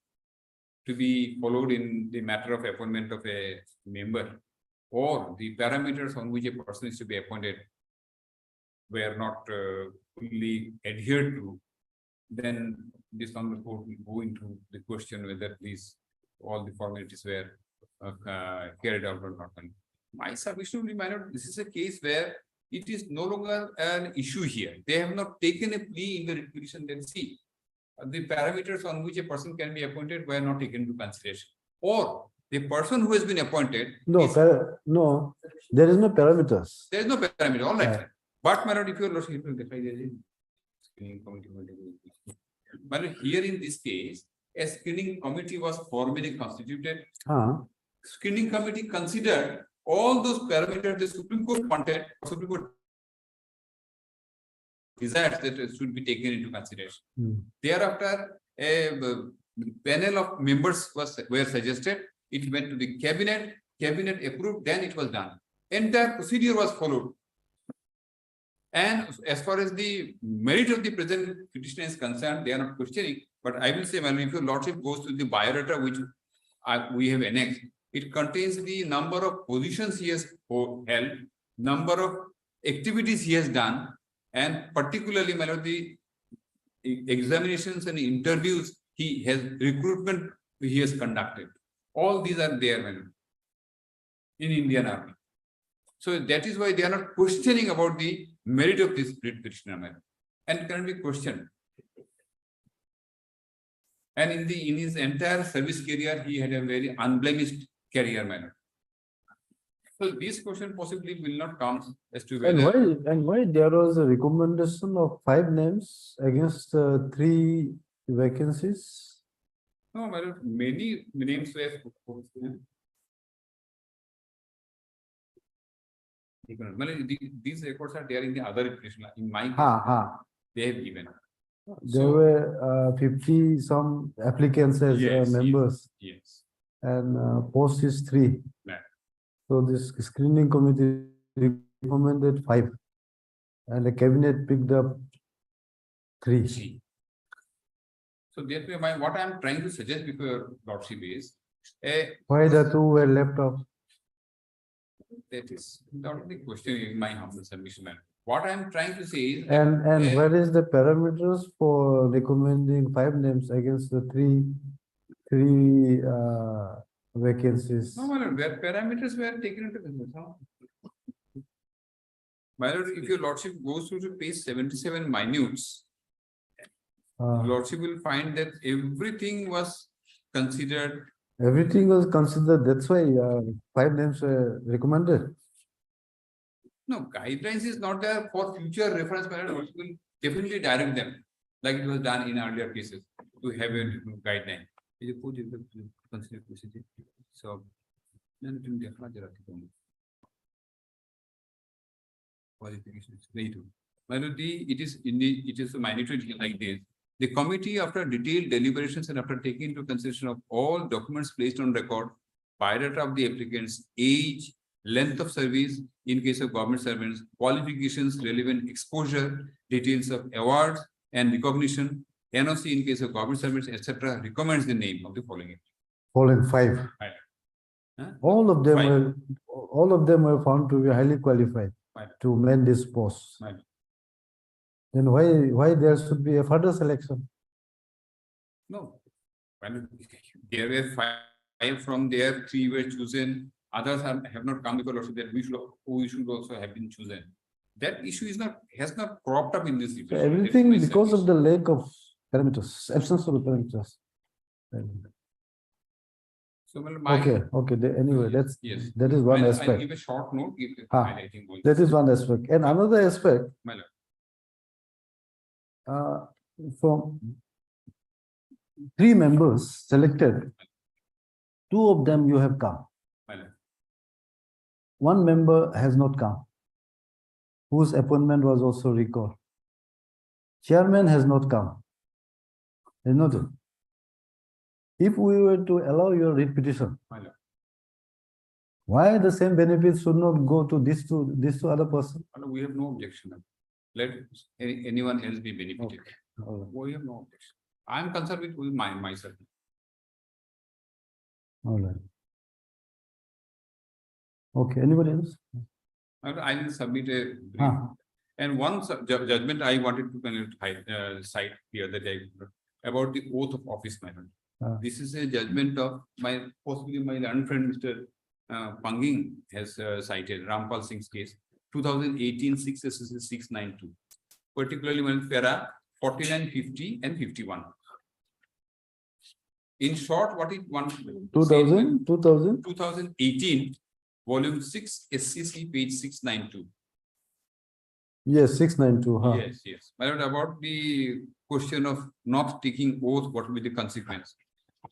to be followed in the matter of appointment of a member or the parameters on which a person is to be appointed were not fully adhered to, then this on the court will go into the question whether these all the formalities were carried out or not. My submission will be, my lord, this is a case where it is no longer an issue here. They have not taken a plea in the petition. Then see, the parameters on which a person can be appointed were not taken into consideration, or the person who has been appointed. No, no, there is no parameters. There is no parameter. All right, Yeah. but my lord, if you are lordship, but here in this case, a screening committee was formally constituted. Screening committee considered all those parameters the Supreme Court wanted. Supreme Court desires that it should be taken into consideration. Thereafter, a panel of members were suggested. It went to the cabinet. Cabinet approved. Then it was done. Entire procedure was followed. And as far as the merit of the present petition is concerned, they are not questioning. But I will say, well, if your lordship goes to the biodata which we have annexed, it contains the number of positions he has held, number of activities he has done, and particularly the examinations and interviews he has, recruitment he has conducted. All these are there in Indian Army. So that is why they are not questioning about the merit of this petitioner, and can be questioned. And in his entire service career, he had a very unblemished career. So this question possibly will not come as to whether. And why there was a recommendation of 5 names against 3 vacancies? No, many names were proposed. These records are there in the other petition. In my case, they have given. There were 50 some applicants as members. Yes. And post is 3. Right. So this screening committee recommended 5, and the cabinet picked up 3. So that way, what I am trying to suggest before your lordship is why the 2 were left off? That is not the question in my humble submission. What I am trying to say is, And where is the parameters for recommending 5 names against the 3 vacancies? no, my lord, where parameters were taken into consideration. My lord, if your lordship goes through to page 77 minutes, lordship will find that everything was considered. Everything was considered. That's why 5 names were recommended. No, guidelines is not there for future reference. My lord, will definitely direct them, like it was done in earlier cases, to have a guideline. So Then it will be a larger article. Qualification is very true. It is a magnitude like this. The committee, after detailed deliberations and after taking into consideration of all documents placed on record, biodata of the applicants, age, length of service in case of government servants, qualifications, relevant exposure, details of awards and recognition, NOC in case of government servants, etc., recommends the name of the following. Following five. Huh? All of them Five. were found to be highly qualified Five. to man this post. Five. Then why there should be a further selection? No. When there were five from there, 3 were chosen, others have not come because also that we should also have been chosen. That issue has not cropped up in this So situation. everything That's my because of service. the lack of parameters, absence of the parameters. So, well, my. Okay, anyway, Yes. that is one I'll aspect. give a short note. If Ah, highlighting all That this. is one aspect. And another aspect, My lord. from 3 members selected, 2 of them you have come. My lord. 1 member has not come, whose appointment was also recalled. Chairman has not come. Is not it? If we were to allow your repetition, My lord. why the same benefits should not go to these two other persons? My lord, we have no objection. Let anyone else be benefited. All right. We have no objection. I am concerned with myself. All right. Okay, anybody else? I will submit a brief. Ah. And one judgment I wanted to kind of cite the other day about the oath of office, my lord. This is a judgment of possibly my learned friend, Mr. Panging has cited Rampal Singh's case, 2018 6 SSC 692, particularly when para 49, 50 and 51. In short, what it one 2018, volume 6 SCC page 692. Yes, 692. Huh? Yes. My lord, about the question of not taking oath, what will be the consequence?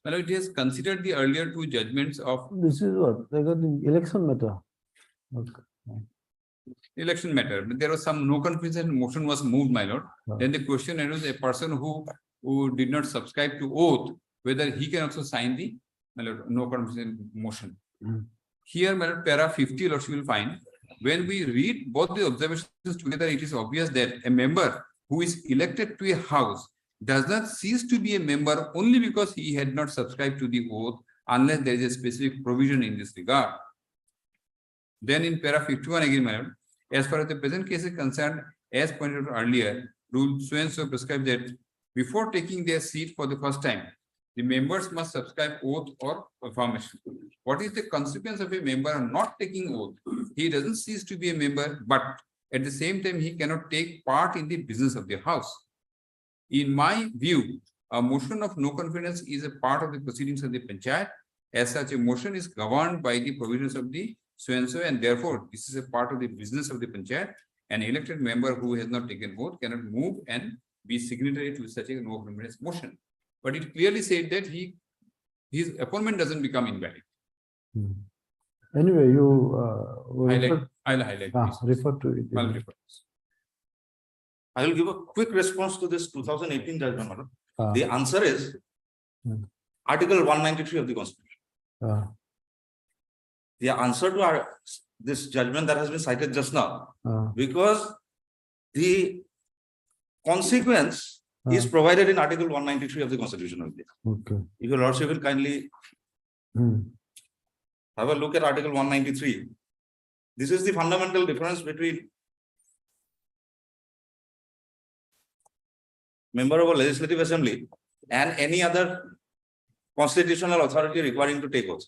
My lord, it has considered the earlier 2 judgments of This is what regarding election matter. Okay. election matter, but there was some no confidence motion was moved, my lord. Ah. Then the question arose, a person who did not subscribe to oath, whether he can also sign the my lord, no confidence motion. Here, my lord, para 50, Lord, you will find when we read both the observations together, it is obvious that a member who is elected to a house does not cease to be a member only because he had not subscribed to the oath, unless there is a specific provision in this regard. Then in para 51 again, my lord, as far as the present case is concerned, as pointed out earlier, rule so and so prescribes that before taking their seat for the first time, the members must subscribe oath or affirmation. What is the consequence of a member not taking oath? He doesn't cease to be a member, but at the same time, he cannot take part in the business of the house. In my view, a motion of no confidence is a part of the proceedings of the panchayat. As such, a motion is governed by the provisions of the so and so, and therefore, this is a part of the business of the panchayat. An elected member who has not taken oath cannot move and be signatory to such a no confidence motion. But it clearly said that his appointment doesn't become invalid. Anyway, you I'll highlight. refer to it. I'll refer. I will give a quick response to this 2018 judgment, madam. Ah. The answer is Article 193 of the Constitution. The answer to this judgment that has been cited just now, because the consequence is provided in Article 193 of the Constitution of India. Okay. If your lordship will kindly have a look at Article 193. This is the fundamental difference between member of a legislative assembly and any other constitutional authority requiring to take oath.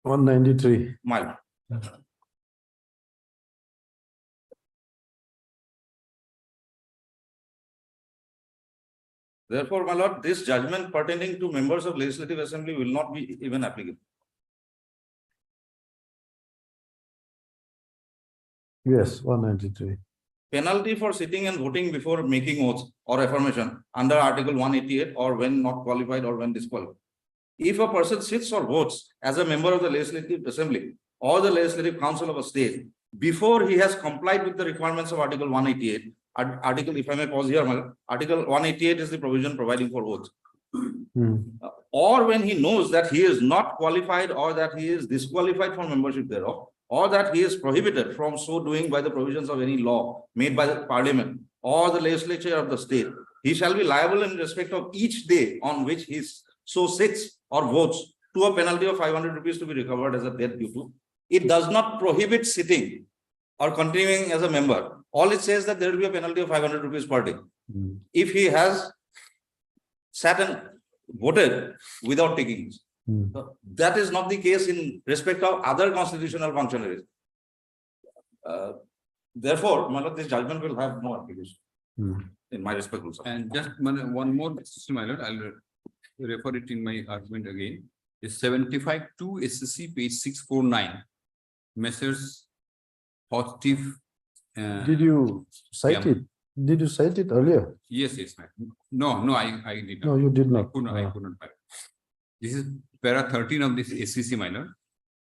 193. Mild. Therefore, my lord, this judgment pertaining to members of legislative assembly will not be even applicable. Yes, 193. Penalty for sitting and voting before making oath or affirmation under Article 188 or when not qualified or when disqualified. If a person sits or votes as a member of the Legislative Assembly or the Legislative Council of a state, before he has complied with the requirements of Article 188, Article, if I may pause here, Article 188 is the provision providing for votes. Or when he knows that he is not qualified or that he is disqualified from membership thereof, or that he is prohibited from so doing by the provisions of any law made by the Parliament or the legislature of the state, he shall be liable in respect of each day on which he so sits or votes to a penalty of 500 rupees to be recovered as a debt due to. It does not prohibit sitting or continuing as a member. All it says that there will be a penalty of 500 rupees per day. If he has sat and voted without taking it. That is not the case in respect of other constitutional functionaries. Therefore, my lord, this judgment will have no application. In my respect also. And just one more, my lord, I'll refer it in my argument again. Is 75 to SSC page 649. Messrs. Positive. Did you cite yeah. it? Did you cite it earlier? Yes, ma'am. No, I did not. No, you did not. I could not. This is para 13 of this SCC, my lord.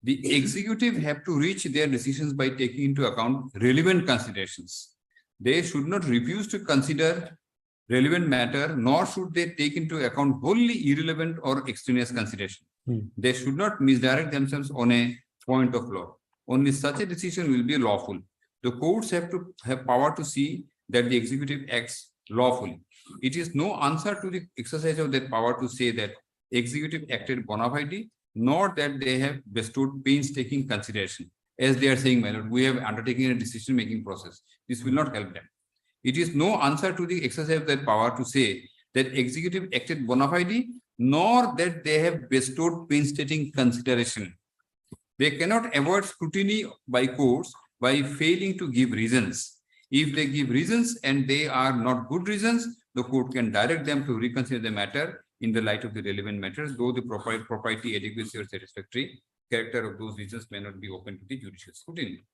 The executive have to reach their decisions by taking into account relevant considerations. They should not refuse to consider relevant matter, nor should they take into account wholly irrelevant or extraneous consideration. They should not misdirect themselves on a point of law. Only such a decision will be lawful. The courts have to have power to see that the executive acts lawfully. It is no answer to the exercise of that power to say that executive acted bona fide, nor that they have bestowed painstaking consideration. As they are saying, my lord, we have undertaken a decision-making process. This will not help them. It is no answer to the exercise of that power to say that executive acted bona fide, nor that they have bestowed painstaking consideration. They cannot avoid scrutiny by courts by failing to give reasons. If they give reasons and they are not good reasons, the court can direct them to reconsider the matter in the light of the relevant matters, though the propriety, adequacy, or satisfactory character of those reasons may not be open to the judicial scrutiny.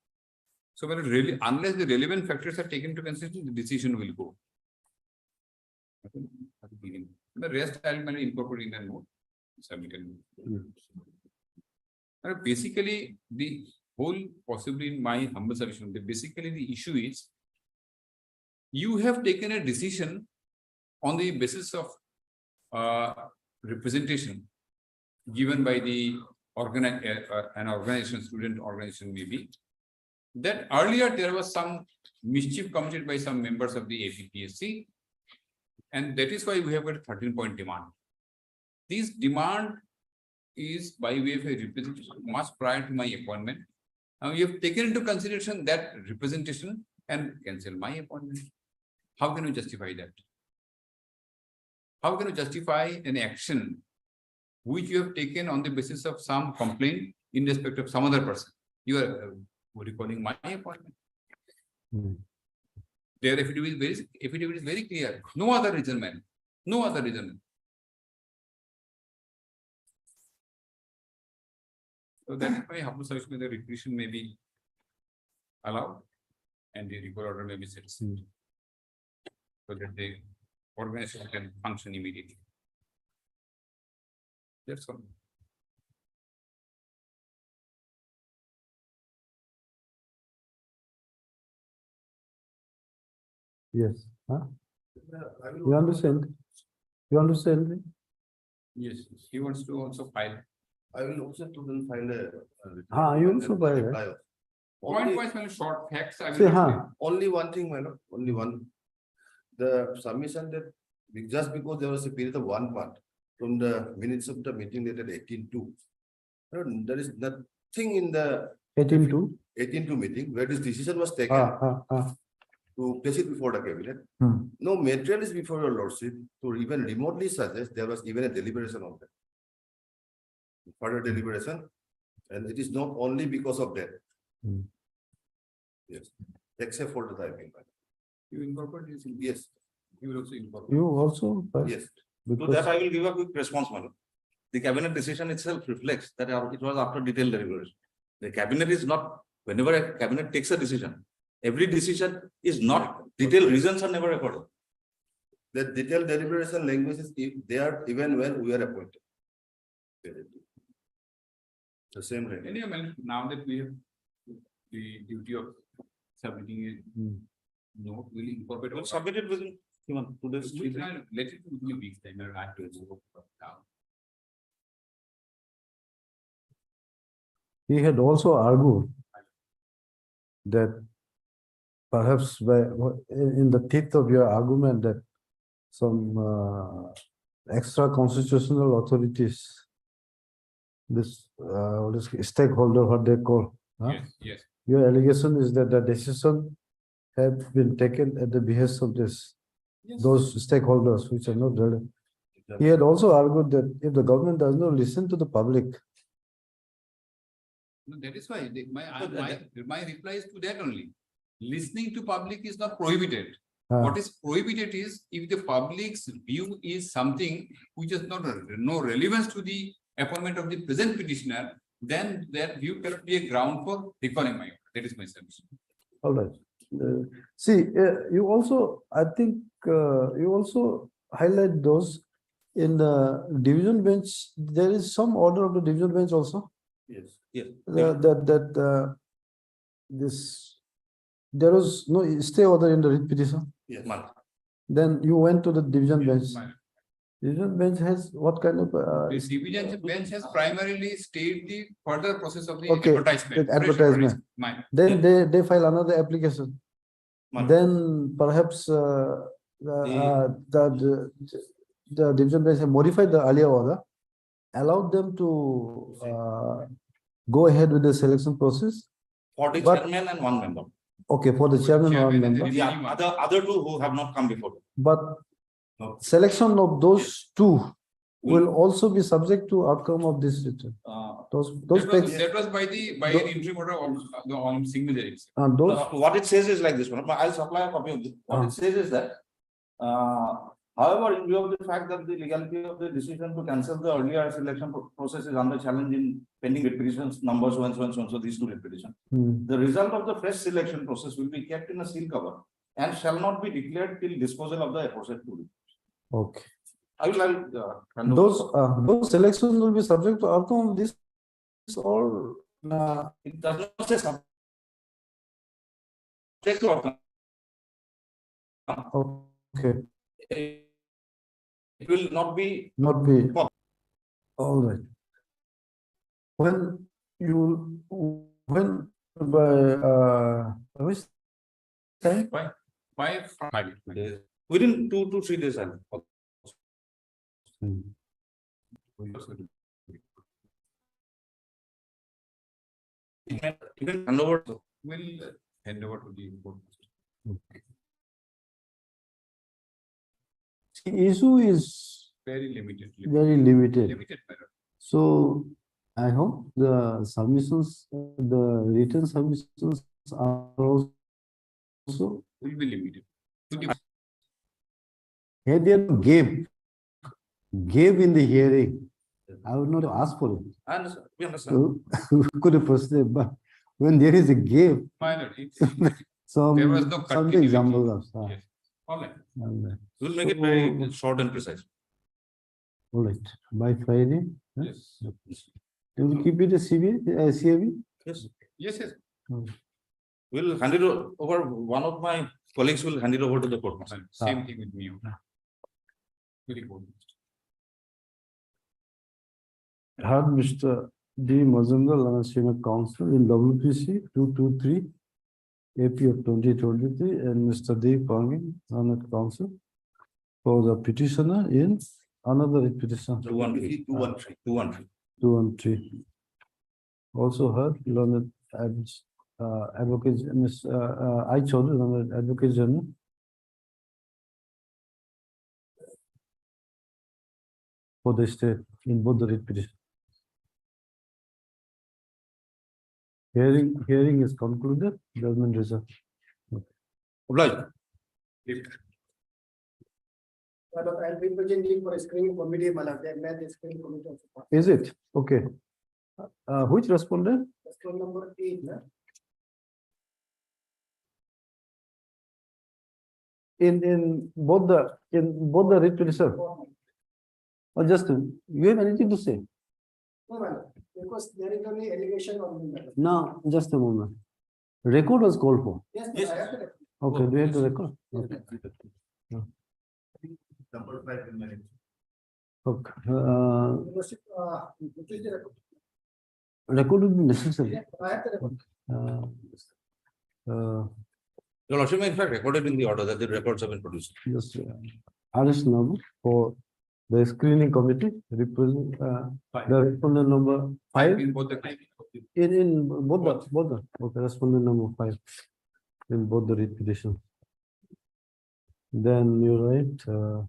So, when really, unless the relevant factors are taken into consideration, the decision will go. The rest I will incorporate in a note. Basically, the whole, possibly in my humble submission, basically the issue is you have taken a decision on the basis of representation given by the an organization, student organization maybe, that earlier there was some mischief committed by some members of the APPSC, and that is why we have got a 13-point demand. This demand is by way of a representation much prior to my appointment. Now you have taken into consideration that representation and cancel my appointment. How can you justify that? How can you justify an action which you have taken on the basis of some complaint in respect of some other person? You are recalling my appointment. Their affidavit is very clear. No other reason, man. No other reason. So that is why humble submission, the requisition may be allowed and the recall order may be set so that the organization can function immediately. That's all. Yes. Huh? You understand? You understand me? Yes, he wants to also file. I will also to find a. You also buy it. Point wise, very short facts. I will See, explain. Only one thing, my lord, only one. The submission that just because there was a period of one part from the minutes of the meeting dated 18-2. There is nothing in the 18-2. 18-2 meeting where this decision was taken to place it before the cabinet. No material is before your lordship to even remotely suggest there was even a deliberation of that. Further deliberation, and it is not only because of that. Yes, except for the typing. You incorporate this? Yes. You will also incorporate. You also. Yes. To that, I will give a quick response, madam. The cabinet decision itself reflects that it was after detailed deliberation. The cabinet is not, whenever a cabinet takes a decision, every decision is not, detailed reasons are never recorded. The detailed deliberation language is there even when we are appointed. The same rate. Anyway, now that we have the duty of submitting a note, we'll incorporate. We'll submit it within 2 days. We can let it within a week's time, I have to go down. He had also argued that perhaps in the teeth of your argument that some extra constitutional authorities, this what is stakeholder, what they call. huh? Yes, yes. Your allegation is that the decision have been taken at the behest of those stakeholders which are not relevant. He had also argued that if the government does not listen to the public, No, that is why my reply is to that only. Listening to public is not prohibited. What is prohibited is if the public's view is something which has no relevance to the appointment of the present petitioner, then that view cannot be a ground for recalling my order. That is my submission. all right. See, you also, I think, you also highlight those in the division bench. There is some order of the division bench also. Yes, yes. There was no stay order in the writ petition. Yes. Then you went to the division bench. Fine. Division bench has what kind of? The division bench has primarily stayed the further process of the Okay, advertisement. the advertisement. Mine. Then they file another application. Then perhaps the division bench have modified the earlier order, allowed them to go ahead with the selection process. 40 But- chairman and 1 member. Okay, for the chairman or Chairman and member, the- Yeah, other 2 who have not come before. but selection of those 2 will also be subject to outcome of this return. Those That was by an interim order on signature itself. those What it says is like this one. I'll supply a copy of this. What it says is that, however, in view of the fact that the legality of the decision to cancel the earlier selection process is under challenge in pending writ petitions numbers so and so and so and so, these 2 writ petitions. The result of the fresh selection process will be kept in a seal cover and shall not be declared till disposal of the aforesaid 2. okay. I'll hand over. Those selections will be subject to outcome of this or It does not say subject to outcome. okay, It will not be. not be. All right. When by which time? Five. Within 2 to 3 days. You can hand over. Will hand over to the board. The issue is Very limited. very limited. Limited matter. So I hope the submissions, the written submissions are also Will be limited. To the- here they gave in the hearing. I would not ask for it. I understand. We understand. So could have proceeded, but when there is a gap, Minor, it's- some There was no something continuity. example of. Yes. All right. We'll make it very short and precise. All right, by Friday. huh? Yes. You will keep it a CAB? Yes. Yes, yes. We'll hand it over. One of my colleagues will hand it over to the court. Fine. Same thing with me. Very good. Had Mr. D. Mazumdar, Senior Counsel in WPC 223, AP of 2023, and Mr. D. Pangin, Learned Counsel for the petitioner in another petition. 213. 213. Also heard Learned Advocate, Ms. I. Chaudhary, Learned Advocate General. For the state in both the writ petition. Hearing is concluded, judgment reserved. Obliged. I'll be presenting for a screening committee, Malak, they met the screening committee. Is it? Okay. Which respondent? That's phone number 8, na? In both the writ petition? Or just, you have anything to say? No, madam, because there is only allegation on the matter. No, just a moment. Record was called for. Yes, I have the record. Okay, do you have the record? Okay. Number 5 in minute. Okay, Your Lordship, what is the record? record would be necessary. Yeah, I have the record. Your Lordship, in fact, recorded in the order that the records have been produced. Just Arish number for the screening committee, represent, the respondent number 5 In both the. in both the, okay, respondent number 5 in both the writ petition. Then you're right,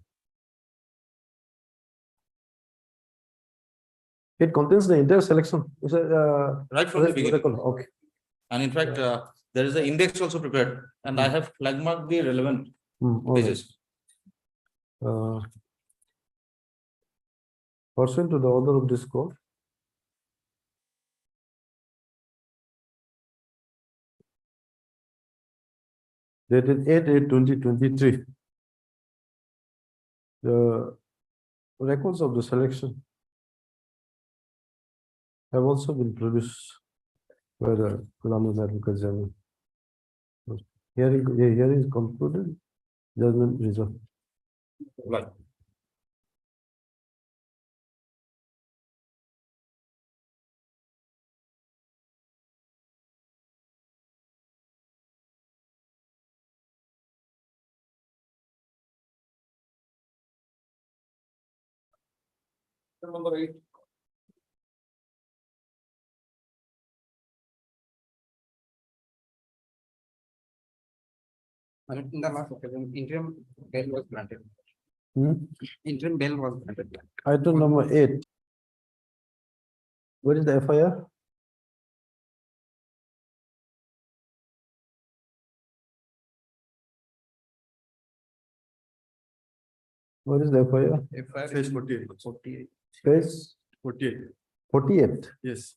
it contains the entire selection. Is it, Right from the beginning. record? Okay. And in fact, there is an index also prepared, and I have flag marked the relevant All right. pages. Pursuant to the order of this court, dated 8/8/2023, the records of the selection have also been produced by the Honorable Advocate General. Hearing is concluded, judgment reserved. Right. Number 8. In the last occasion, interim bail was granted. Hmm? Interim bail was granted. Item number 8. What is the FIR? What is the FIR? Page 48. Page 48. 48. Yes.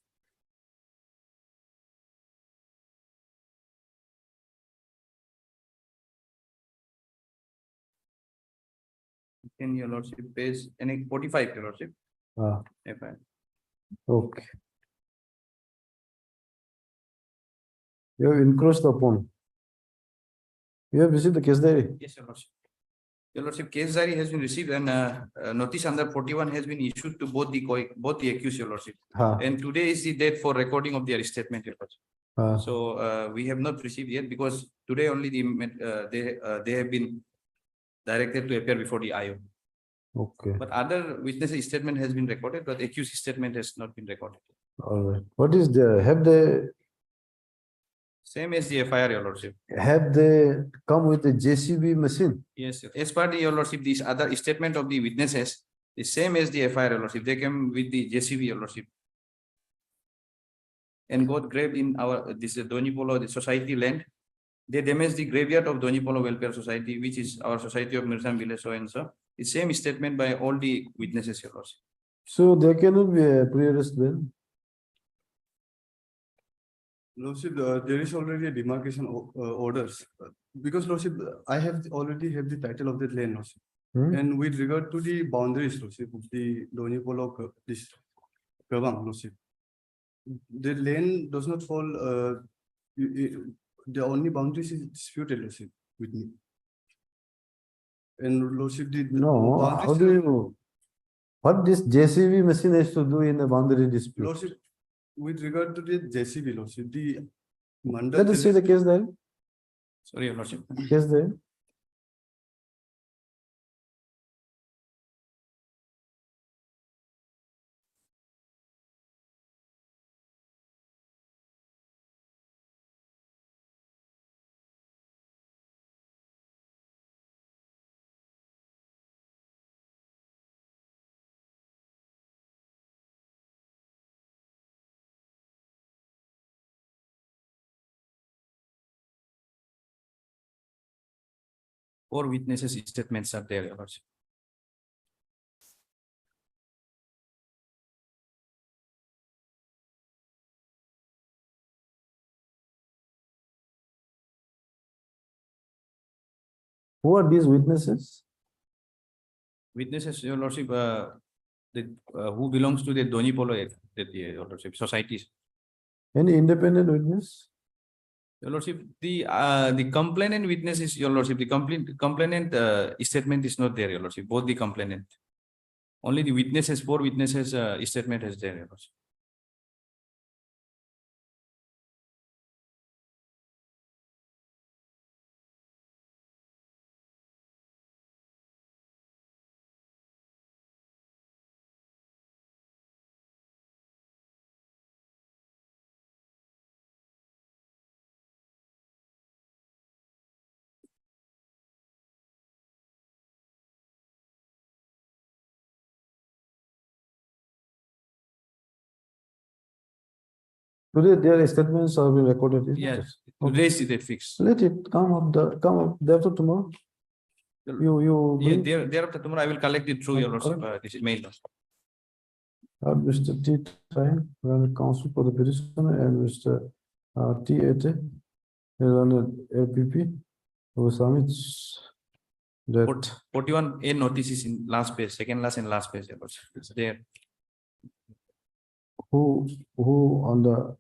In your Lordship, page any 45, your Lordship. Ah, FIR. okay. You have encroached upon. You have received the case diary. Yes, your Lordship. Your Lordship, case diary has been received and notice under 41 has been issued to both the accused, your Lordship. Ah, And today is the date for recording of their statement, your Lordship. ah, So we have not received yet because today only they have been directed to appear before the IO. okay, But other witnesses' statement has been recorded, but accused statement has not been recorded. all right. What is the, Same as the FIR, your Lordship. have they come with a JCB machine? Yes, sir. As per the, your Lordship, these other statement of the witnesses, the same as the FIR, your Lordship. They came with the JCB, your Lordship. And got graved in our, this Donipolo, the society land. They damaged the graveyard of Donipolo Welfare Society, which is our society of Mirzam Village, so and so. The same statement by all the witnesses, your Lordship. So there cannot be a pre-arrest then? Lordship, there is already a demarcation orders, because Lordship, I have already have the title of the land, Lordship. Hmm? And with regard to the boundaries, Lordship, of the Donipolo, this Kawang, Lordship. The land does not fall, the only boundaries is disputed, Lordship, with me. And Lordship did. No, how do you, what this JCB machine has to do in a boundary dispute? Lordship, with regard to the JCB, Lordship, the Mandal. Let us see the case there, Sorry, your Lordship. case there. Four witnesses' statements are there, your Lordship. Who are these witnesses? Witnesses, your Lordship, who belongs to the Doni Polo, Your Lordship, societies. Any independent witness? Your Lordship, the complainant witness is, Your Lordship, the complainant statement is not there, Your Lordship, both the complainant. Only the witnesses, 4 witnesses statement is there, Your Lordship. Today their statements have been recorded. Isn't Yes, it? Okay. today's the fix. Let it come up day after tomorrow. You Yeah, bring thereafter tomorrow I will collect it through, Your Lordship, this is mail. Mr. T. Train, running counsel for the petitioner, and Mr. T. Ete, running APP, who submits that 41A notice is in last page, second last and last page, Your Lordship. It's there. who on the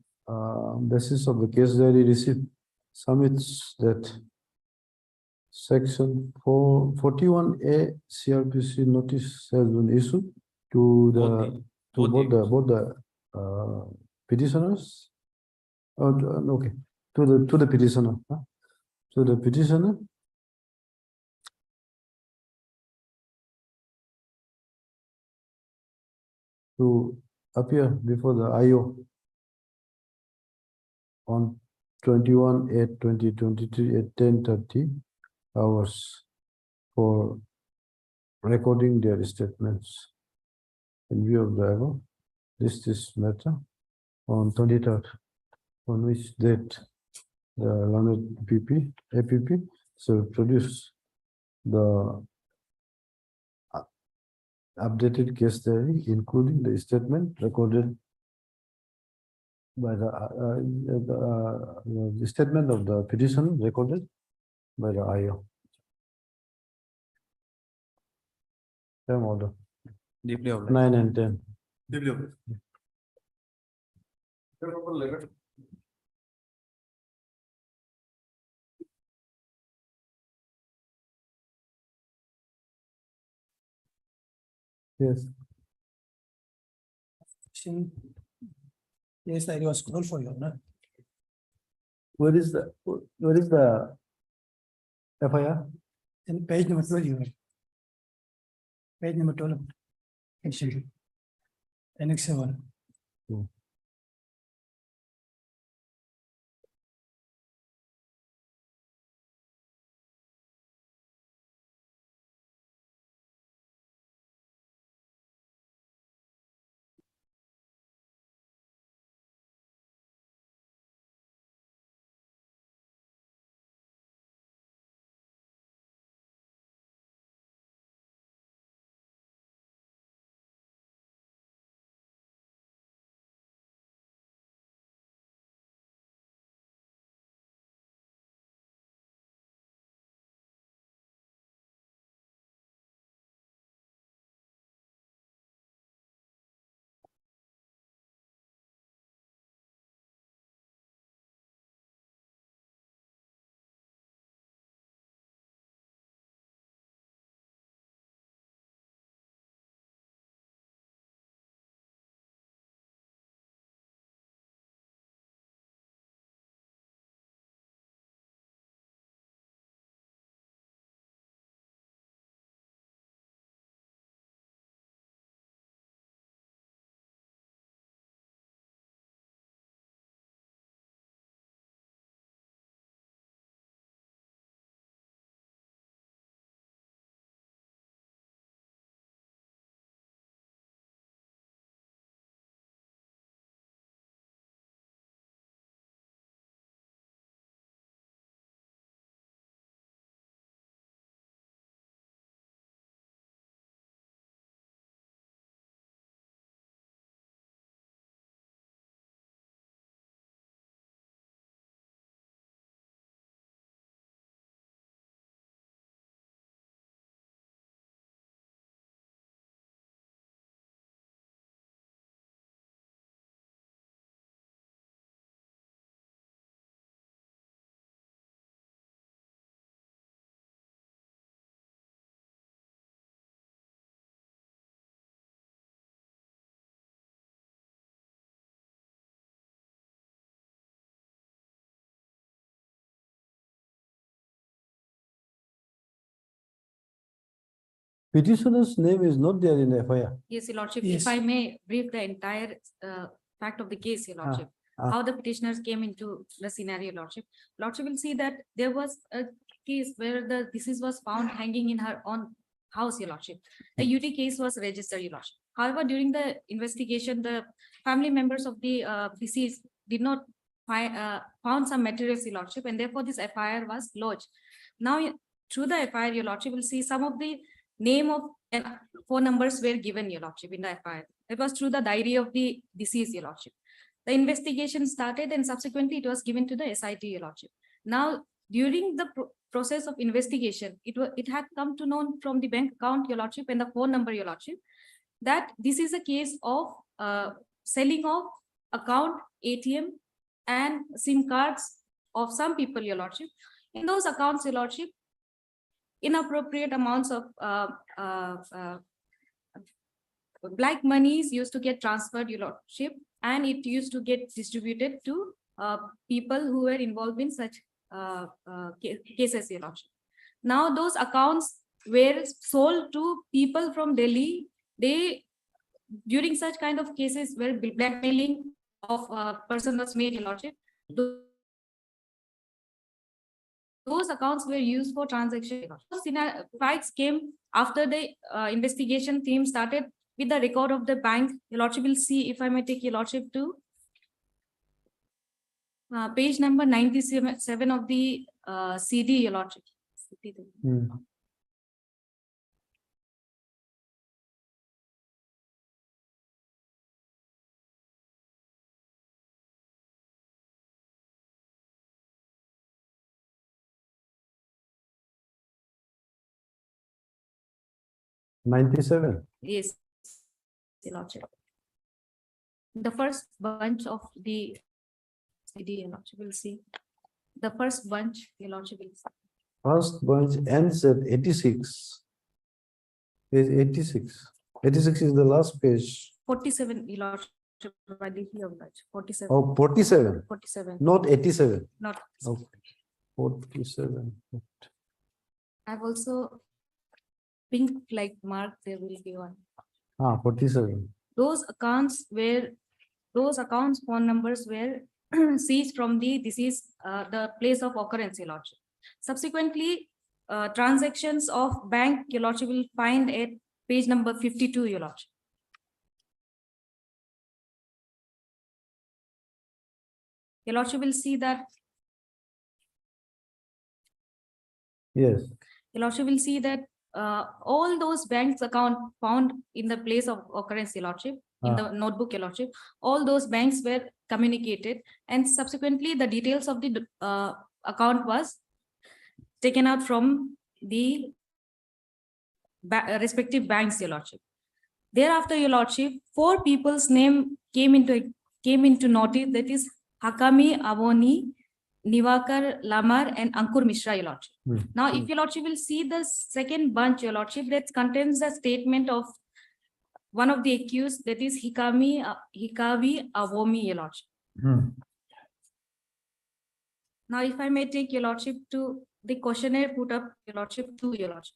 basis of the case diary received submits that section 41A CRPC notice has been issued to both the petitioners. Okay, to the petitioner, to the petitioner. To appear before the IO on 21/8/2023 at 10:30 hours for recording their statements. In view of the above, this matter on 23rd, on which date the learned APP shall produce the updated case diary, including the statement recorded by the statement of the petition recorded by the IO. Same order. Deeply obliged. 9 and 10. Deeply obliged. Yes. Yes, I was called for you, no? Where is the FIR? In page number 12. Page number 12. Actually. Annex 7. Petitioner's name is not there in the FIR. Yes, your lordship, Yes. if I may brief the entire fact of the case, your lordship. How the petitioners came into the scenario, lordship. Lordship will see that there was a case where the deceased was found hanging in her own house, your lordship. A UT case was registered, your lordship. However, during the investigation, the family members of the deceased did not found some materials, your lordship, and therefore this FIR was lodged. Now, through the FIR, your lordship will see some of the name of and phone numbers were given, your lordship, in the FIR. It was through the diary of the deceased, your lordship. The investigation started and subsequently it was given to the SIT, your lordship. Now, during the process of investigation, it had come to know from the bank account, your lordship, and the phone number, your lordship, that this is a case of selling of account, ATM, and SIM cards of some people, your lordship. In those accounts, your lordship, inappropriate amounts of black monies used to get transferred, your lordship, and it used to get distributed to people who were involved in such cases, your lordship. Now those accounts were sold to people from Delhi. They, during such kind of cases where blackmailing of a person was made, your lordship, those accounts were used for transaction. Facts came after the investigation team started with the record of the bank. Your lordship will see, if I may take your lordship to page number 97 of the CD, your lordship. '97. Yes, your lordship. The first bunch of the CD, your lordship will see. The first bunch, your lordship will see. First bunch ends at 86. Page 86. 86 is the last page. 47, your lordship, by the of bunch. 47. Oh, 47. 47. Not 87. Not. Okay. 47. I've also pink flag mark, there will be one. 47. Those accounts phone numbers were seized from the deceased, the place of occurrence, your lordship. Subsequently, transactions of bank, your lordship will find at page number 52, your lordship. Your lordship will see that. Yes. Your lordship will see that all those banks account found in the place of occurrence, your lordship, in the notebook, your lordship, all those banks were communicated, and subsequently the details of the account was taken out from the respective banks, your lordship. Thereafter, your lordship, 4 people's name came into notice, that is Hakami, Avoni, Nivakar, Lamar, and Ankur Mishra, your lordship. Now, if your lordship will see the second bunch, your lordship, that contains the statement of one of the accused, that is Hikavi Avomi, your lordship. Now, if I may take your lordship to the questionnaire put up, your lordship, to your lordship.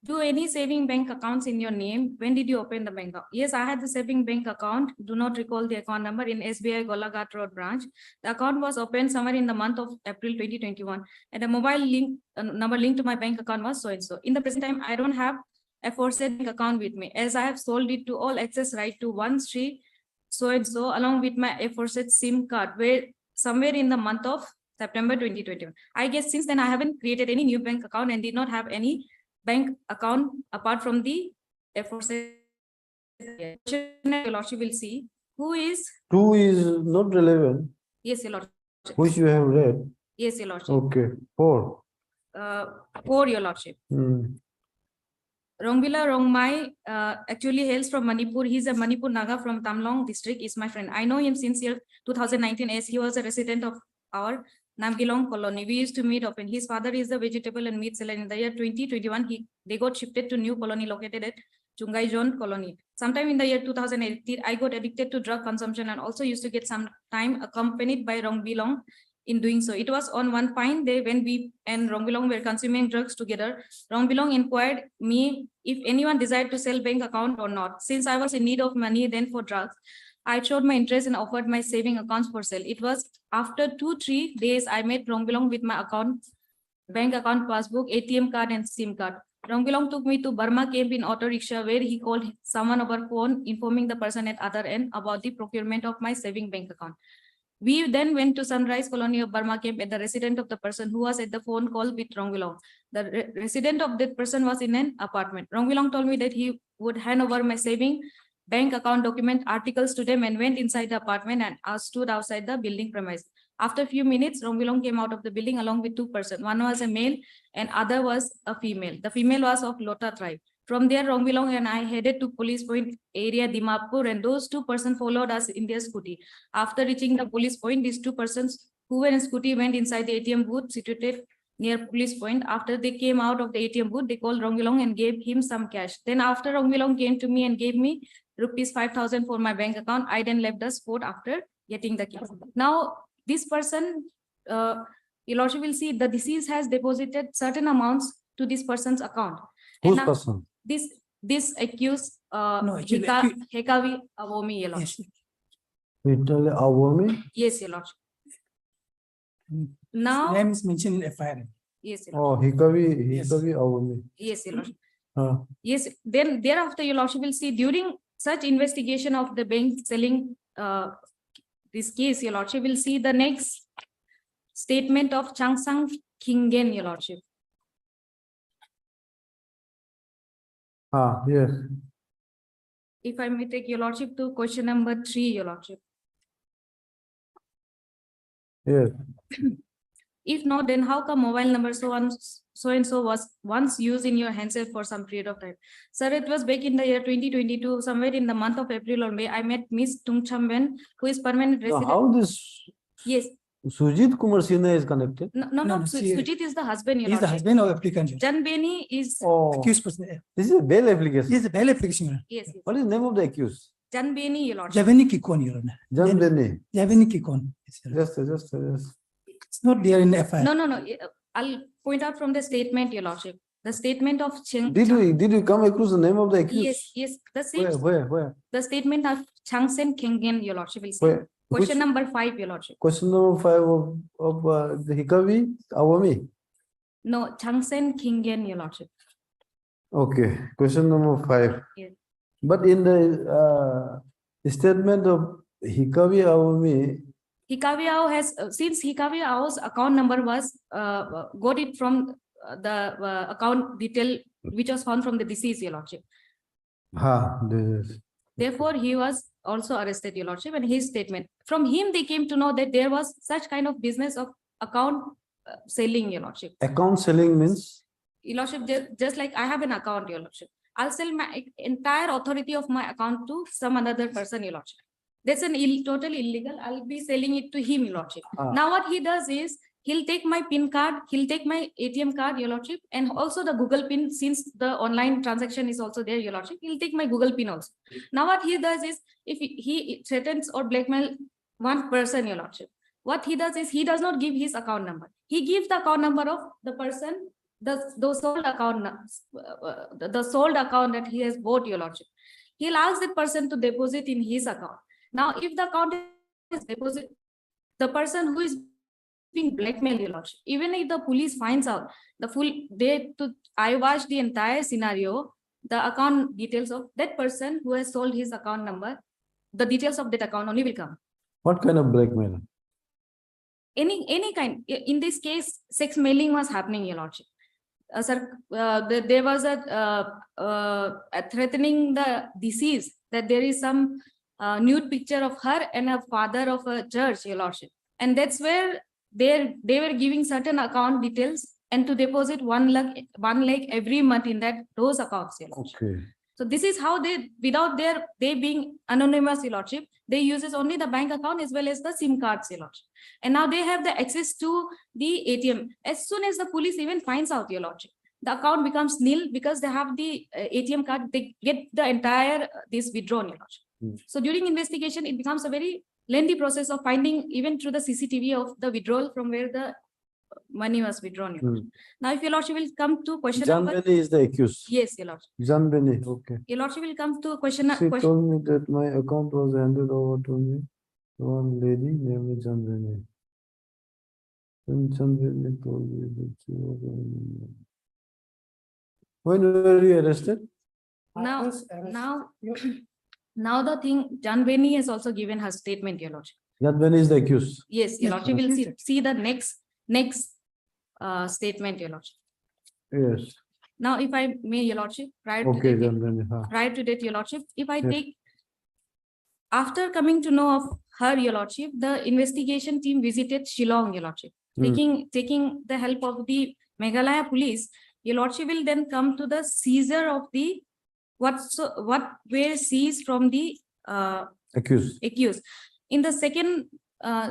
Do any saving bank accounts in your name? When did you open the bank account? Yes, I had the saving bank account. Do not recall the account number, in SBI Golaghat Road branch. The account was opened somewhere in the month of April 2021, and a mobile link number linked to my bank account was so-and-so. In the present time, I don't have aforesaid bank account with me, as I have sold it to all access right to one Sri so-and-so along with my aforesaid SIM card, where somewhere in the month of September 2021. I guess since then I haven't created any new bank account and did not have any bank account apart from the aforesaid. Your lordship will see who is. 2 is not relevant. Yes, your lordship. Which you have read. Yes, your lordship. Okay. 4. 4, your lordship. Rongbila Rongmai actually hails from Manipur. He's a Manipur Naga from Tamlong district, is my friend. I know him since year 2019 as he was a resident of our Namgilong colony. We used to meet often. His father is a vegetable and meat seller. In the year 2021, they got shifted to new colony located at Chungaijon colony. Sometime in the year 2018, I got addicted to drug consumption and also used to get some time accompanied by Rongbilong in doing so. It was on one fine day when we and Rongbilong were consuming drugs together. Rongbilong inquired me if anyone desired to sell bank account or not. Since I was in need of money then for drugs, I showed my interest and offered my saving accounts for sale. It was after 2-3 days I met Rongbilong with my account, bank account passbook, ATM card and SIM card. Rongbilong took me to Burma camp in auto rickshaw where he called someone over phone informing the person at other end about the procurement of my saving bank account. We then went to Sunrise Colony of Burma camp at the resident of the person who was at the phone call with Rongbilong. The resident of that person was in an apartment. Rongbilong told me that he would hand over my saving bank account document articles to them and went inside the apartment and stood outside the building premise. After a few minutes, Rongbilong came out of the building along with 2 persons. One was a male and other was a female. The female was of Lota tribe. From there, Rongbilong and I headed to police point area Dimapur, and those 2 persons followed us in their scooty. After reaching the police point, these 2 persons who were in scooty went inside the ATM booth situated near police point. After they came out of the ATM booth, they called Rongbilong and gave him some cash. Then after Rongbilong came to me and gave me rupees 5,000 for my bank account, I then left the spot after getting the cash. Now, this person, your lordship will see the deceased has deposited certain amounts to this person's account. Whose now, person? This accused No, actually, Hekavi Awomi, your lordship. Literally Awomi? Yes, your lordship. Now, Name is mentioned in FIR. yes, your lordship. Oh, Hikavi Awomi. Yes, your lordship. Ah. Yes, then thereafter, your lordship will see during such investigation of the bank selling this case, your lordship will see the next statement of Changsang Kingen, your lordship. Ah, yes. If I may take your lordship to question number 3, your lordship. Yes. If not, then how come mobile number so and so was once used in your handset for some period of time? Sir, it was back in the year 2022, somewhere in the month of April or May, I met Miss Tung Chamben, who is permanent So resident. how this Yes, Sujit Kumar Sinha is connected? No, she- Sujit is the husband, your He is the lordship. husband of applicant. Jan Beni is, Oh, Accused person. this is a bail application. He is a bail application. yes, yes. What is the name of the accused? Jan Beni, your lordship. Javeni Kikon, Your Honor. Jan Beni. Javeni Kikon. Yes, Your Honor. Just. It's not there in FIR. No, I'll point out from the statement, your lordship. The statement of Cheng. Did you come across the name of the accused? Yes, the same, Where? the statement of Changsen Kingen, your lordship will say. Where? Question Which- number 5, your lordship. Question number 5 of the Hikavi Awami. No, Changsen Kingen, your lordship. Okay, question number 5. Yes. But in the statement of Hikavi Awami, Hikaviao has, since Hikaviao's account number was, got it from the account detail which was found from the deceased, your lordship. this. Therefore, he was also arrested, your lordship, and his statement. From him, they came to know that there was such kind of business of account selling, your lordship. Account selling means? Your lordship, just like I have an account, your lordship. I'll sell my entire authority of my account to some another person, your lordship. That's an totally illegal. I'll be selling it to him, your lordship. Now what he does is, he'll take my PIN card, he'll take my ATM card, your lordship, and also the Google PIN, since the online transaction is also there, your lordship, he'll take my Google PIN also. Now what he does is, if he threatens or blackmail one person, your lordship, what he does is, he does not give his account number. He gives the account number of the person, the sold account, the sold account that he has bought, your lordship. He'll ask that person to deposit in his account. Now, if the account is deposit, the person who is being blackmailed, your lordship, even if the police finds out the full I watched the entire scenario, the account details of that person who has sold his account number, the details of that account only will come. What kind of blackmail? Any kind. In this case, sex mailing was happening, your lordship. Sir, there was a threatening the deceased that there is some nude picture of her and a father of a church, your lordship. And that's where they were giving certain account details and to deposit 1 lakh every month in those accounts, your lordship. Okay. So this is how they, without they being anonymous, your lordship, they uses only the bank account as well as the SIM cards, your lordship. And now they have the access to the ATM. As soon as the police even finds out, your lordship, the account becomes nil because they have the ATM card, they get the entire this withdrawn, your lordship. So during investigation, it becomes a very lengthy process of finding even through the CCTV of the withdrawal from where the money was withdrawn. Your Lordship. Now, if your Lordship will come to question John number. Benny is the accused. Yes, your Lordship. John Benny, okay. Your Lordship will come to question. She told me that my account was handed over to me. One lady named John Benny. And John Benny told me that she was. When were you arrested? Now, now the thing, John Benny has also given her statement, your Lordship. John Benny is the accused. Yes, your Lordship will see the next statement, your Lordship. Yes. Now, if I may, your Lordship, prior to Okay, that, John Benny. Huh. prior to that, your Lordship, if I Yes. take, after coming to know of her, your Lordship, the investigation team visited Shillong, your Lordship, taking the help of the Meghalaya police. Your Lordship will then come to the seizure of the what were seized from the Accused. accused. In the second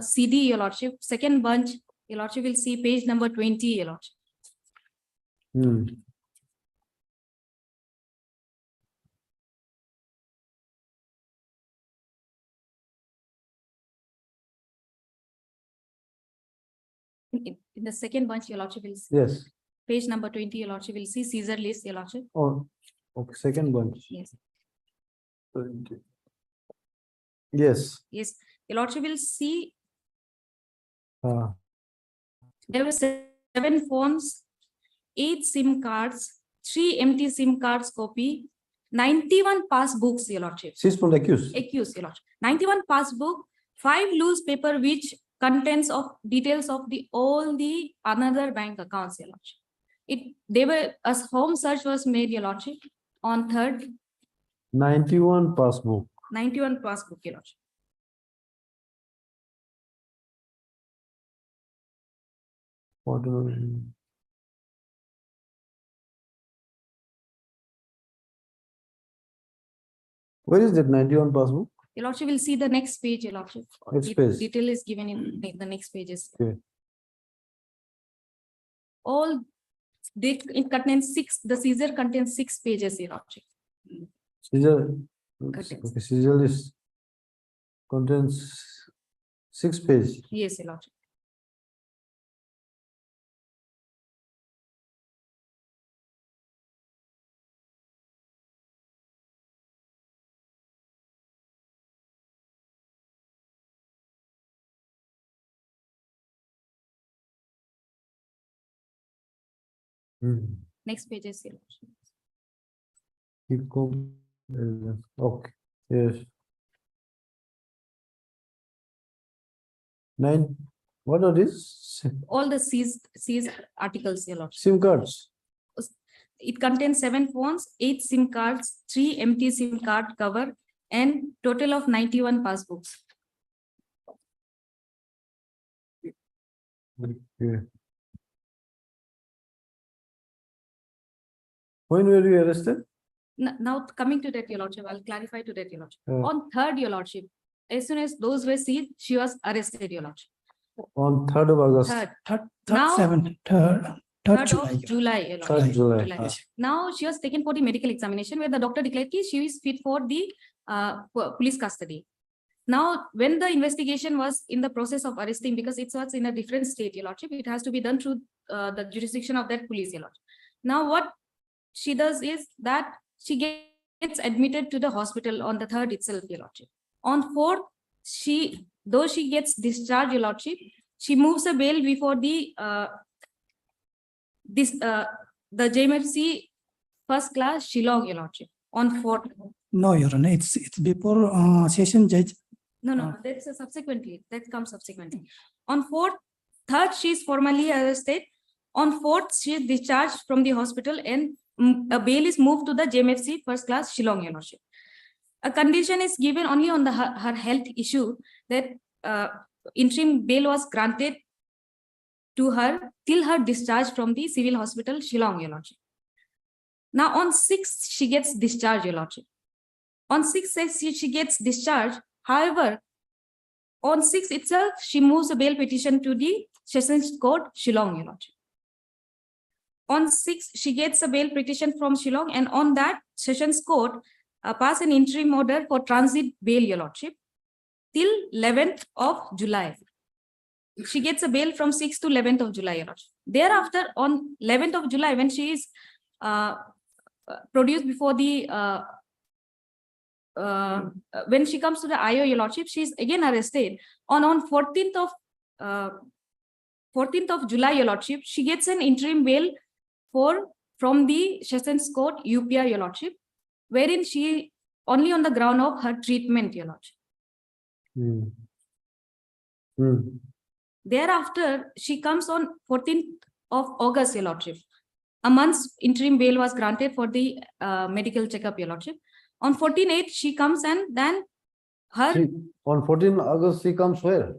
CD, your Lordship, second bunch, your Lordship will see page number 20, your Lordship. Hmm. In the second bunch, your Lordship will see Yes. page number 20, your Lordship will see seizure list, your Lordship. Oh, okay, second bunch. Yes, 20. Yes. yes, your Lordship will see Ah, there were 7 phones, 8 SIM cards, 3 empty SIM cards copy, 91 passbooks, your Lordship. she's from the accused. Accused, your Lordship. 91 passbook, 5 loose paper which contents of details of all the another bank accounts, your Lordship. A home search was made, your Lordship, on 3rd, 91 passbook. 91 passbook, your Lordship. What do Where is that 91 passbook? Your Lordship will see the next page, your Lordship. Next page. Detail is given in the next pages. Okay. It contains 6, the seizure contains 6 pages, your Lordship. Seizure. Contains. Okay, seizure list contains 6 pages. Yes, your Lordship. Next page is your Lordship. Okay, yes. 9, what are these? All the seized articles, your Lordship. SIM cards. It contains 7 phones, 8 SIM cards, 3 empty SIM card cover, and total of 91 passbooks. Okay. When were you arrested? Now coming to that, your Lordship, I'll clarify to that, your Lordship. Yeah. On 3rd, your Lordship, as soon as those were seized, she was arrested, your Lordship. On 3rd of August. 3rd. Third, Now- 3rd of July, your 3rd Lordship. July. July. Ah. Now she was taken for the medical examination where the doctor declared that she is fit for the police custody. Now, when the investigation was in the process of arresting, because it was in a different state, your Lordship, it has to be done through the jurisdiction of that police, your Lordship. Now, what she does is that she gets admitted to the hospital on the 3rd itself, your Lordship. On 4th, though she gets discharged, your Lordship, she moves a bail before the JMFC first class Shillong, your Lordship, on 4th. No, Your Honor, it's before session judge. No, that's subsequently, that comes subsequently. On 4th, 3rd, she is formally arrested. On 4th, she is discharged from the hospital and a bail is moved to the JMFC first class Shillong, your Lordship. A condition is given only on her health issue that interim bail was granted to her till her discharge from the civil hospital Shillong, your Lordship. Now on 6th, she gets discharged, your Lordship. On 6th, she gets discharged. However, on 6th itself, she moves a bail petition to the Sessions Court, Shillong, your Lordship. On 6th, she gets a bail petition from Shillong, and on that Sessions Court pass an interim order for transit bail, your Lordship. till 11th of July. She gets a bail from 6th to 11th of July, Your Lordship. Thereafter, on 11th of July, when she is produced before the when she comes to the IO, Your Lordship, she is again arrested. On 14th of July, Your Lordship, she gets an interim bail from the Sessions Court, UPR, Your Lordship, wherein she only on the ground of her treatment, Your Lordship. Thereafter, she comes on 14th of August, Your Lordship. A month's interim bail was granted for the medical checkup, Your Lordship. On 14/8, she comes and then her On 14 August, she comes where?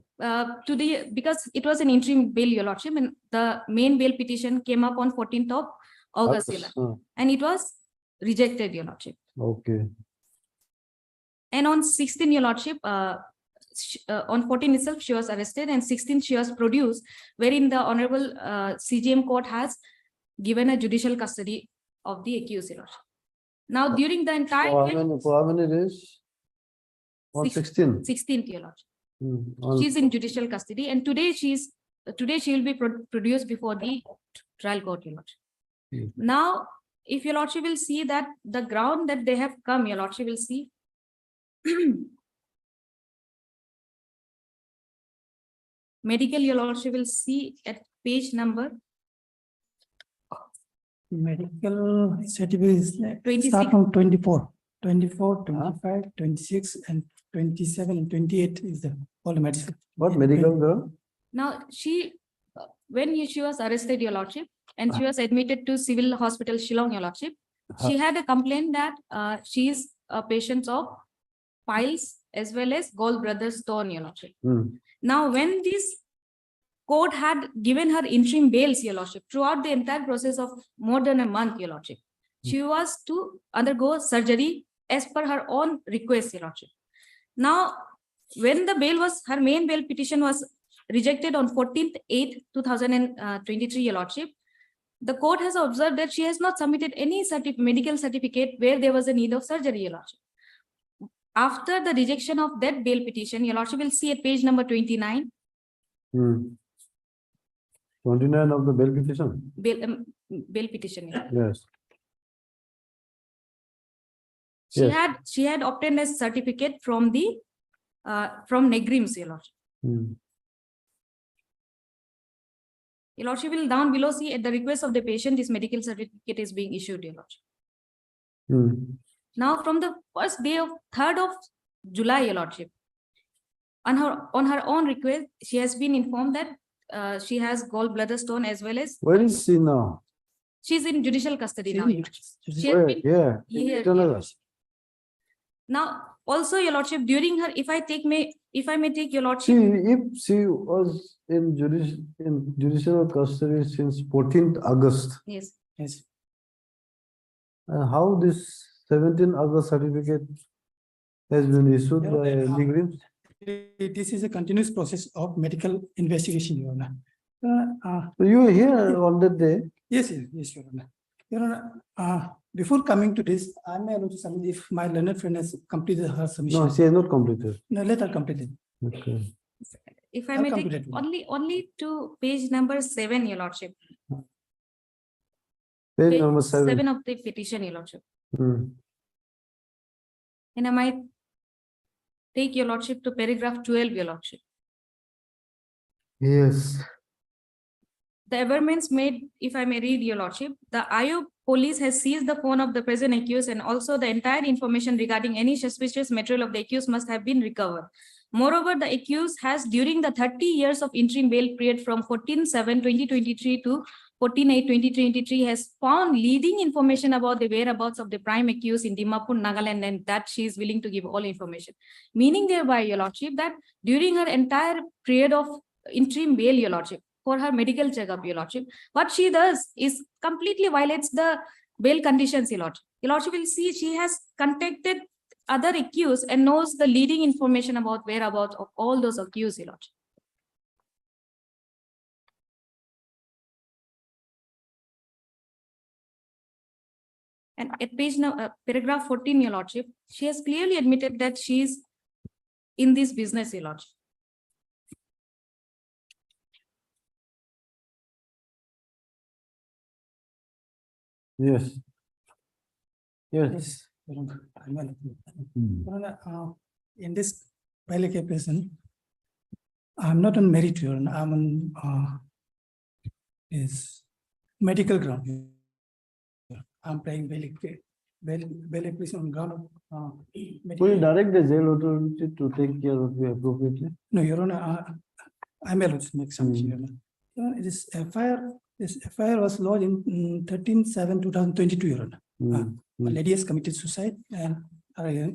to the, because it was an interim bail, Your Lordship, and the main bail petition came up on 14th of August, Your Lordship, and it was rejected, Your Lordship. Okay. And on 16, Your Lordship, on 14 itself, she was arrested, and 16 she was produced, wherein the Honorable CJM Court has given a judicial custody of the accused, Your Lordship. Now, during the entire For how many days? On 16. 16th, Your Lordship. On- She's in judicial custody, and today she will be produced before the trial court, Your Lordship. Now, if Your Lordship will see that the ground that they have come, Your Lordship will see. Medical, Your Lordship will see at page number Medical certificate is like 26. start from 24, 25, 26, and 27 and 28 is the all the medical. What medical girl? Now, she was arrested, Your Lordship, and she was admitted to Civil Hospital Shillong, Your Lordship. She had a complaint that she is a patient of piles as well as gallbladder stone, Your Lordship. Now, when this court had given her interim bails, Your Lordship, throughout the entire process of more than a month, Your Lordship, she was to undergo surgery as per her own request, Your Lordship. Now, when her main bail petition was rejected on 14/8/2023, Your Lordship, the court has observed that she has not submitted any medical certificate where there was a need of surgery, Your Lordship. After the rejection of that bail petition, Your Lordship will see at page number 29. 29 of the bail petition. Bail petition. Yes. She had obtained a certificate from the from Negrims, Your Lordship. Your Lordship will down below see at the request of the patient, this medical certificate is being issued, Your Lordship. Now, from the first day of 3rd of July, Your Lordship, on her own request, she has been informed that she has gallbladder stone as well as. Where is she now? She's in judicial custody now. Your Lordship. She has Where? been Yeah. here. Tell us. Now, also, Your Lordship, during her, if I may take Your Lordship. If she was in judicial custody since 14th August, Yes. Yes. how this 17 August certificate has been issued by Negrims? This is a continuous process of medical investigation, Your Honor. So you were here on that day? Yes, Your Honor. Your Honor, before coming to this, I may also submit if my learned friend has completed her submission. No, she has not completed. No, let her complete it. Okay. If I I'll may come to take that one. only to page number 7, Your Lordship. Page number 7. 7 of the petition, Your Lordship. Hmm. And I might take Your Lordship to paragraph 12, Your Lordship. Yes. The averments made, if I may read, Your Lordship, the IO police has seized the phone of the present accused, and also the entire information regarding any suspicious material of the accused must have been recovered. Moreover, the accused has, during the 30 years of interim bail period from 14/7/2023 to 14/8/2023, has found leading information about the whereabouts of the prime accused in Dimapur, Nagaland, and that she is willing to give all information. Meaning thereby, Your Lordship, that during her entire period of interim bail, Your Lordship, for her medical checkup, Your Lordship, what she does is completely violates the bail conditions, Your Lordship. Your Lordship will see she has contacted other accused and knows the leading information about whereabouts of all those accused, Your Lordship. And at paragraph 14, Your Lordship, she has clearly admitted that she is in this business, Your Lordship. Yes. Yes. Yes, Your Honor, I'm well. Hmm. Your Honor, in this bail application, I'm not on merit, Your Honor, I'm on is medical ground. I'm playing bail application on ground of Will you medical. direct the jail authority to take care of you appropriately? No, Your Honor, I'm allowed to make some, Your Honor. Your Honor, this FIR was lodged in 13/7/2022, Your Honor. A lady has committed suicide and I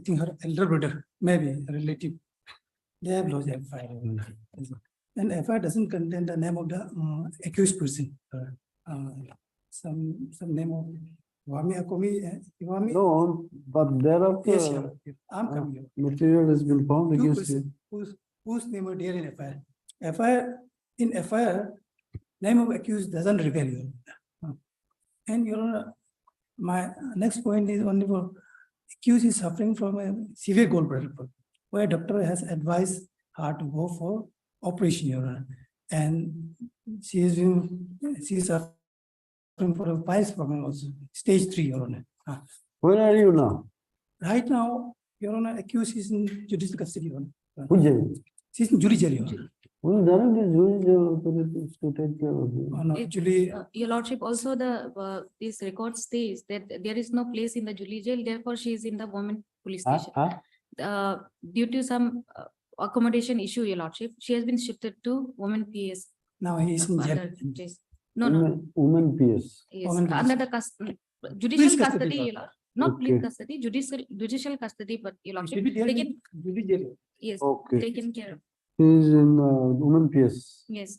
think her elder brother, maybe a relative, they have lodged FIR. And FIR doesn't contain the name of the accused person. Some name of Wami Akomi, Iwami. No, but thereafter, Yes, Your Honor. I'm coming here. material has been found Two against you. person whose name are there in FIR. In FIR, name of accused doesn't reveal you. And Your Honor, my next point is only for accused is suffering from a severe gallbladder problem, where doctor has advised her to go for operation, Your Honor. And she is suffering for a piles problem also, stage 3, Your Honor. Where are you now? Right now, Your Honor, accused is in judicial custody, Your Honor. Which jail? She's in Julie jail, Your Honor. Will direct the jail authorities to take care of you? No, Julie, Your Lordship, also this record states that there is no place in the Julie jail, therefore she is in the women police station. Due to some accommodation issue, Your Lordship, she has been shifted to women PS. now he is in jail. Other place. No, Women PS. yes, Women under the judicial Police custody, custody, Your Your Lord. Not police Okay. custody, judicial custody, but Your Lordship, Should be there in taken, Julie jail. yes, Okay. taken care of, He is in women PS. yes.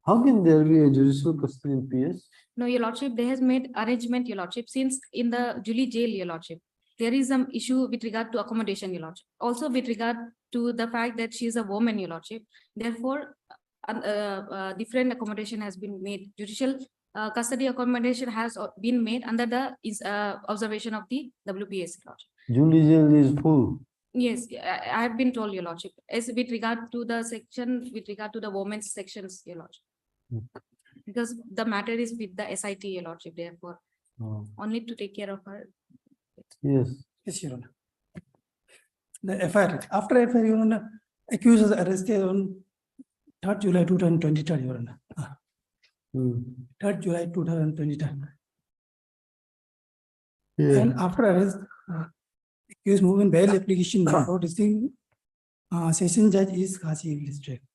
How can there be a judicial custody in PS? No, Your Lordship, they has made arrangement, Your Lordship, since in the Julie jail, Your Lordship, there is some issue with regard to accommodation, Your Lordship. Also with regard to the fact that she is a woman, Your Lordship. Therefore, different accommodation has been made. Judicial custody accommodation has been made under the observation of the WPS, Your Lordship. Julie jail is full. Yes, I have been told, Your Lordship, as with regard to the section, with regard to the women's sections, Your Lordship. Because the matter is with the SIT, Your Lordship, therefore, only to take care of her. Yes. Yes, Your Honor. The FIR, after FIR, Your Honor, accused was arrested on 3rd July 2023, Your Honor. 3rd July 2023. Yeah. And after arrest, accused moving bail application before receiving session judge is Khasi district.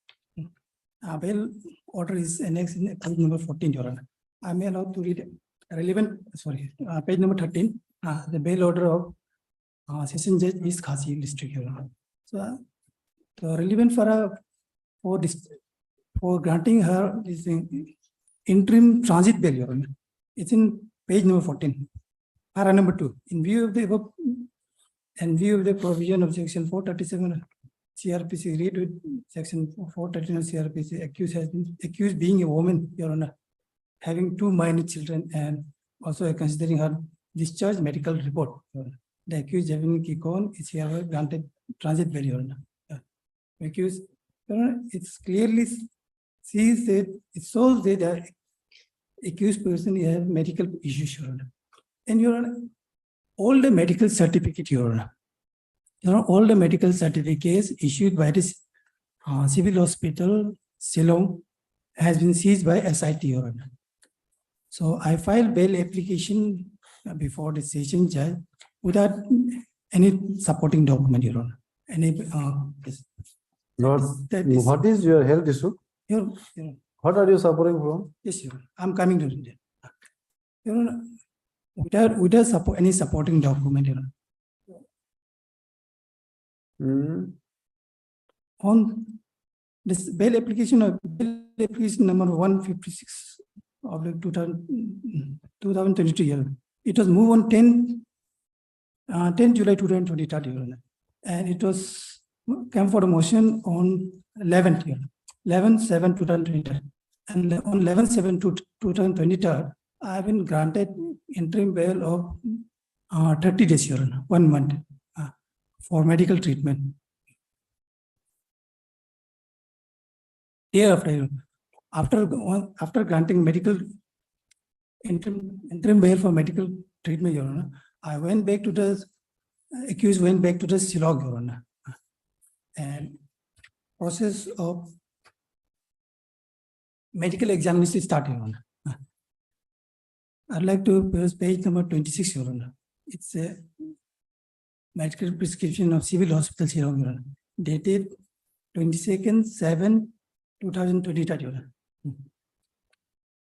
Bail order is annexed in page number 14, Your Honor. I may allow to read relevant, sorry, page number 13. The bail order of session judge is Khasi district, Your Honor. So the relevant for granting her this interim transit bail, Your Honor. It's in page number 14. Para number 2. In view of the above, and view of the provision of section 437 CRPC, read with section 439 CRPC, accused being a woman, Your Honor, having 2 minor children and also considering her discharge medical report. The accused having Kikon is here granted transit bail, Your Honor. Accused, Your Honor, it's clearly sees that it shows that the accused person has medical issues, Your Honor. And Your Honor, all the medical certificate, Your Honor, all the medical certificates issued by this civil hospital, Shillong, has been seized by SIT, Your Honor. So I filed bail application before the session judge without any supporting document, Your Honor. Yes. What is your health issue? Your Honor. What are you suffering from? Yes, Your Honor. I'm coming to it. Your Honor, without any supporting document, Your Honor. On this bail application number 156 of 2022 year, it was moved on 10 July 2023, Your Honor. And it was came for a motion on 11th year, 11/7/2023. And on 11/7/2023, I have been granted interim bail of 30 days, Your Honor, 1 month for medical treatment. day after granting medical interim bail for medical treatment, Your Honor, I went back to the accused went back to the Shillong, Your Honor, and process of medical examination started, Your Honor. I'd like to press page number 26, Your Honor. It's a medical prescription of civil hospital, Shillong, Your Honor, dated 22/7/2023, Your Honor.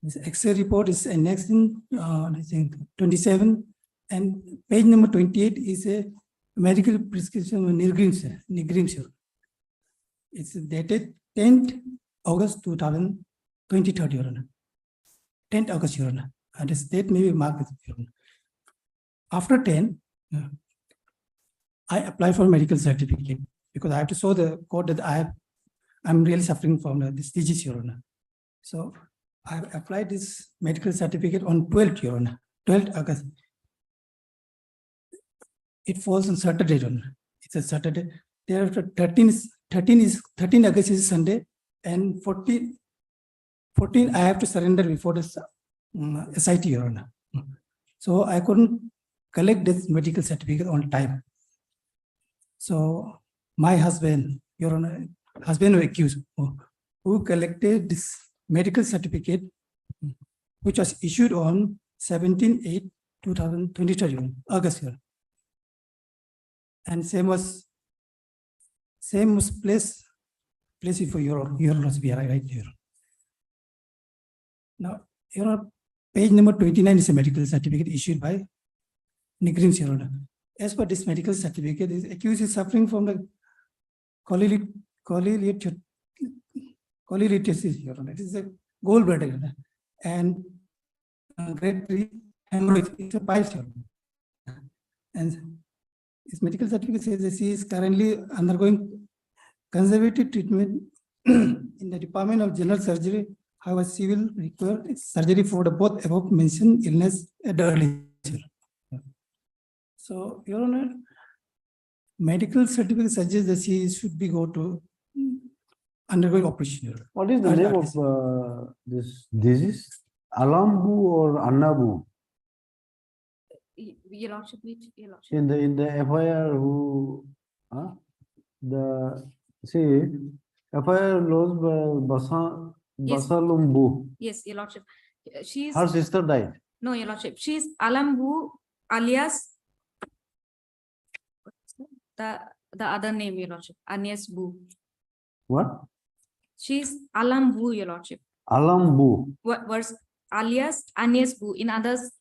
This X-ray report is annexed in, I think, 27, and page number 28 is a medical prescription of Nigrim. It's dated 10th August 2023, Your Honor. 10th August, Your Honor. And this date may be marked, Your Honor. After 10, I apply for medical certificate because I have to show the court that I'm really suffering from this disease, Your Honor. So I applied this medical certificate on 12th, Your Honor, 12th August. It falls on Saturday, Your Honor. It's a Saturday. Thereafter 13 August is Sunday, and 14 I have to surrender before the SIT, Your Honor. So I couldn't collect this medical certificate on time. So my husband, Your Honor, husband of accused, who collected this medical certificate, which was issued on 17/8/2023, August, Your Honor. And same was placed for your SBI right there. Now, Your Honor, page number 29 is a medical certificate issued by Nigrim, Your Honor. As per this medical certificate, the accused is suffering from the cholelithiasis, Your Honor. It is a gallbladder, Your Honor, and grade 3 hemorrhage. It's a piles, Your Honor. And his medical certificate says that he is currently undergoing conservative treatment in the Department of General Surgery. However, she will require surgery for the both above mentioned illness at the early. So, Your Honor, medical certificate suggests that she should be undergoing operation. What is the name of this disease? Alambu or Annabu? Your Lordship, which Your Lordship? In the FIR, FIR knows Yes. Basalumbu. Yes, Your Lordship. She's Her sister died. no, Your Lordship. She's Alambu alias the other name, Your Lordship. Agnes Bu. What? She's Alambu, Your Lordship. Alambu. What was alias Agnes Bu? In others,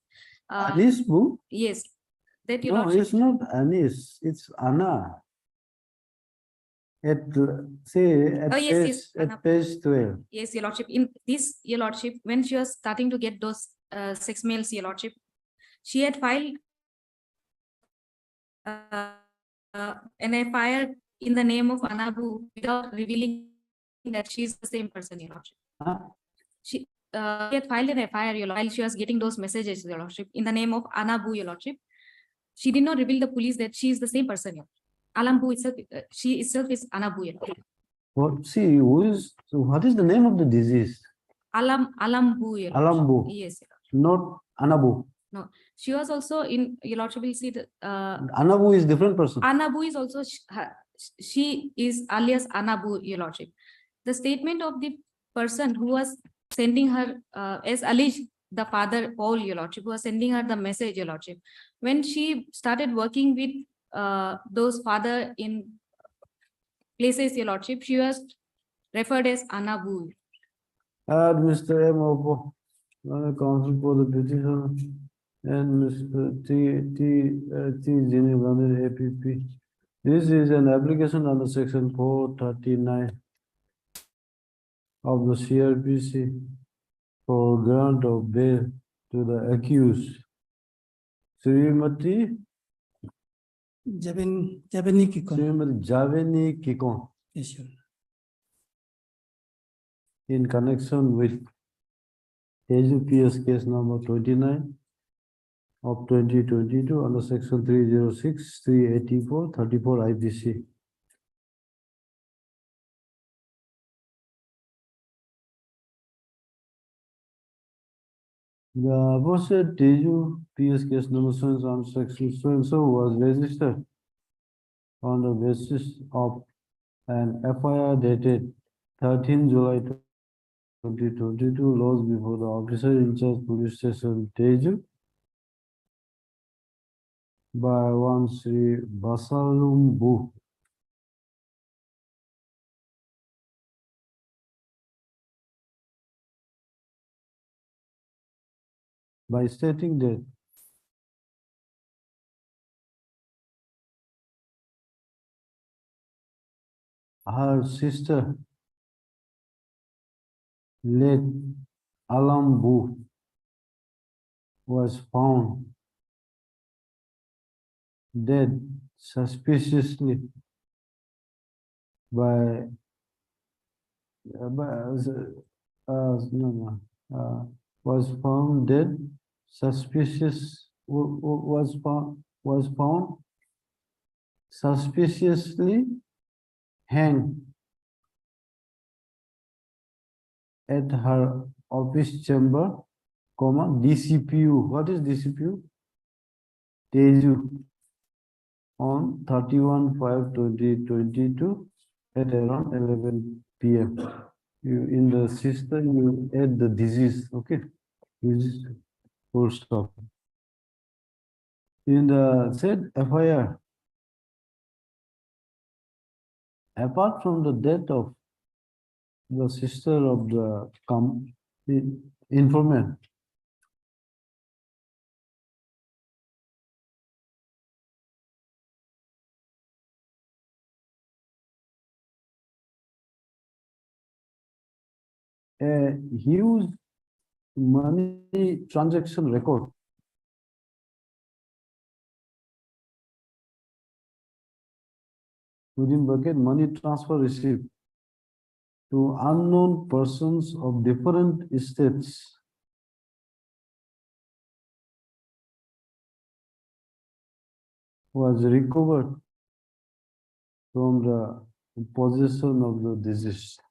Anis Bu? yes. That Your No, Lordship. it's not Anis. It's Anna. At yes, Anna. page 12. Yes, Your Lordship. In this, Your Lordship, when she was starting to get those 6 mails, Your Lordship, she had filed an FIR in the name of Anabu without revealing that she's the same person, Your Lordship. She had filed an FIR, Your Lordship, while she was getting those messages, Your Lordship, in the name of Anabu, Your Lordship. She did not reveal the police that she is the same person, Your Lordship. Alambu itself, she itself is Anabu, Your Lordship. What? See, what is the name of the disease? Alambu, Your Lordship. Alambu. Yes, Your Lordship. Not Anabu. No, she was also in, Your Lordship will see the Anabu is different person. Anabu is also she is alias Anabu, Your Lordship. The statement of the person who was sending her as alleged the father Paul, Your Lordship, who was sending her the message, Your Lordship. When she started working with those father in places, Your Lordship, she was referred as Anabu. Mr. M. Opo, counsel for the petition, and Mr. T. Jini Gandhi, APP. This is an application under section 439 of the CRPC for grant of bail to the accused. Srimati Javeni Kikon. Srimati Javeni Kikon. Yes, sure. In connection with AGPS case number 29 of 2022 under section 306, 384, 34 IPC. The aforesaid Teju PS case number so and so on section so and so was registered on the basis of an FIR dated 13 July 2022 laws before the officer in charge police station Teju by one Sri Basalum Bu. By stating that her sister late Alam Bu was found dead suspiciously by was found dead was found suspiciously hanged at her office chamber, comma, DCPU. What is DCPU? Teju on 31/5/2022 at around 11 p.m. You in the system you add the disease, okay? Disease full stop. In the said FIR, apart from the death of the sister of the informant, a huge money transaction record within bucket money transfer received to unknown persons of different states was recovered from the possession of the deceased.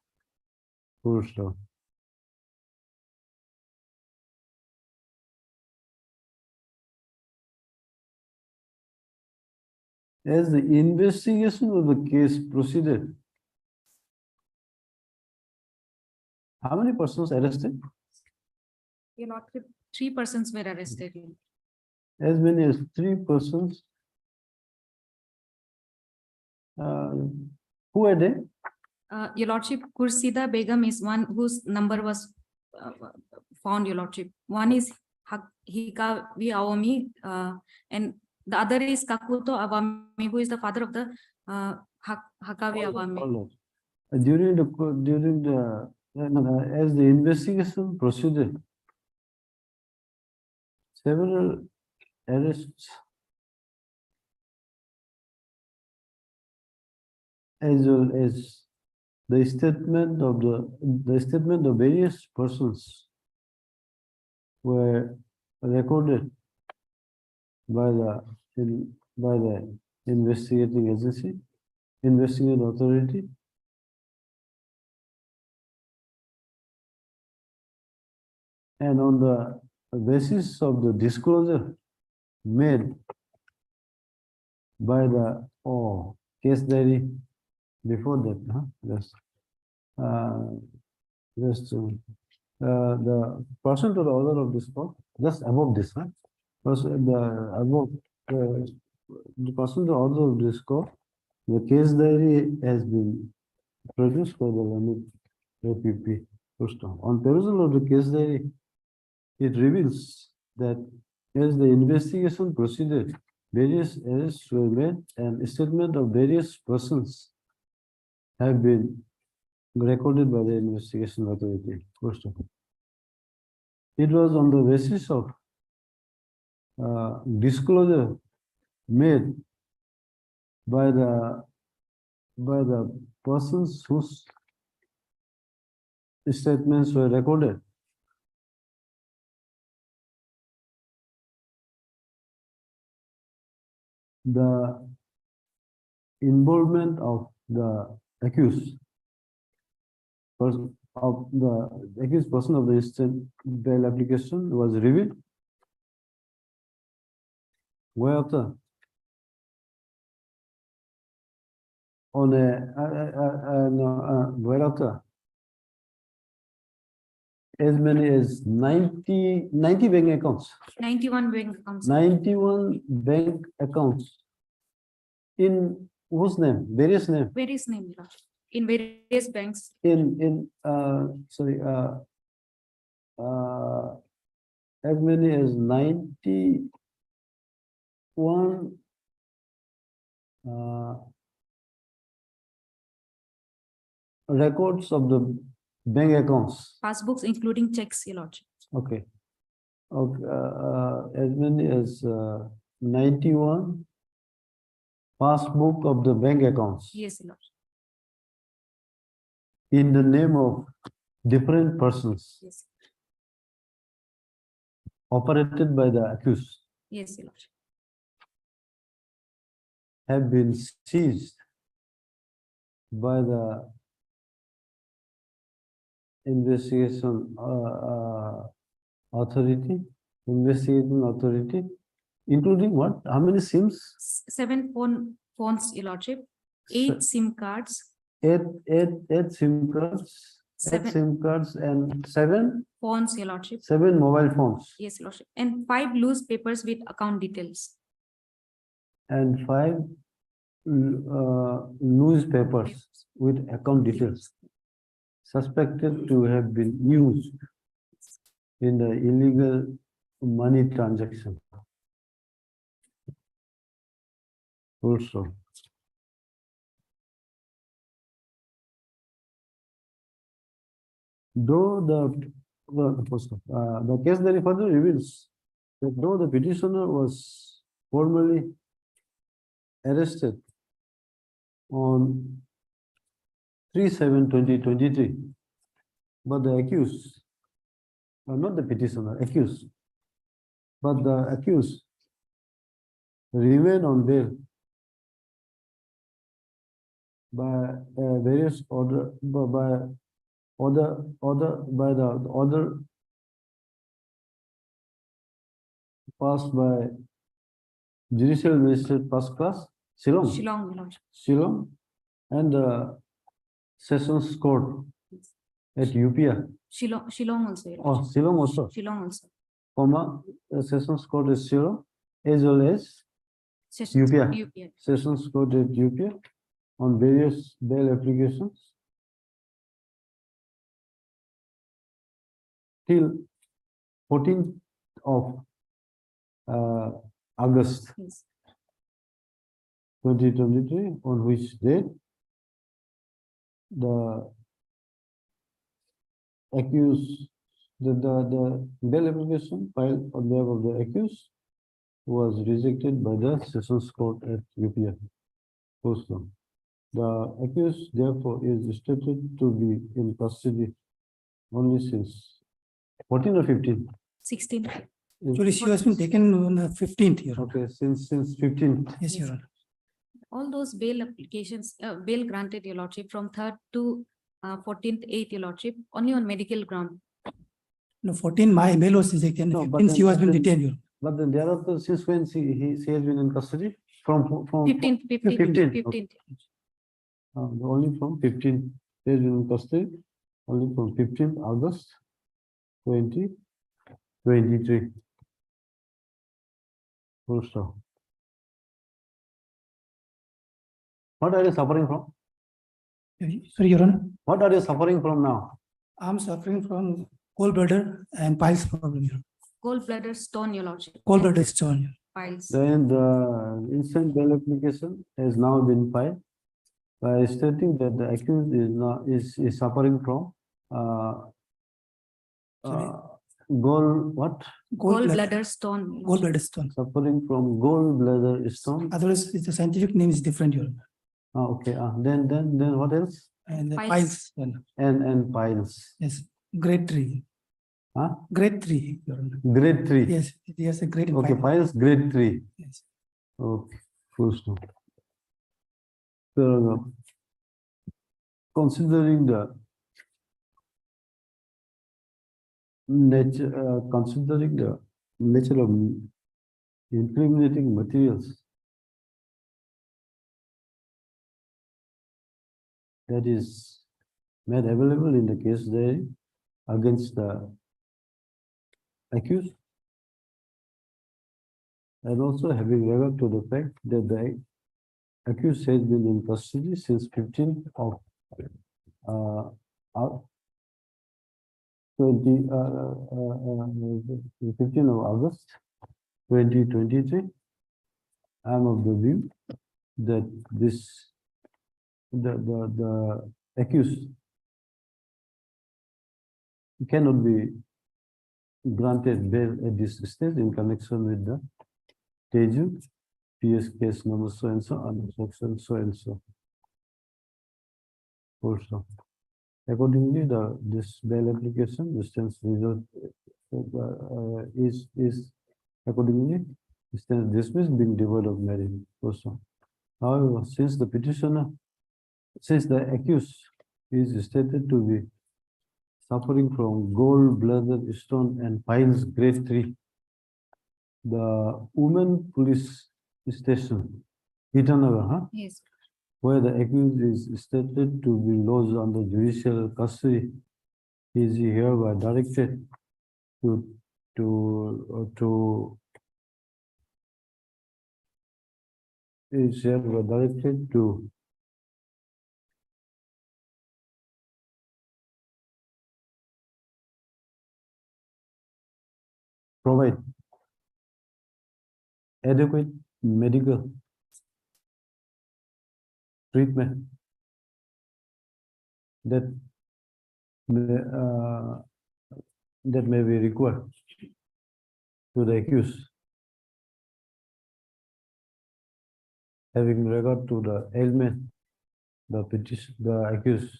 Full stop. As the investigation of the case proceeded, how many persons arrested? You know, 3 persons were arrested. As many as 3 persons. Who are they? Your Lordship, Kursida Begum is one whose number was found, Your Lordship. One is Hikavi Awami, and the other is Kakuto Awami, who is the father of the Hakavi Awami. During the as the investigation proceeded, several arrests as well as the statement of various persons were recorded by the investigating agency, investigating authority. And on the basis of the disclosure made by the case diary before that, the person to the order of this court, just above this, the person to the order of this court, the case diary has been produced by the learned APP. On perusal of the case diary, it reveals that as the investigation proceeded, various arrests were made and a statement of various persons have been recorded by the investigation authority. First of all, it was on the basis of disclosure made by the persons whose statements were recorded. The involvement of the accused of the accused person of the instant bail application was revealed. Where after? On where after? As many as 90 bank accounts. 91 bank accounts. 91 bank accounts. In whose name? Various name. Various name, Your Lordship. In various banks. As many as 91 records of the bank accounts. Passbooks including checks, Your Lordship. Okay. As many as 91 passbook of the bank accounts Yes, Your Lordship. in the name of different persons Yes. operated by the accused Yes, Your Lordship. have been seized by the investigation authority, investigating authority, including what? How many SIMs? 7 phones, Your Lordship. 8 SIM cards. Eight SIM cards. 8 7 SIM cards and 7 phones, Your Lordship. mobile phones Yes, Your Lordship. And 5 loose papers with account details. and 5 newspapers with account details suspected to have been used in the illegal money transaction. Also. Though the case very further reveals that though the petitioner was formally arrested on 3/7/2023, but the accused, not the petitioner, accused, but the accused remain on bail by various order by the order passed by Judicial Magistrate First Class, Shillong, Shillong, Your Lordship. Shillong, and the Sessions Court at UPia. Shillong also, Your Oh, Lordship. Shillong also. Shillong also. Sessions Court is Shillong, as well as Sessions, UPia. UPI. Sessions Court at UPia on various bail applications till 14th of August Yes. 2023, on which date the accused, the bail application filed on behalf of the accused was rejected by the Sessions Court at UPI. Oslo. The accused therefore is stated to be in custody only since 14 or 15. 16. Actually, she has been taken on the 15th, Your Honor. Okay, since 15th. Yes, Your Honor. All those bail applications, bail granted, Your Lordship, from 3rd to 14th, 8th, Your Lordship, only on medical ground. No, 14, my bail was rejected. No, but 15, she was been then- detained, Your Honor. But then thereafter, since when she has been in custody? From 15th, 15th. 15th. Only from 15th, she has been in custody, only from 15th August 2023. Full stop. What are you suffering from? Sorry, Your Honor. What are you suffering from now? I'm suffering from gallbladder and piles problem, Your Honor. Gallbladder stone, Your Lordship. Gallbladder stone, Your Honor. Piles. Then the instant bail application has now been filed by stating that the accused is suffering from Gallbladder stone. Gallbladder stone. suffering from gallbladder stone. Otherwise, the scientific name is different, Your Honor. Okay. Then what else? And the Piles. piles, Your Honor. And piles. Yes, grade 3. Huh? Grade 3, Your Honor. Grade 3. Yes, it has a grade. in Okay, pile. piles grade 3. Yes. Okay, full stop. So, considering the nature, considering the nature of incriminating materials that is made available in the case diary against the accused, and also having regard to the fact that the accused has been in custody since 15th of 15th of August 2023. I am of the view that the accused cannot be granted bail at this stage in connection with the Teju PS case number so and so and section so and so. Also, accordingly, this bail application, the stands result is accordingly stands dismissed, being devoid of merit. Also, however, since the accused is stated to be suffering from gallbladder stone and piles grade 3, the Women Police Station, Itanagar, Yes. where the accused is stated to be lodged under judicial custody, is hereby directed to is hereby directed to provide adequate medical treatment that may be required to the accused, having regard to the ailment the accused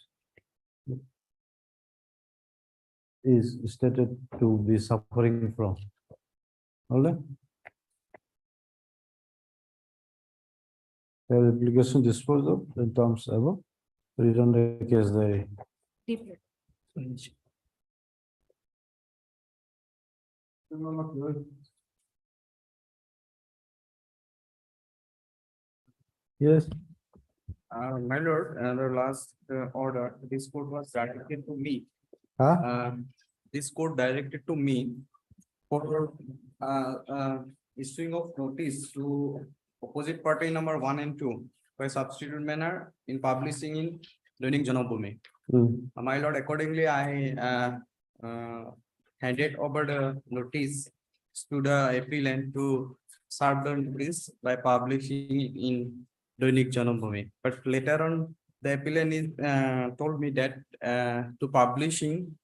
is stated to be suffering from. All right. The application disposed of in terms above, return the case diary. Deeply. Yes. My lord, the last order, this court was directed to me. Huh? This court directed to me for issuing of notice to opposite party number 1 and 2 by substitute manner in publishing in Dainik Janambhumi. My lord, accordingly, I handed over the notice to the appellant to serve the notice by publishing it in Dainik Janambhumi. But later on, the appellant is told me that to publishing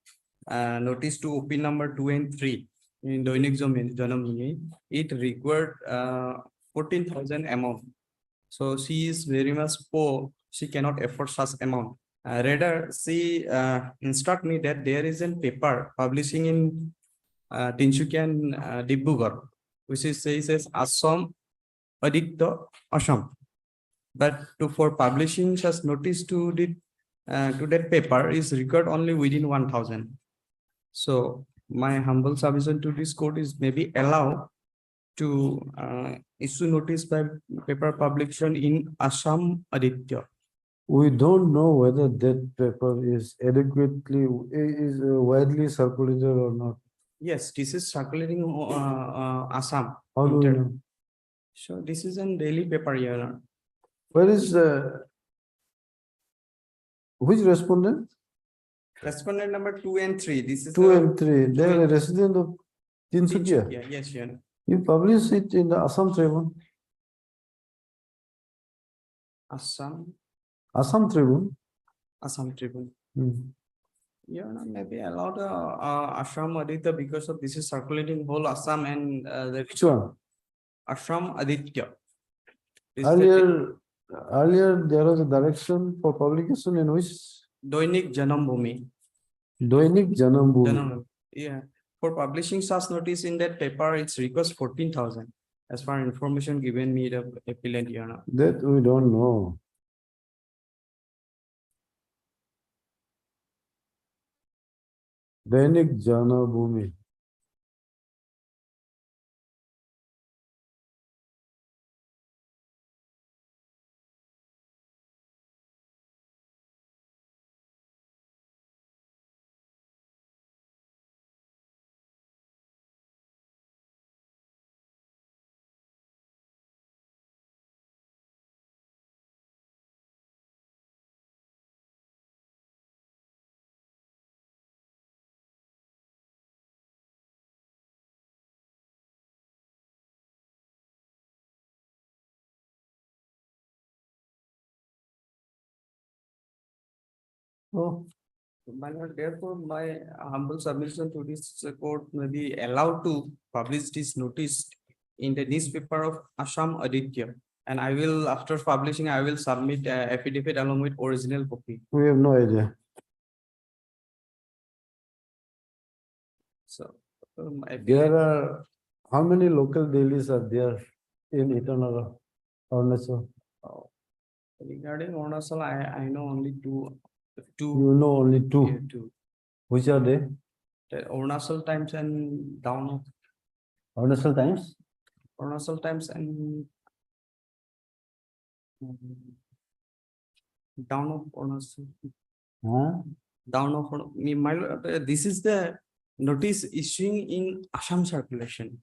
notice to OP number 2 and 3 in Dainik Janambhumi, it required 14,000 amount. So she is very much poor. She cannot afford such amount. Rather, she instruct me that there is a paper publishing in Tinsukia and Dibrugarh, which is says Assam Aditya Assam. But for publishing such notice to that paper is required only within 1,000. So my humble submission to this court is maybe allow to issue notice by paper publication in Assam Aditya. We don't know whether that paper is widely circulated or not. Yes, this is circulating Assam. How do we know? So this is a daily paper here. Where is which respondent? Respondent number 2 and 3. This is 2 and 3. They are a resident of Tinsukia. Tinsukia. Yes, Your Honor. You publish it in the Assam Tribune. Assam Tribune. Assam Tribune. Hmm. Yeah, maybe allowed Assam Aditya because of this is circulating whole Assam and the Which one? Assam Aditya. This Earlier there was a direction for publication in which Dainik Janambhumi. Dainik Janambhumi. Yeah, for publishing such notice in that paper, it's request 14,000. As far information given me the appellant, Your Honor. That we don't know. Dainik Janabhumi. Oh, My lord, therefore, my humble submission to this court may be allowed to publish this notice in the newspaper of Assam Aditya. And I will, after publishing, I will submit affidavit along with original copy. we have no idea. So. There are, how many local dailies are there in Itanara, Arunachal? Regarding Arunachal, I know only two. You know only Yeah, two. two. Which are they? The Arunachal Times and Down of Arunachal Times? Arunachal Times and Down of Arunachal. Huh? Down of my lord, this is the notice issuing in Assam circulation,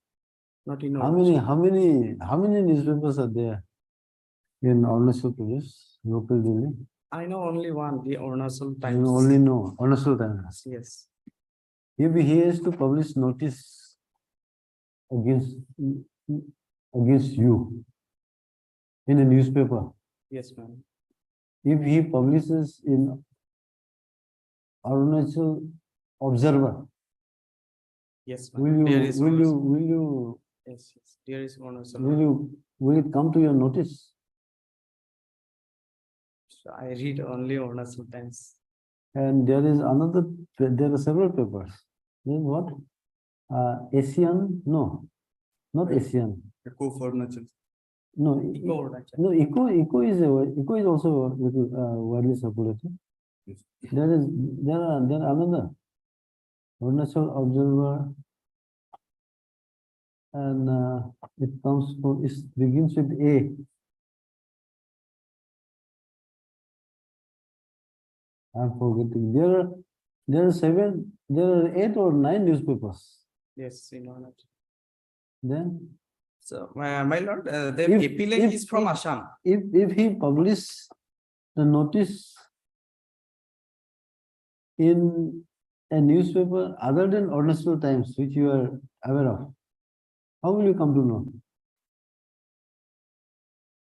not in. How many newspapers are there in Arunachal Pradesh, local daily? I know only one, the Arunachal Times. You only know Arunachal Times. Yes. If he has to publish notice against you in a newspaper, Yes, ma'am. if he publishes in Arunachal Observer, Yes, will ma'am. There is you Yes, yes, there is Arunachal. will it come to your notice? So I read only Arunachal Times. And there is another, there are several papers. There is what? Asian? No, not Asian. Echo for Arunachal. No, Eco Arunachal. no, Eco is also a little widely circulated. There are another Arunachal Observer, and it comes from, it begins with A. I'm forgetting. There are 8 or 9 newspapers. Yes, in Arunachal. Then So, my lord, the If- appealant if- is from if- Assam. if he publish the notice in a newspaper other than Arunachal Times, which you are aware of, how will you come to know?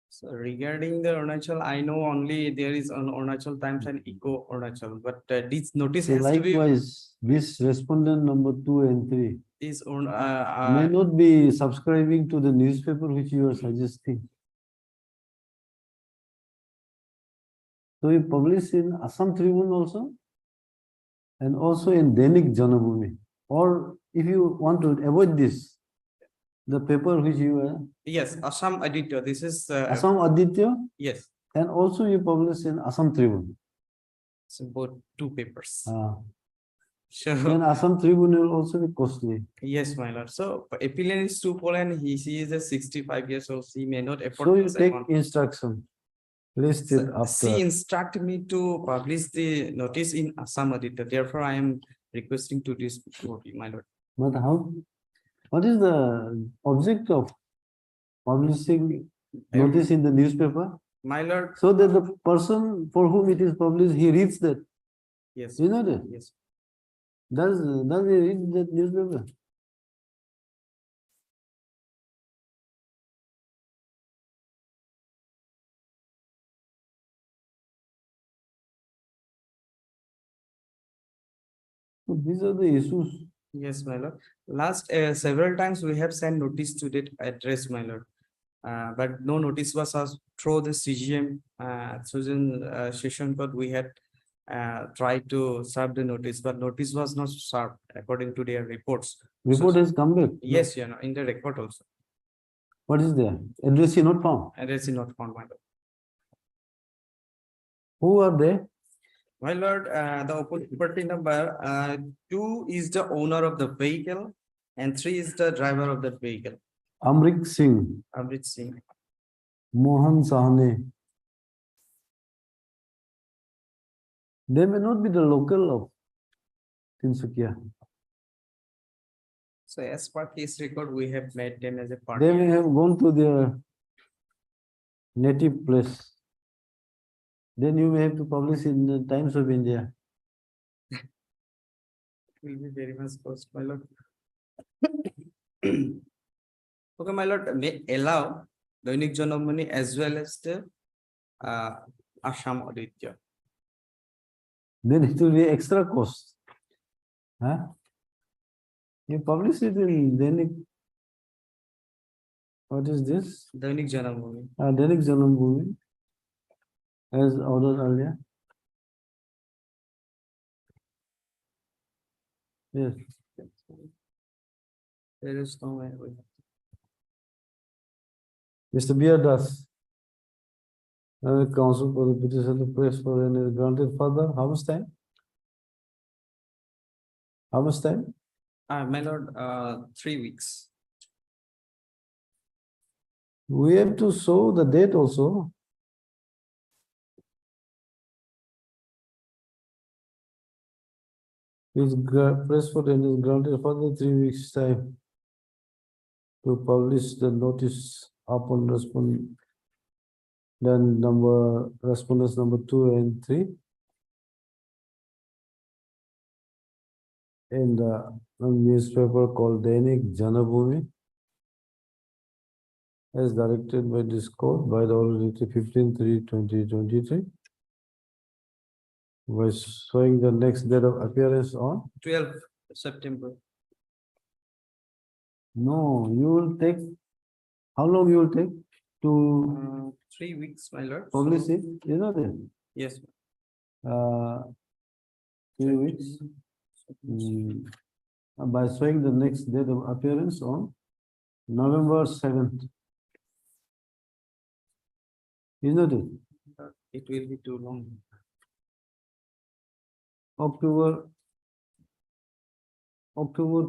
So regarding the Arunachal, I know only there is an Arunachal Times and Eco Arunachal, but this notice So has to be likewise, this respondent number 2 and 3 is may not be subscribing to the newspaper which you are suggesting. So you publish in Assam Tribune also, and also in Dainik Janabhumi. Or if you want to avoid this, the paper which you are, yes, Assam Aditya. This is Assam Aditya, yes, and also you publish in Assam Tribune. so both two papers. Then So Assam Tribune will also be costly. yes, my lord. So appealant is to Poland. She is a 65 years old. She may not afford. So you this take amount. instruction. List it She after. instructed me to publish the notice in Assam Aditya. Therefore, I am requesting to this court, my lord. But how, what is the object of publishing notice in the newspaper? My lord, So that the person for whom it is published, he reads that. yes, You know that? yes. Does he read that newspaper? So these are the issues. Yes, my lord. Last several times we have sent notice to that address, my lord. But no notice was asked through the CGM, Susan Session Court. We had tried to serve the notice, but notice was not served according to their reports. Report has come back. Yes, you know, in the record also. What is there? Address is not found. Address is not found, my lord. Who are they? My lord, the opposite party number, 2 is the owner of the vehicle and 3 is the driver of that vehicle, Amrik Singh, Amrit Singh. Mohan Sahni. They may not be the local of Tinsukia. So as per case record, we have made them as a They party. may have gone to their native place. Then you may have to publish in the Times of India. Will be very much cost, my lord. Okay, my lord, may allow Dainik Janamani as well as the Assam Aditya. Then it will be extra cost. Huh? You publish it in Dainik. What is this? Dainik Janamani. Dainik Janambhumi, as ordered earlier. Yes. There is no way. Mr. B.R. Das. Council for the petition to press for and is granted further. How much time? How much time? My lord, 3 weeks. We have to show the date also. Is press for and is granted further 3 weeks time to publish the notice upon respondent number respondents number 2 and 3 in the newspaper called Dainik Janabhumi as directed by this court by the order 15/3/2023 by showing the next date of appearance on. 12th September. No, you will take, how long you will take to 3 weeks, my lord. publish So- it? You know that? Yes. 3 weeks. By showing the next date of appearance on November 7th. Isn't it? It will be too long. October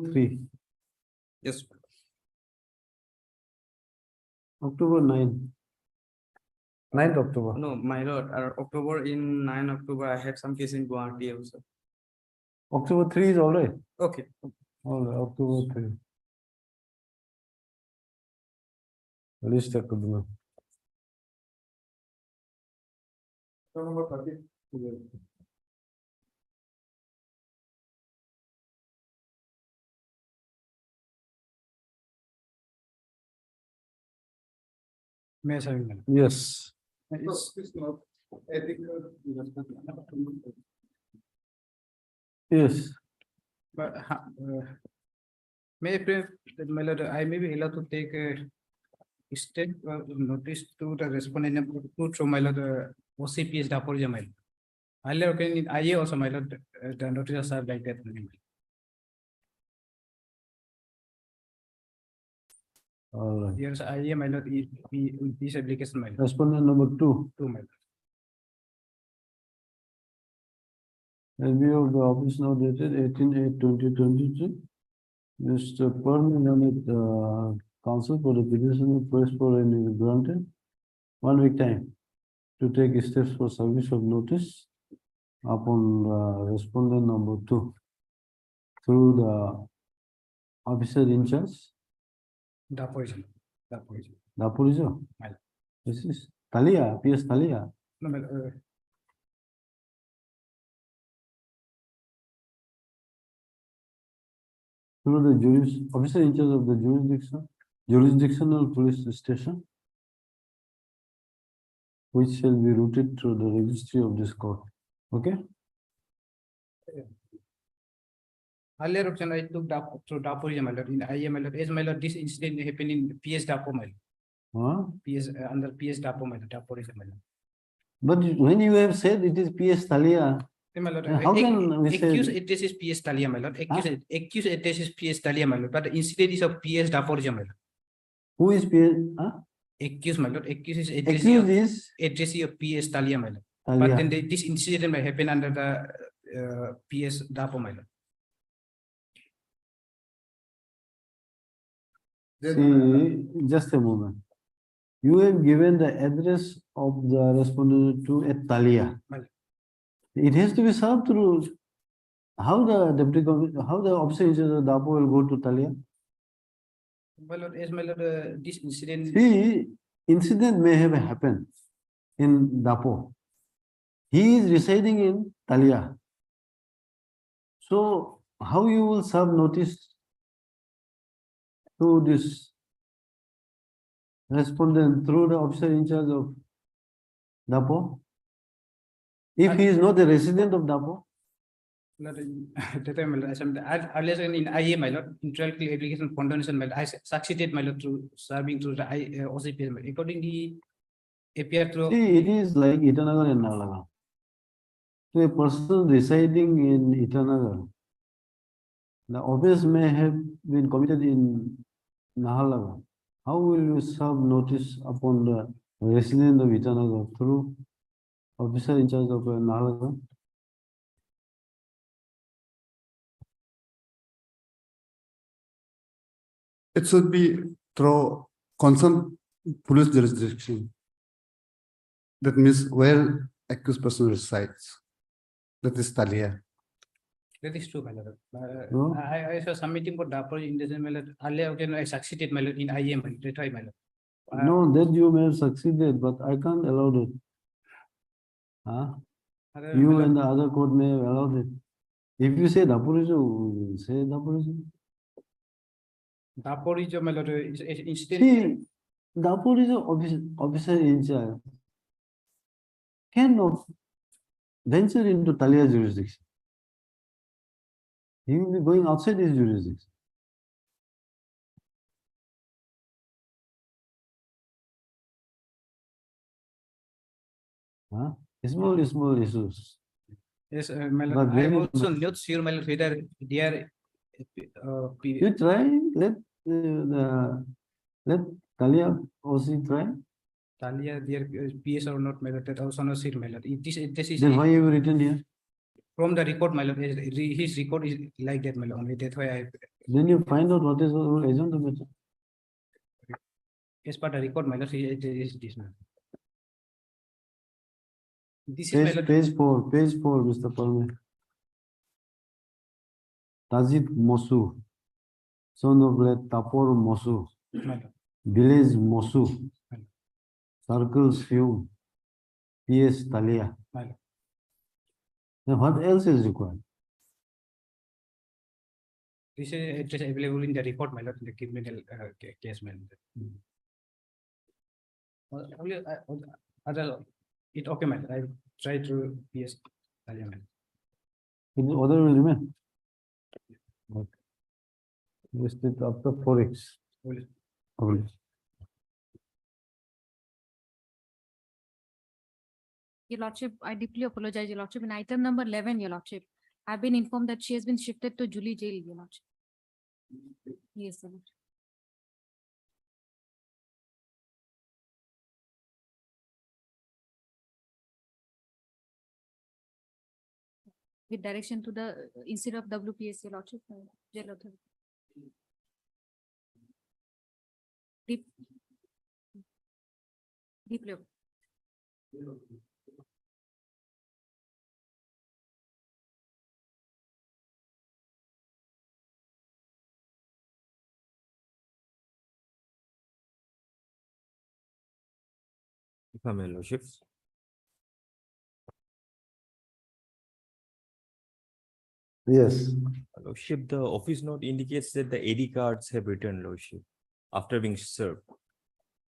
3, Yes. October 9. 9th October. No, my lord, October in 9 October, I have some case in Guwahati also. October 3 is all right. Okay. All right, October 3. At least I could know. Number 30. May I say, madam? Yes. Yes. But, may I pray that my lord, I may be allowed to take a state notice to the respondent number 2 through my lord, OCPS Daporia, my lord. Earlier, okay, in IA also, my lord, the notices are like that. All right. Yes, IA, my lord, this application, my lord, Respondent number 2. my lord. Review of the office now dated 18/8/2023. Mr. Permanent counsel for the petition of press for and is granted 1 week time to take steps for service of notice upon respondent number 2 through the officer in charge. Daporia. Dapurijo. Right. This is Thalia, PS Thalia. No, my lord, Through the officer in charge of the jurisdictional police station, which shall be routed through the registry of this court. Okay? earlier option I took through Daporia, my lord, in IA, my lord, as my lord, this incident happened in PS Dapo, my lord. Huh? PS, under PS Dapo, my lord, Daporia, my lord. But when you have said it is PS Thalia, My lord, how can we say? accused address is PS Thalia, my lord. Accused address is PS Thalia, my lord. But the incident is of PS Daporia, my lord. Who is PS? Huh? Accused, my lord. Accused is Accused is address of PS Thalia, my lord. But Talia. then this incident may happen under the PS Dapo, my lord. See, just a moment. You have given the address of the respondent to at Talia. Well. It has to be served through, how the deputy, how the officer in charge of Dapo will go to Talia? My lord, yes, my lord, this incident. See, incident may have happened in Dapo. He is residing in Talia. So how you will serve notice to this respondent through the officer in charge of Dapo? If he is not a resident of Dapo? Lord, that time, my lord, earlier in IA, my lord, intellectual application condonation, my lord, I succeeded, my lord, through serving through the OCPS, my lord. Accordingly, appear through. See, it is like Itanagar and Nalaga. So a person residing in Itanagar, the offense may have been committed in Nahalaga. How will you serve notice upon the resident of Itanagar through officer in charge of Nahalaga? It should be through concerned police jurisdiction. That means where accused person resides. That is Talia. That is true, my lord. No? I was submitting for Dapo in this, my lord. Earlier, again, I succeeded, my lord, in IA, my lord. That's why, my lord. No, that you may have succeeded, but I can't allow that. Huh? You and the other court may have allowed it. If you say Dapurism, say Dapurism. Dapo is, my lord, incident. See, Dapurism officer in charge cannot venture into Talia jurisdiction. He will be going outside his jurisdiction. Huh? Small issues. Yes, my But lord. I am very also much- not sure, my lord, whether they are. You try, let Talia OC try. Talia, their PS or not, my lord, that also not sure, my lord. This is Then why you written here? from the record, my lord. His record is like that, my lord. Only that's why I, Then you find out what is the agent of it. as per the record, my lord, it is this, my lord. This is my lord. Page 4, Mr. Parme. Tajid Mosu, son of late Tapor Mosu, My lord. village Mosu, circles few, PS Talia. My lord. Then what else is required? This is address available in the report, my lord, in the criminal case, my lord. Only, other, it okay, my lord. I try to PS Talia, my lord. The order will remain. Okay. Listed after 4x. Only. Okay. Your lordship, I deeply apologize, your lordship. In item number 11, your lordship, I've been informed that she has been shifted to Julie jail, your lordship. Yes, your lordship. With direction to the instead of WPS, your lordship, jail authority. Deep. Deeply. If I may, lordship. Yes. Lordship, the office note indicates that the AD cards have returned, lordship, after being served.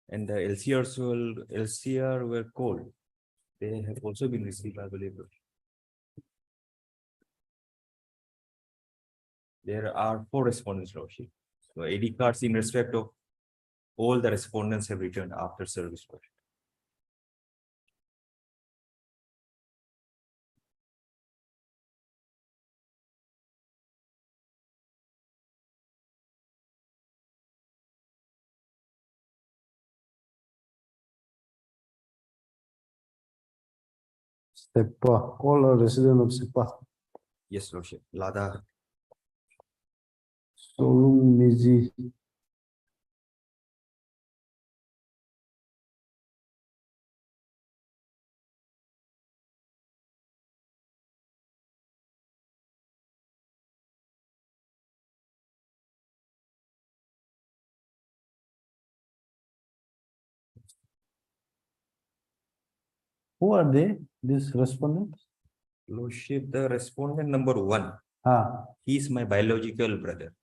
And the LCR were called. They have also been received, I believe. There are 4 respondents, lordship. So AD cards in respect of all the respondents have returned after service, lordship. Sepa, all are resident of Sepa. Yes, Lordship. Lada. Solung Miji. Who are they, these respondents? Lordship, the respondent number 1, Ah, he is my biological brother.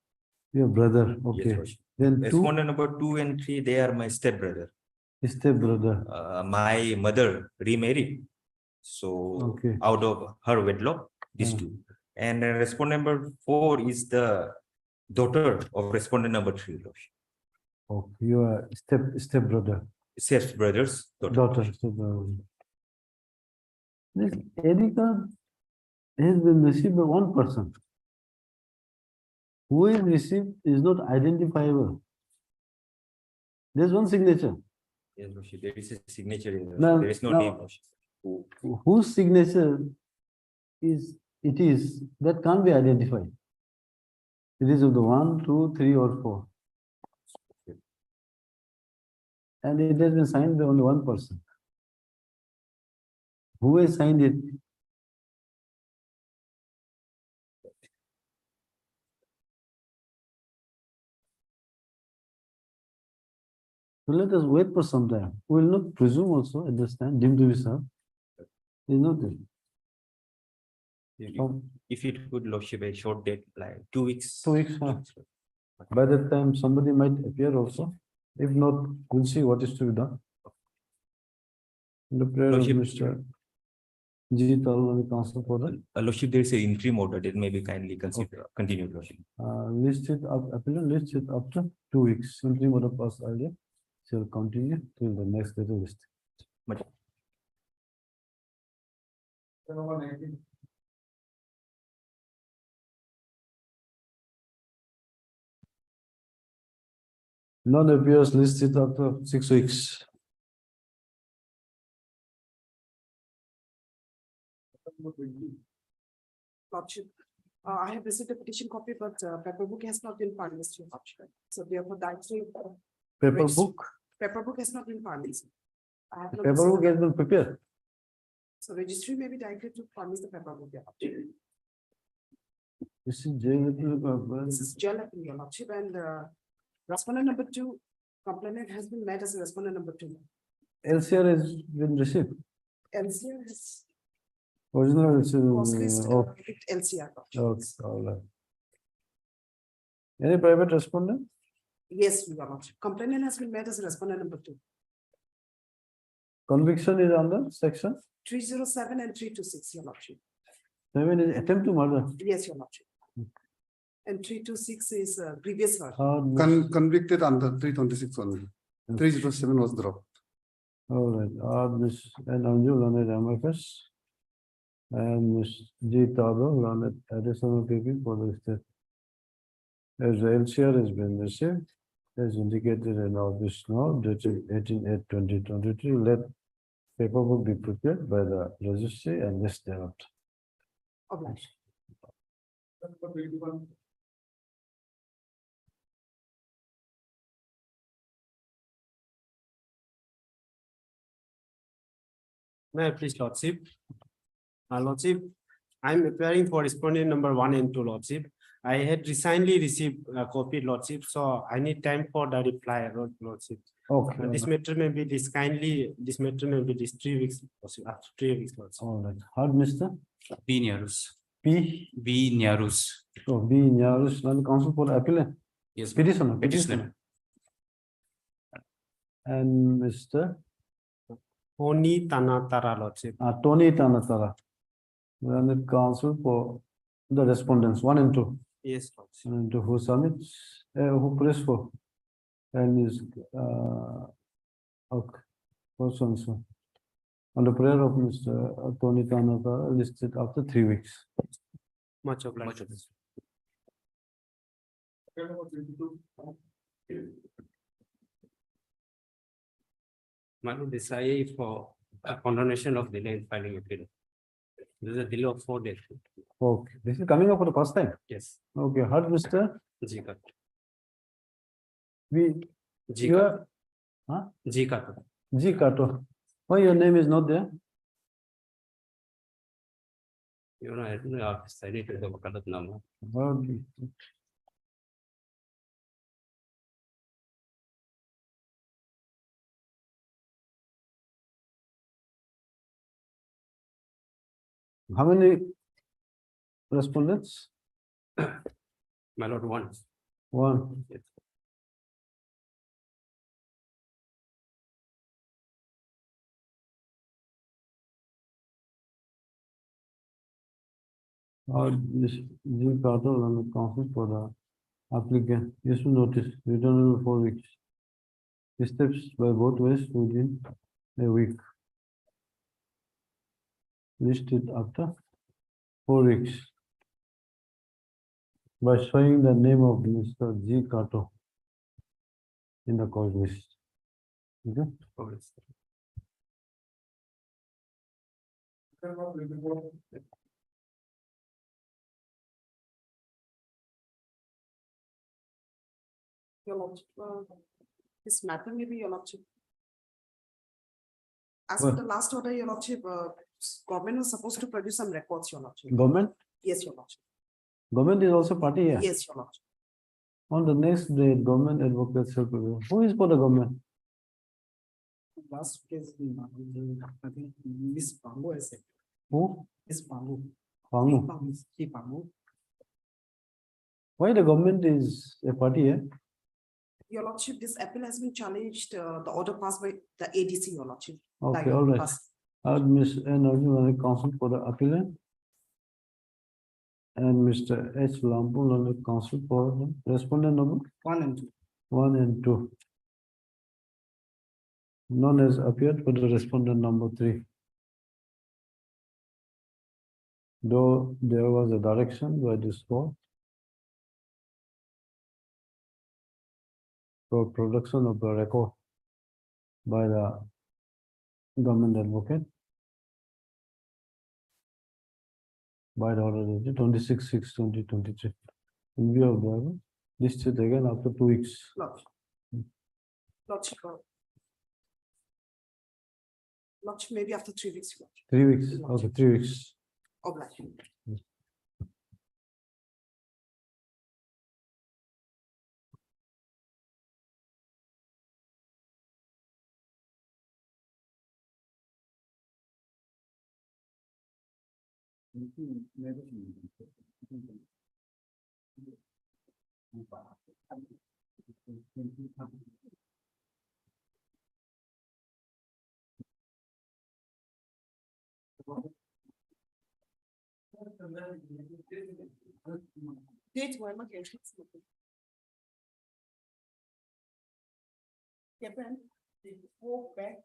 your brother, Yes, okay. Lordship. Then two, Respondent number 2 and 3, they are my stepbrother. step brother. My mother remarried. So Okay. out of her wedlock, these Ah. two. And respondent number 4 is the daughter of respondent number 3, Lordship. Oh, your step brother, Step brothers, daughter, step brother. This Erika has been received by one person. Who is received is not identifiable. There's one signature. Yes, Lordship, there is a signature in there. Now- There is no now- name, Lordship. Whose signature it is, that can't be identified. It is of the 1, 2, 3, or 4. And it has been signed by only one person. Who has signed it? So let us wait for some time. We will not presume also at this time, deemed to be served. Is not there. If it could, Lordship, a short date, like 2 weeks. 2 weeks, huh? By that time, somebody might appear also. If not, we'll see what is to be done. The prayer of Lordship. Mr. G. Tal and the council for that. Lordship, there is a interim order that may be kindly considered, continued, Lordship. List it up, appellant list it after 2 weeks. Interim order passed earlier. Shall continue till the next date of list. Much- None appears listed after 6 weeks. Lordship, I have received a petition copy, but paper book has not been furnished, Your Lordship. So therefore, that's Paper book, paper book has not been furnished. I have not paper received- book has been prepared. So registry may be directed to furnish the paper book, Your Lordship. This is jail. This is jail, Your Lordship, and respondent number 2, complainant has been met as a respondent number 2. LCR has been received. LCR has Original was listed of, with LCR. Lordship. okay, all right. Any private respondent? Yes, Your Lordship. Complainant has been met as a respondent number 2. Conviction is under section 307 and 326, Your Lordship. 7 is attempt to murder. Yes, Your Lordship. And 326 is previous version. Convicted under 326 only. 307 was dropped. All right, Ms. and Anju Lanet MFS. And Ms. G. Tado Lanet additional PP for the state. As the LCR has been received, as indicated in our this note, dated 18/8/2023, let paperwork be prepared by the registry and list thereafter. Obliged. May I please, Lordship? Lordship, I'm appearing for respondent number 1 and 2, Lordship. I had recently received a copy, Lordship, so I need time for the reply, Lordship. Okay. This matter may be this 3 weeks, Lordship, after 3 weeks, Lordship. All right, hard Mr. B. Nyarus. P. B. Nyarus. So B. Nyarus, Land Council for appeal. Yes. Petitioner. Petitioner. And Mr. Tony Tanatara, Lordship. Tony Tanatara. Land Council for the respondents 1 and 2. Yes, Lordship. And who submits, who press for. And is, okay, person so. On the prayer of Mr. Tony Tanatara listed after 3 weeks. Much obliged. Manu Desai for a condonation of delay in filing appeal. This is a delay of 4 days. Okay, this is coming up for the first time. Yes. Okay, heard Mr. G cut. We, G you cut. are, huh? G cut. G Kato. Why your name is not there? You know, I don't know, I need to have a color number. Okay. How many respondents? My lord, one. One. Yes. Or this G Kato on the council for the applicant. Yes, notice return in 4 weeks. Steps by both ways within a week. Listed after 4 weeks. By showing the name of Mr. G Kato in the cause list. Okay. Your lordship, this matter may be your lordship. As for Well- the last order, your lordship, government was supposed to produce some records, your lordship. Government, Yes, your lordship. government is also party here. Yes, your lordship. On the next day, government advocates help. Who is for the government? Last case, I think Miss Pango has said, Who? Miss Pango. Pangu. Pango. Why the government is a party here? Your lordship, this appeal has been challenged, the order passed by the ADC, your lordship. Okay, Like, all right. pass. Miss N. Arjun, counsel for the appellant. And Mr. H. Lampul on the counsel for the respondent number 1 and 2. 1 and 2. None has appeared for the respondent number 3. Though there was a direction by this court for production of the record by the government advocate by the order dated 26/6/2023. In view of the listed again after 2 weeks. Lordship. Lordship. Lordship, maybe after 3 weeks. Lordship. 3 weeks, okay, 3 weeks. Obliged. Date why am I getting something? Yeah, Ben, they go back.